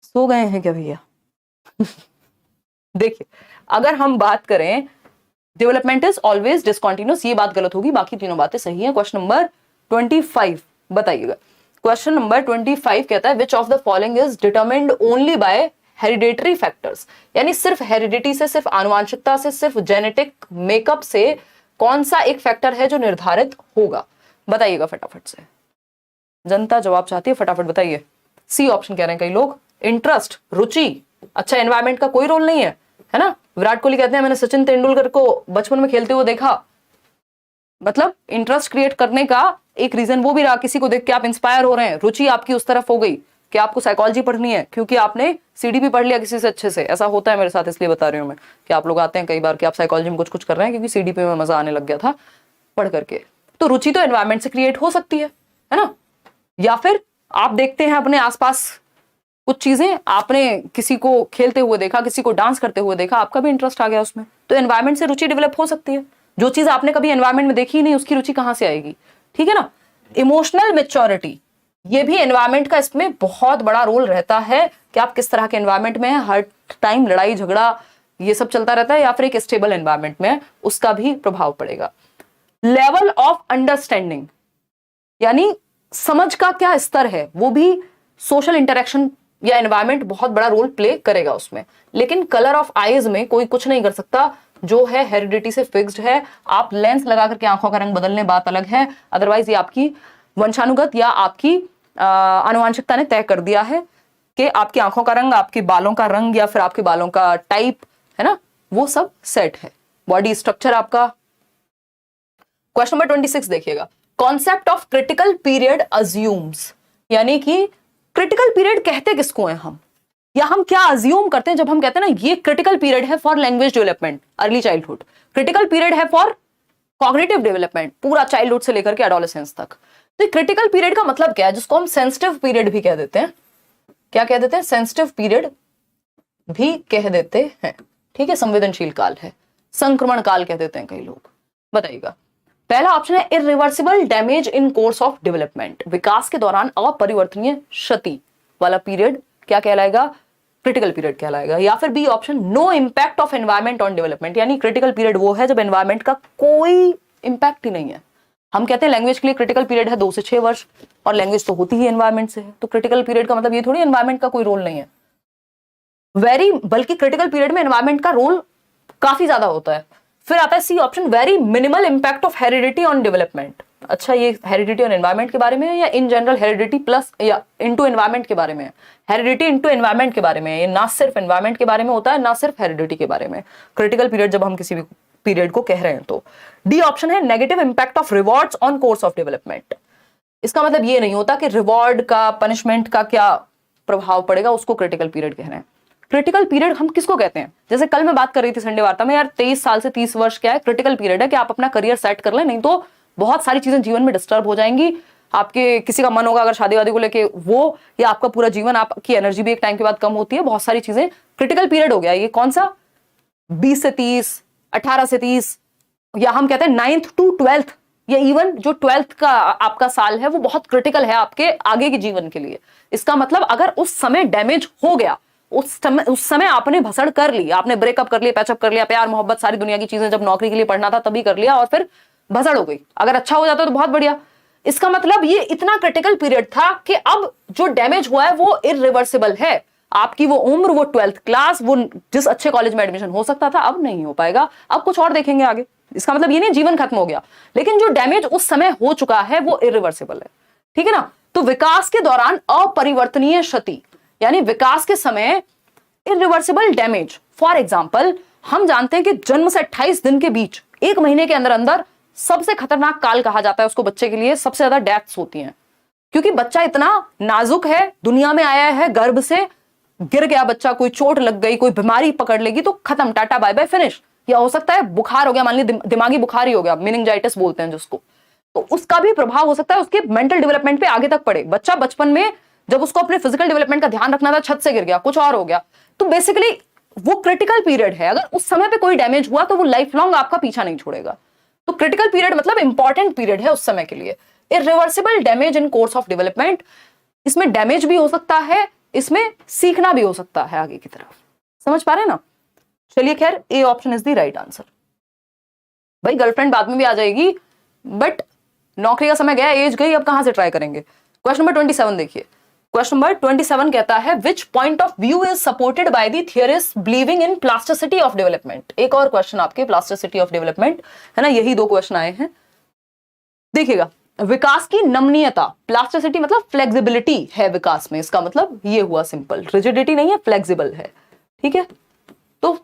सो गए हैं क्या भैया? देखिए, अगर हम बात करें डेवलपमेंट इज ऑलवेज डिसकंटिन्यूअस, ये बात गलत होगी, बाकी तीनों बातें सही हैं। क्वेश्चन नंबर 25 बताइएगा। क्वेश्चन नंबर 25 कहता है which of the following is determined only by hereditary factors, यानी सिर्फ हेरिडिटी से, सिर्फ आनुवांशिकता से, सिर्फ जेनेटिक मेकअप से कौन सा एक फैक्टर है जो निर्धारित होगा? बताइएगा फटाफट से, जनता जवाब चाहती है, फटाफट बताइए। सी ऑप्शन कह रहे हैं कई लोग, इंटरेस्ट, रुचि। अच्छा, एनवायरमेंट का कोई रोल नहीं है ना? विराट कोहली कहते हैं मैंने सचिन तेंदुलकर को बचपन में खेलते हुए देखा, मतलब इंटरेस्ट क्रिएट करने का एक रीजन वो भी रहा, किसी को देख के आप इंस्पायर हो रहे हैं, रुचि आपकी उस तरफ हो गई कि आपको साइकोलॉजी पढ़नी है क्योंकि आपने सीडीपी पढ़ लिया किसी से अच्छे से। ऐसा होता है मेरे साथ, इसलिए बता रही हूँ मैं कि आप लोग आते हैं कई बार कि आप साइकोलॉजी में कुछ कर रहे हैं क्योंकि सीडीपी में मजा आने लग गया था पढ़ करके। तो रुचि तो एनवायरमेंट से क्रिएट हो सकती है ना? या फिर आप देखते हैं अपने आसपास कुछ चीजें, आपने किसी को खेलते हुए देखा, किसी को डांस करते हुए देखा, आपका भी इंटरेस्ट आ गया उसमें, तो एनवायरमेंट से रुचि डेवलप हो सकती है। जो चीज आपने कभी एनवायरमेंट में देखी ही नहीं, उसकी रुचि कहां से आएगी? ठीक है ना? इमोशनल मैच्योरिटी, ये भी एनवायरमेंट का इसमें बहुत बड़ा रोल रहता है कि आप किस तरह के एनवायरमेंट में है, हर टाइम लड़ाई झगड़ा ये सब चलता रहता है या फिर एक स्टेबल एनवायरमेंट में है, उसका भी प्रभाव पड़ेगा। लेवल ऑफ अंडरस्टैंडिंग, यानी समझ का क्या स्तर है, वो भी सोशल इंटरेक्शन या एनवायरमेंट बहुत बड़ा रोल प्ले करेगा उसमें। लेकिन कलर ऑफ आईज में कोई कुछ नहीं कर सकता, जो है हेरिडिटी से फिक्स्ड है। आप लेंस लगा करके आंखों का रंग बदल लें, बात अलग है, अदरवाइज ये आपकी वंशानुगत या आपकी आनुवांशिकता ने तय कर दिया है कि आपकी आंखों का रंग, आपके बालों का रंग या फिर आपके बालों का टाइप, है ना, वो सब सेट है। बॉडी स्ट्रक्चर आपका। क्वेश्चन नंबर 26 देखिएगा। Concept of critical period assumes, यानी कि क्रिटिकल पीरियड कहते किसको हैं हम, या हम क्या अज्यूम करते हैं जब हम कहते हैं ना ये क्रिटिकल पीरियड है for language development early childhood, critical period है फॉर कॉग्निटिव डेवलपमेंट पूरा चाइल्डहुड से लेकर के एडोलेसेंस तक। तो क्रिटिकल पीरियड का मतलब क्या है, जिसको हम सेंसिटिव पीरियड भी कह देते हैं। क्या कह देते हैं? सेंसिटिव पीरियड भी कह देते हैं। ठीक है, संवेदनशील काल है, संक्रमण काल कह देते हैं कई लोग। बताइएगा। पहला ऑप्शन है irreversible damage in course of development, विकास के दौरान अपरिवर्तनीय क्षति वाला पीरियड क्या कहलाएगा? क्रिटिकल पीरियड कहलाएगा। या फिर B option, no impact of environment on development, यानी क्रिटिकल पीरियड वो है जब एनवायरमेंट का कोई इंपैक्ट ही नहीं है। हम कहते हैं लैंग्वेज के लिए क्रिटिकल पीरियड है 2 से 6 वर्ष, और लैंग्वेज तो होती ही एनवायरमेंट से है, तो क्रिटिकल पीरियड का मतलब ये थोड़ी एनवायरमेंट का कोई रोल नहीं है, बल्कि क्रिटिकल पीरियड में एनवायरमेंट का रोल काफी ज्यादा होता है। फिर आता है C option, very minimal impact of heredity on development. अच्छा, ये हेरिडिटी और एनवायरमेंट के बारे में है या इन जनरल हेरिडिटी प्लस या इनटू एनवायरमेंट के बारे में है? हेरिडिटी इनटू एनवायरमेंट के बारे में है, ये ना सिर्फ एनवायरमेंट के बारे में होता है ना सिर्फ हेरिडिटी के बारे में। क्रिटिकल पीरियड जब हम किसी भी पीरियड को कह रहे हैं तो डी ऑप्शन है, negative impact of rewards on course of development. इसका मतलब ये नहीं होता कि रिवॉर्ड का, पनिशमेंट का क्या प्रभाव पड़ेगा, उसको क्रिटिकल पीरियड कह रहे हैं। क्रिटिकल पीरियड हम किसको कहते हैं? जैसे कल मैं बात कर रही थी संडे वार्ता में, यार 23 साल से 30 वर्ष क्या है, क्रिटिकल पीरियड है कि आप अपना करियर सेट कर लें, नहीं तो बहुत सारी चीजें जीवन में डिस्टर्ब हो जाएंगी, आपके किसी का मन होगा अगर शादी वादी को लेके वो, या आपका पूरा जीवन, आपकी एनर्जी भी एक टाइम के बाद कम होती है, बहुत सारी चीजें, क्रिटिकल पीरियड हो गया ये। कौन सा? 20 से 30, 18 से 30, या हम कहते हैं 9th to 12th, या इवन जो 12th का आपका साल है वो बहुत क्रिटिकल है आपके आगे के जीवन के लिए। इसका मतलब अगर उस समय डैमेज हो गया, उस समय आपने भसड़ कर ली, आपने ब्रेकअप कर लिया, पैचअप कर लिया, प्यार मोहब्बत सारी दुनिया की चीजें, जब नौकरी के लिए पढ़ना था तभी कर लिया और फिर भसड़ हो गई। अगर अच्छा हो जाता तो बहुत बढ़िया। इसका मतलब ये इतना क्रिटिकल पीरियड था कि अब जो डैमेज हुआ है वो इरिवर्सिबल है। आपकी वो उम्र, वो 12th क्लास, वो जिस अच्छे कॉलेज में एडमिशन हो सकता था अब नहीं हो पाएगा, अब कुछ और देखेंगे आगे। इसका मतलब ये नहीं जीवन खत्म हो गया, लेकिन जो डैमेज उस समय हो चुका है वो इरिवर्सिबल है, ठीक है ना। तो विकास के दौरान अपरिवर्तनीय क्षति, यानी विकास के समय इरिवर्सिबल डैमेज। फॉर एग्जाम्पल, हम जानते हैं कि जन्म से 28 दिन के बीच, 1 महीने के अंदर अंदर सबसे खतरनाक काल कहा जाता है उसको, बच्चे के लिए सबसे ज्यादा डेथ्स होती हैं, क्योंकि बच्चा इतना नाजुक है, दुनिया में आया है गर्भ से, गिर गया बच्चा, कोई चोट लग गई, कोई बीमारी पकड़ लेगी तो खत्म, टाटा बाय बाय, फिनिश। या हो सकता है बुखार हो गया, मान लीजिए दिमागी बुखार ही हो गया, मेनिंजाइटिस बोलते हैं जिसको, तो उसका भी प्रभाव हो सकता है उसके मेंटल डेवलपमेंट पे आगे तक पड़े। बच्चा बचपन में जब उसको अपने फिजिकल डेवलपमेंट का ध्यान रखना था, छत से गिर गया, कुछ और हो गया, तो बेसिकली वो क्रिटिकल पीरियड है। अगर उस समय पे कोई डैमेज हुआ तो वो लाइफ लॉन्ग आपका पीछा नहीं छोड़ेगा। तो क्रिटिकल पीरियड मतलब इंपॉर्टेंट पीरियड है उस समय के लिए। Irreversible damage in course of development, इसमें डैमेज भी हो सकता है, इसमें सीखना भी हो सकता है आगे की तरफ। समझ पा रहे हैं ना? चलिए खैर, A option is the right answer. भाई गर्लफ्रेंड बाद में भी आ जाएगी, बट नौकरी का समय गया, एज गई, अब कहां से ट्राई करेंगे। क्वेश्चन नंबर 27 देखिए। क्वेश्चन नंबर 27 कहता है which point of view is supported by the theorist believing in plasticity of development. एक और क्वेश्चन आपके प्लास्टिसिटी ऑफ डेवलपमेंट है ना, यही 2 क्वेश्चन आए हैं। देखिएगा, विकास की नमनीयता, प्लास्टिसिटी मतलब फ्लेक्सिबिलिटी है विकास में, इसका मतलब ये हुआ सिंपल, रिजिडिटी नहीं है, फ्लेक्सिबल है, ठीक है। तो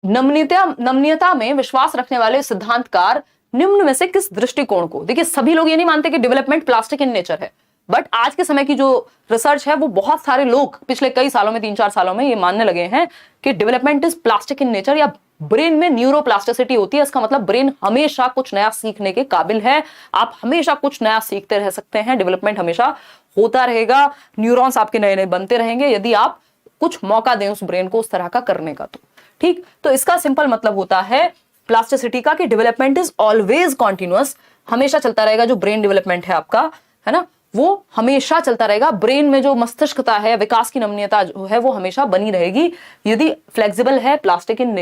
नमनीयता में विश्वास रखने वाले सिद्धांतकार निम्न में से किस दृष्टिकोण को, देखिए सभी लोग ये नहीं मानते कि डेवलपमेंट प्लास्टिक इन नेचर है, बट आज के समय की जो रिसर्च है वो बहुत सारे लोग पिछले कई सालों में, 3-4 सालों में ये मानने लगे हैं कि development is plastic in nature, या ब्रेन में न्यूरोप्लास्टिसिटी होती है। इसका मतलब ब्रेन हमेशा कुछ नया सीखने के काबिल है, आप हमेशा कुछ नया सीखते रह सकते हैं, डेवलपमेंट हमेशा होता रहेगा, न्यूरॉन्स आपके नए नए बनते रहेंगे यदि आप कुछ मौका दें उस ब्रेन को उस तरह का करने का। तो ठीक, तो इसका सिंपल मतलब होता है प्लास्टिसिटी का कि डेवलपमेंट इज ऑलवेज कॉन्टिन्यूअस, हमेशा चलता रहेगा। जो ब्रेन डेवलपमेंट है आपका, है ना, वो हमेशा चलता रहेगा। ब्रेन में जो मस्तिष्कता है, विकास की नमनीयता जो है वो हमेशा बनी रहेगी यदि फ्लेक्सिबल है, प्लास्टिक इन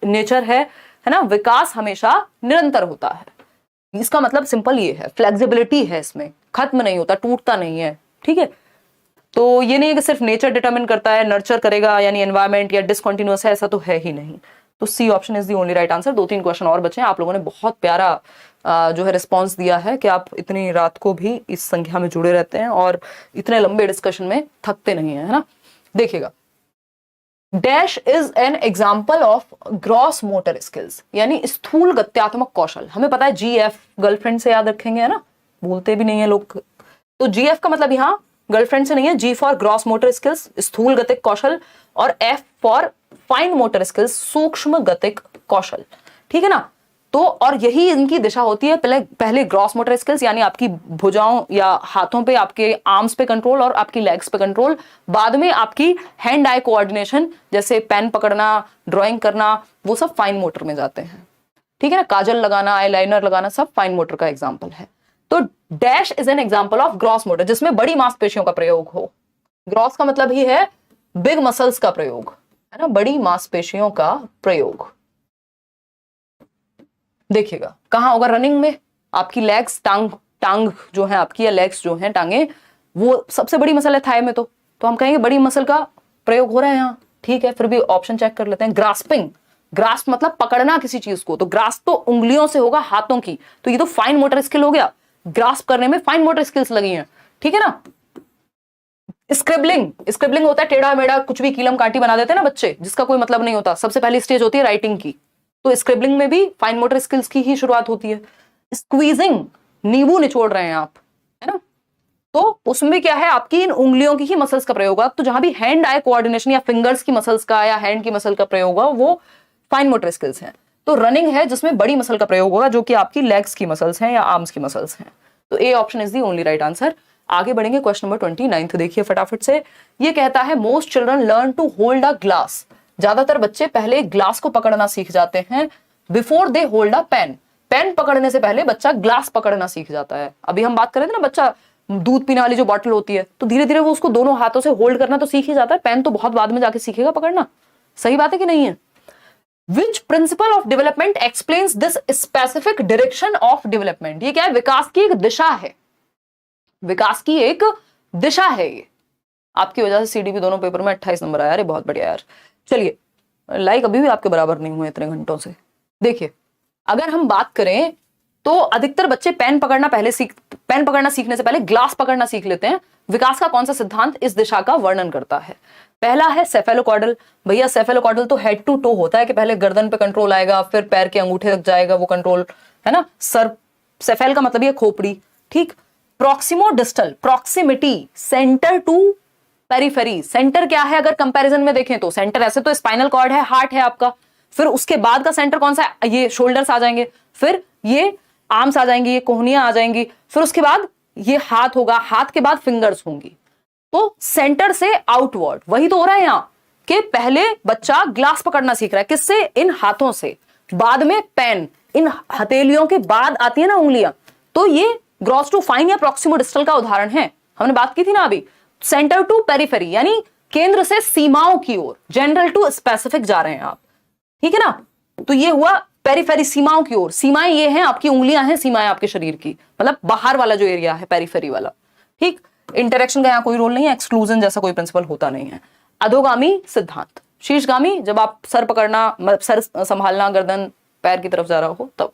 नेचर है ना, विकास हमेशा निरंतर होता है। इसका मतलब सिंपल ये है, फ्लेक्सिबिलिटी है इसमें, खत्म नहीं होता, टूटता नहीं है, ठीक है। तो ये नहीं है कि सिर्फ नेचर डिटरमिन करता है, नर्चर करेगा यानी एनवायरमेंट, या डिसकंटिन्यूअस है, ऐसा तो है ही नहीं। तो C option is the only right answer. 2-3 question और बचे हैं। आप लोगों ने बहुत प्यारा जो है रिस्पांस दिया है कि आप इतनी रात को भी इस संख्या में जुड़े रहते हैं और इतने लंबे डिस्कशन में थकते नहीं है ना। देखिएगा, dash is an example of gross motor skills, यानी स्थूल गत्यात्मक कौशल। हमें पता है GF गर्लफ्रेंड से याद रखेंगे, है ना, भूलते भी नहीं है लोग। तो GF का मतलब यहाँ गर्लफ्रेंड से नहीं है, G for gross motor skills, स्थूल गतिक कौशल, और F for fine motor skills, सूक्ष्म गतिक कौशल, ठीक है ना। तो और यही इनकी दिशा होती है, पहले ग्रॉस मोटर स्किल्स यानी आपकी भुजाओं या हाथों पे, आपके आर्म्स पे कंट्रोल और आपकी लेग्स पे कंट्रोल, बाद में आपकी हैंड आई कोऑर्डिनेशन, जैसे पेन पकड़ना, ड्राइंग करना, वो सब फाइन मोटर में जाते हैं, ठीक है ना। काजल लगाना, आईलाइनर लगाना, सब फाइन मोटर का एग्जाम्पल है। तो dash is an example of gross motor, जिसमें बड़ी मांसपेशियों का प्रयोग हो। ग्रॉस का मतलब ही है बिग मसल्स का प्रयोग, है ना, बड़ी मांसपेशियों का प्रयोग। देखिएगा कहां होगा, रनिंग में। आपकी लेग्स, टांग जो है आपकी, या लेग्स जो है, टांगे, वो सबसे बड़ी मसल है थाई में, तो हम कहेंगे बड़ी मसल का प्रयोग हो रहा है यहाँ, ठीक है। फिर भी ऑप्शन चेक कर लेते हैं। ग्रास्पिंग, ग्रास्प मतलब पकड़ना किसी चीज को, तो ग्रास्प तो उंगलियों से होगा, हाथों की, तो ये तो फाइन मोटर स्किल हो गया। ग्रास्प करने में फाइन मोटर स्किल्स लगी हैं, ठीक है ना। स्क्रिबलिंग होता है टेढ़ा मेढ़ा कुछ भी, कीलम कांटी बना देते हैं ना बच्चे, जिसका कोई मतलब नहीं होता। सबसे पहली स्टेज होती है राइटिंग की, तो स्क्रिबलिंग में भी फाइन मोटर स्किल्स की ही शुरुआत होती है। स्क्वीजिंग, नींबू निचोड़ रहे हैं आप, है ना, तो उसमें क्या है, आपकी इन उंगलियों की ही मसल्स का प्रयोग होगा। तो जहां भी हैंड आई कोऑर्डिनेशन या फिंगर्स की मसल्स का या हैंड की मसल का प्रयोग होगा, वो फाइन मोटर स्किल्स हैं। तो रनिंग है जिसमें बड़ी मसल का प्रयोग होगा, जो कि आपकी लेग्स की मसल्स हैं या आर्म्स की मसल्स हैं। तो A option is the only right answer. आगे बढ़ेंगे क्वेश्चन नंबर 29 देखिए फटाफट से। ये कहता है most children learn to hold a glass, ज्यादातर बच्चे पहले ग्लास को पकड़ना सीख जाते हैं before they hold a pen, pen पकड़ने से पहले बच्चा ग्लास पकड़ना सीख जाता है। अभी हम बात कर रहे थे ना, बच्चा दूध पीने वाली जो बॉटल होती है तो धीरे धीरे वो उसको दोनों हाथों से होल्ड करना तो सीख ही जाता है, पेन तो बहुत बाद में जाके सीखेगा पकड़ना। सही बात है कि नहीं है? Which principle of development explains this specific direction of development? ये क्या है? विकास की एक दिशा है, विकास की एक दिशा है ये। आपकी वजह से सीडीपी दोनों पेपर में 28 नंबर आया, अरे बहुत बढ़िया यार। चलिए, लाइक अभी भी आपके बराबर नहीं हुए इतने घंटों से। देखिए, अगर हम बात करें तो अधिकतर बच्चे पेन पकड़ना सीखने से पहले ग्लास पकड़ना सीख लेते हैं। विकास का कौन सा सिद्धांत इस दिशा का वर्णन करता है? पहला है सेफेलोकॉर्डल। भैया सेफेलोकॉर्डल तो हेड टू टो होता है कि पहले गर्दन पे कंट्रोल आएगा, फिर पैर के अंगूठे तक जाएगा वो कंट्रोल, है ना। सर, सेफेल का मतलब ये खोपड़ी, ठीक। Proximo distal, proximity, centre to periphery. Centre क्या है अगर कंपैरिजन में देखें तो? सेंटर ऐसे तो स्पाइनल कॉर्ड है, हार्ट है आपका, फिर उसके बाद का सेंटर कौन सा है? ये शोल्डर्स आ जाएंगे, फिर ये आर्म्स आ जाएंगी, ये कोहनियां आ जाएंगी, फिर उसके बाद ये हाथ होगा, हाथ के बाद फिंगर्स होंगी। तो सेंटर से आउटवर्ड वही तो हो रहा है यहां कि पहले बच्चा ग्लास पकड़ना सीख रहा है, किससे? इन हाथों से, बाद में पेन, इन हथेलियों के बाद आती है ना उंगलियां। तो ये ग्रॉस टू फाइन या प्रॉक्सिमो डिस्टल का उदाहरण है, हमने बात की थी ना अभी। सेंटर टू पेरिफेरी यानी केंद्र से सीमाओं की ओर, जनरल टू स्पेसिफिक जा रहे हैं आप, ठीक है ना। तो ये हुआ पेरिफेरी, सीमाओं की ओर। सीमाएं ये हैं, आपकी उंगलियां हैं सीमाएं आपके शरीर की, मतलब बाहर वाला जो एरिया है पेरिफेरी वाला, ठीक। इंटरेक्शन का यहां कोई रोल नहीं है, एक्सक्लूजन जैसा कोई प्रिंसिपल होता नहीं है। अधोगामी सिद्धांत, शीर्षगामी जब आप सर पकड़ना, सर संभालना गर्दन पैर की तरफ जा रहा हो तब।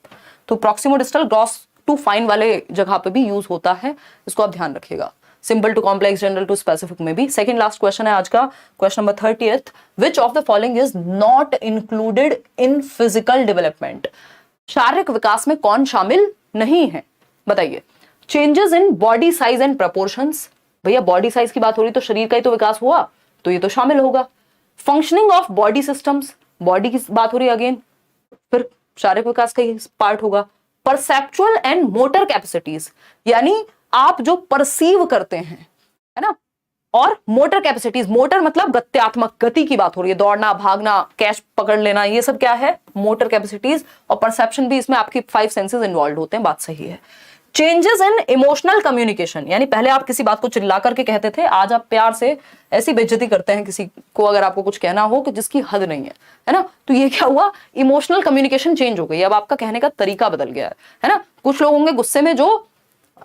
तो proximo distal gross to fine वाले जगह पे भी यूज होता है, इसको आप ध्यान रखिएगा। Simple to complex, general to specific में भी। सेकंड लास्ट क्वेश्चन है आज का, question number 30th। Which of the following is not included in physical development? शारीरिक विकास में कौन शामिल नहीं है? बताइए। Changes in body size and proportions, भैया बॉडी साइज की बात हो रही तो शरीर का ही तो विकास हुआ, तो ये तो शामिल होगा। Functioning of body systems, body की बात हो रही है अगेन, फिर शारीरिक विकास का ही पार्ट होगा। परसेप्चुअल एंड मोटर कैपेसिटीज, यानी आप जो परसीव करते हैं, है ना, और मोटर कैपेसिटीज, मोटर मतलब गत्यात्मक, गति की बात हो रही है, दौड़ना, भागना, कैच पकड़ लेना, ये सब क्या है? Motor capacities. और परसेप्शन भी, इसमें आपकी 5 सेंसेस इन्वॉल्व होते हैं, बात सही है। चेंजेस इन इमोशनल कम्युनिकेशन, यानी पहले आप किसी बात को चिल्ला करके कहते थे, आज आप प्यार से ऐसी बेइज्जती करते हैं किसी को अगर आपको कुछ कहना हो कि जिसकी हद नहीं है ना। तो ये क्या हुआ? इमोशनल कम्युनिकेशन चेंज हो गई, अब आपका कहने का तरीका बदल गया है ना। कुछ लोग होंगे गुस्से में, जो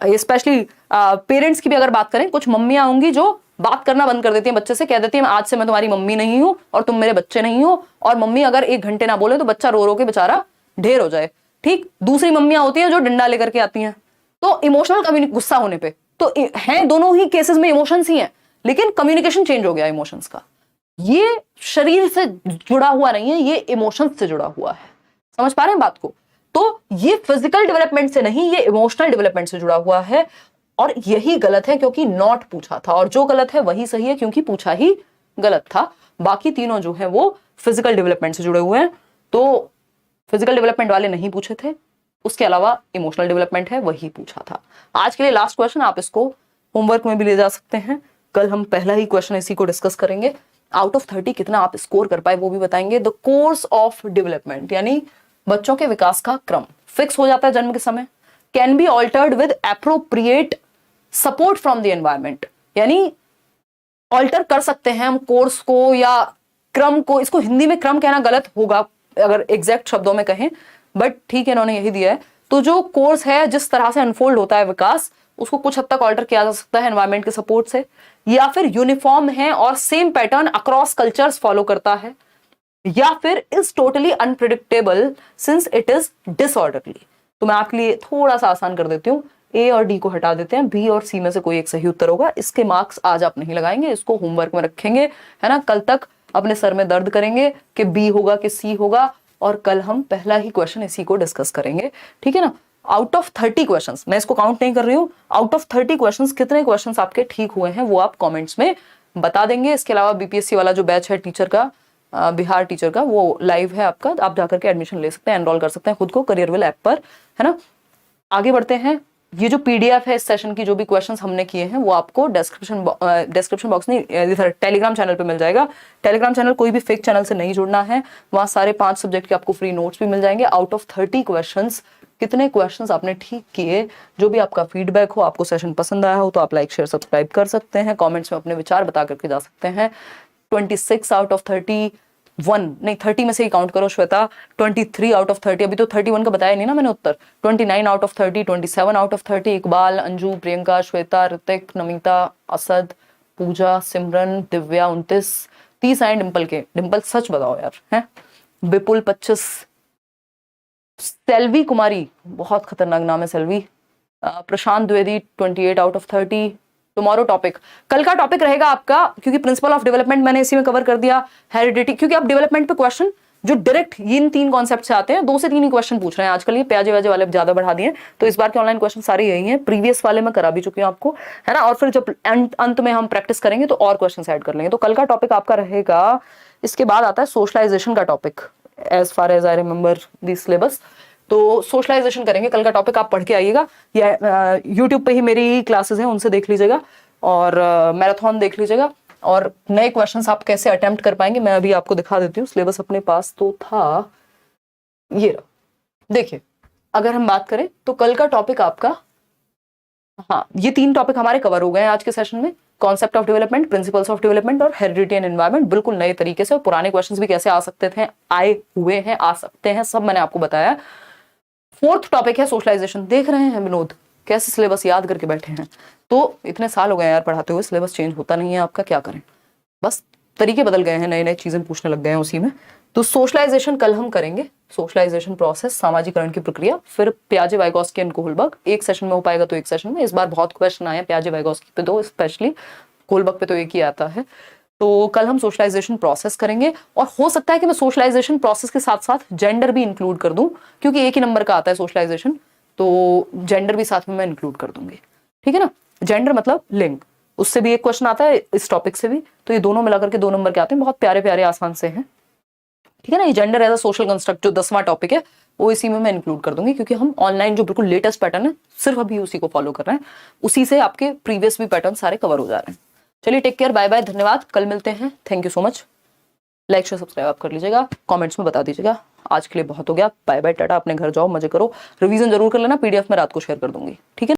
स्पेशली पेरेंट्स की भी अगर बात करें, कुछ मम्मियां होंगी जो बात करना बंद कर देती हैं बच्चे से, कह देती हैं आज से मैं तुम्हारी मम्मी नहीं हूं और तुम मेरे बच्चे नहीं हो। और मम्मी अगर 1 घंटे ना बोले तो बच्चा रो रो के बेचारा ढेर हो जाए, ठीक। दूसरी मम्मियां होती हैं जो डंडा लेकर के आती हैं। तो इमोशनल गुस्सा होने पे तो हैं, दोनों ही केसेस में इमोशंस ही हैं, लेकिन कम्युनिकेशन चेंज हो गया इमोशंस का। ये शरीर से जुड़ा हुआ नहीं है, ये इमोशंस से जुड़ा हुआ है। समझ पा रहे हैं बात को? तो ये फिजिकल डेवलपमेंट से नहीं, ये इमोशनल डेवलपमेंट से जुड़ा हुआ है। और यही गलत है क्योंकि नॉट पूछा था, और जो गलत है वही सही है क्योंकि पूछा ही गलत था। बाकी तीनों जो है वो फिजिकल डेवलपमेंट से जुड़े हुए हैं, तो फिजिकल डेवलपमेंट वाले नहीं पूछे थे। उसके अलावा इमोशनल डेवलपमेंट है, वही पूछा था। आज के लिए लास्ट क्वेश्चन, आप इसको होमवर्क में भी ले जा सकते हैं। कल हम पहला ही क्वेश्चन इसी को डिस्कस करेंगे। आउट ऑफ 30 कितना आप स्कोर कर पाए वो भी बताएंगे। द कोर्स ऑफ डेवलपमेंट यानी बच्चों के विकास का क्रम फिक्स हो जाता है जन्म के समय। Can be altered with appropriate support from the environment, यानी ऑल्टर कर सकते हैं हम कोर्स को या क्रम को। इसको हिंदी में क्रम कहना गलत होगा अगर एग्जैक्ट शब्दों में कहें, बट ठीक है, इन्होंने यही दिया है। तो जो कोर्स है, जिस तरह से अनफोल्ड होता है विकास, उसको कुछ हद तक ऑल्टर किया जा सकता है एनवायरमेंट के सपोर्ट से, या फिर यूनिफॉर्म है और same pattern across cultures follow करता है, या फिर is totally unpredictable since it is disorderly. तो मैं आपके लिए थोड़ा सा आसान कर देती हूँ, ए और डी को हटा देते हैं, बी और सी में से कोई एक सही उत्तर होगा। इसके मार्क्स आज आप नहीं लगाएंगे, इसको होमवर्क में रखेंगे, है ना। कल तक अपने सर में दर्द करेंगे कि बी होगा कि सी होगा, और कल हम पहला ही क्वेश्चन इसी को डिस्कस करेंगे, ठीक है ना। आउट ऑफ 30 क्वेश्चंस, मैं इसको काउंट नहीं कर रही हूँ, आउट ऑफ 30 क्वेश्चंस कितने क्वेश्चंस आपके ठीक हुए हैं वो आप कमेंट्स में बता देंगे। इसके अलावा बीपीएससी वाला जो बैच है टीचर का, बिहार टीचर का, वो लाइव है आपका, आप जाकर के एडमिशन ले सकते हैं, एनरोल कर सकते हैं खुद को करियर विल ऐप पर, है ना। आगे बढ़ते हैं ये जो पीडीएफ है इस सेशन की, जो भी क्वेश्चंस हमने किए हैं वो आपको डिस्क्रिप्शन बॉक्स नहीं, इधर टेलीग्राम चैनल पे मिल जाएगा। टेलीग्राम चैनल कोई भी फेक चैनल से नहीं जुड़ना है, वहाँ सारे 5 सब्जेक्ट के आपको फ्री नोट्स भी मिल जाएंगे। आउट ऑफ 30 क्वेश्चंस कितने क्वेश्चंस आपने ठीक किए, जो भी आपका फीडबैक हो, आपको सेशन पसंद आया हो तो आप लाइक शेयर सब्सक्राइब कर सकते हैं, कॉमेंट्स में अपने विचार बता करके जा सकते हैं। 26 आउट ऑफ 31 नहीं 30 में से ही काउंट करो श्वेता, 23 आउट ऑफ 30, अभी तो 31 का बताया नहीं ना मैंने उत्तर। 29 out of 30, 27 out of 30, Iqbal, Anju, Priyanka, Shweta, Hrithik, Namita, Asad, Pooja, Simran, Divya 29, 30 आए डिम्पल के। डिम्पल सच बताओ यार, हैं? विपुल 25, सेल्वी कुमारी, बहुत खतरनाक नाम है Selvi, Prashant Dwivedi 28 out of 30। Tomorrow topic, कल का टॉपिक रहेगा आपका, क्योंकि प्रिंसिपल ऑफ डेवलपमेंट मैंने इसी में कवर कर दिया, हेरिडिटी, क्योंकि आप डेवलपमेंट पे क्वेश्चन जो डायरेक्ट इन 3 कॉन्सेप्ट से आते हैं, 2 से 3 ही क्वेश्चन पूछ रहे हैं आजकल, ये प्याजे व्याजे वाले ज्यादा बढ़ा दिए, तो इस बार के ऑनलाइन क्वेश्चन सारे यही हैं। प्रीवियस वाले में करा भी चुकी हूं आपको, है ना, और फिर जब अंत में हम प्रैक्टिस करेंगे तो और क्वेश्चन ऐड कर लेंगे। तो कल का टॉपिक आपका रहेगा, इसके बाद आता है सोशलाइजेशन का topic, as far as I remember this syllabus. तो सोशलाइजेशन करेंगे कल का टॉपिक, आप पढ़ के आइएगा, या यूट्यूब पे ही मेरी क्लासेस हैं उनसे देख लीजिएगा, और मैराथन देख लीजिएगा, और नए क्वेश्चंस आप कैसे अटेम्प्ट कर पाएंगे मैं अभी आपको दिखा देती हूँ। सिलेबस अपने पास तो था, ये रहा, देखिए। अगर हम बात करें तो कल का टॉपिक आपका, हाँ, ये 3 टॉपिक हमारे कवर हो गए हैं आज के सेशन में, concept of development, principles of development और हेरिडिटी एंड एनवायरनमेंट, बिल्कुल नए तरीके से। और पुराने क्वेश्चंस भी कैसे आ सकते थे, आए हुए हैं, आ सकते हैं, सब मैंने आपको बताया। 4th टॉपिक है सोशलाइजेशन। देख रहे हैं विनोद कैसे सिलेबस याद करके बैठे हैं, तो इतने साल हो गए यार पढ़ाते हुए, सिलेबस चेंज होता नहीं है आपका, क्या करें, बस तरीके बदल गए हैं, नई नई चीजें पूछने लग गए हैं उसी में। तो सोशलाइजेशन कल हम करेंगे, सोशलाइजेशन प्रोसेस, सामाजिकरण की प्रक्रिया, फिर प्याजे वाइगॉस्की एंड कोहलबर्ग। एक सेशन में हो पाएगा तो एक सेशन में, इस बार बहुत क्वेश्चन आए हैं प्याजे वाइगॉस्की पे 2 स्पेशली, कोहलबर्ग पे तो एक ही आता है। तो कल हम सोशलाइजेशन प्रोसेस करेंगे, और हो सकता है कि मैं सोशलाइजेशन प्रोसेस के साथ साथ जेंडर भी इंक्लूड कर दूं, क्योंकि एक ही नंबर का आता है सोशलाइजेशन, तो जेंडर भी साथ में मैं इंक्लूड कर दूंगी, ठीक है ना। जेंडर मतलब लिंग, उससे भी एक क्वेश्चन आता है, इस टॉपिक से भी, तो ये दोनों मिलाकर के 2 नंबर के आते हैं, बहुत प्यारे प्यारे आसान से हैं, ठीक है ना। ये gender as a social construct जो 10वां टॉपिक है, वो इसी में मैं इंक्लूड कर दूंगी, क्योंकि हम ऑनलाइन जो बिल्कुल लेटेस्ट पैटर्न है सिर्फ अभी उसी को फॉलो कर रहे हैं, उसी से आपके प्रीवियस भी पैटर्न सारे कवर हो जा रहे हैं। चलिए टेक केयर, बाय बाय, धन्यवाद, कल मिलते हैं, thank you so much. Like share subscribe आप कर लीजिएगा, कमेंट्स में बता दीजिएगा। आज के लिए बहुत हो गया, बाय बाय, टाटा, अपने घर जाओ, मजे करो, रिवीजन जरूर कर लेना, पीडीएफ में रात को शेयर कर दूंगी, ठीक है।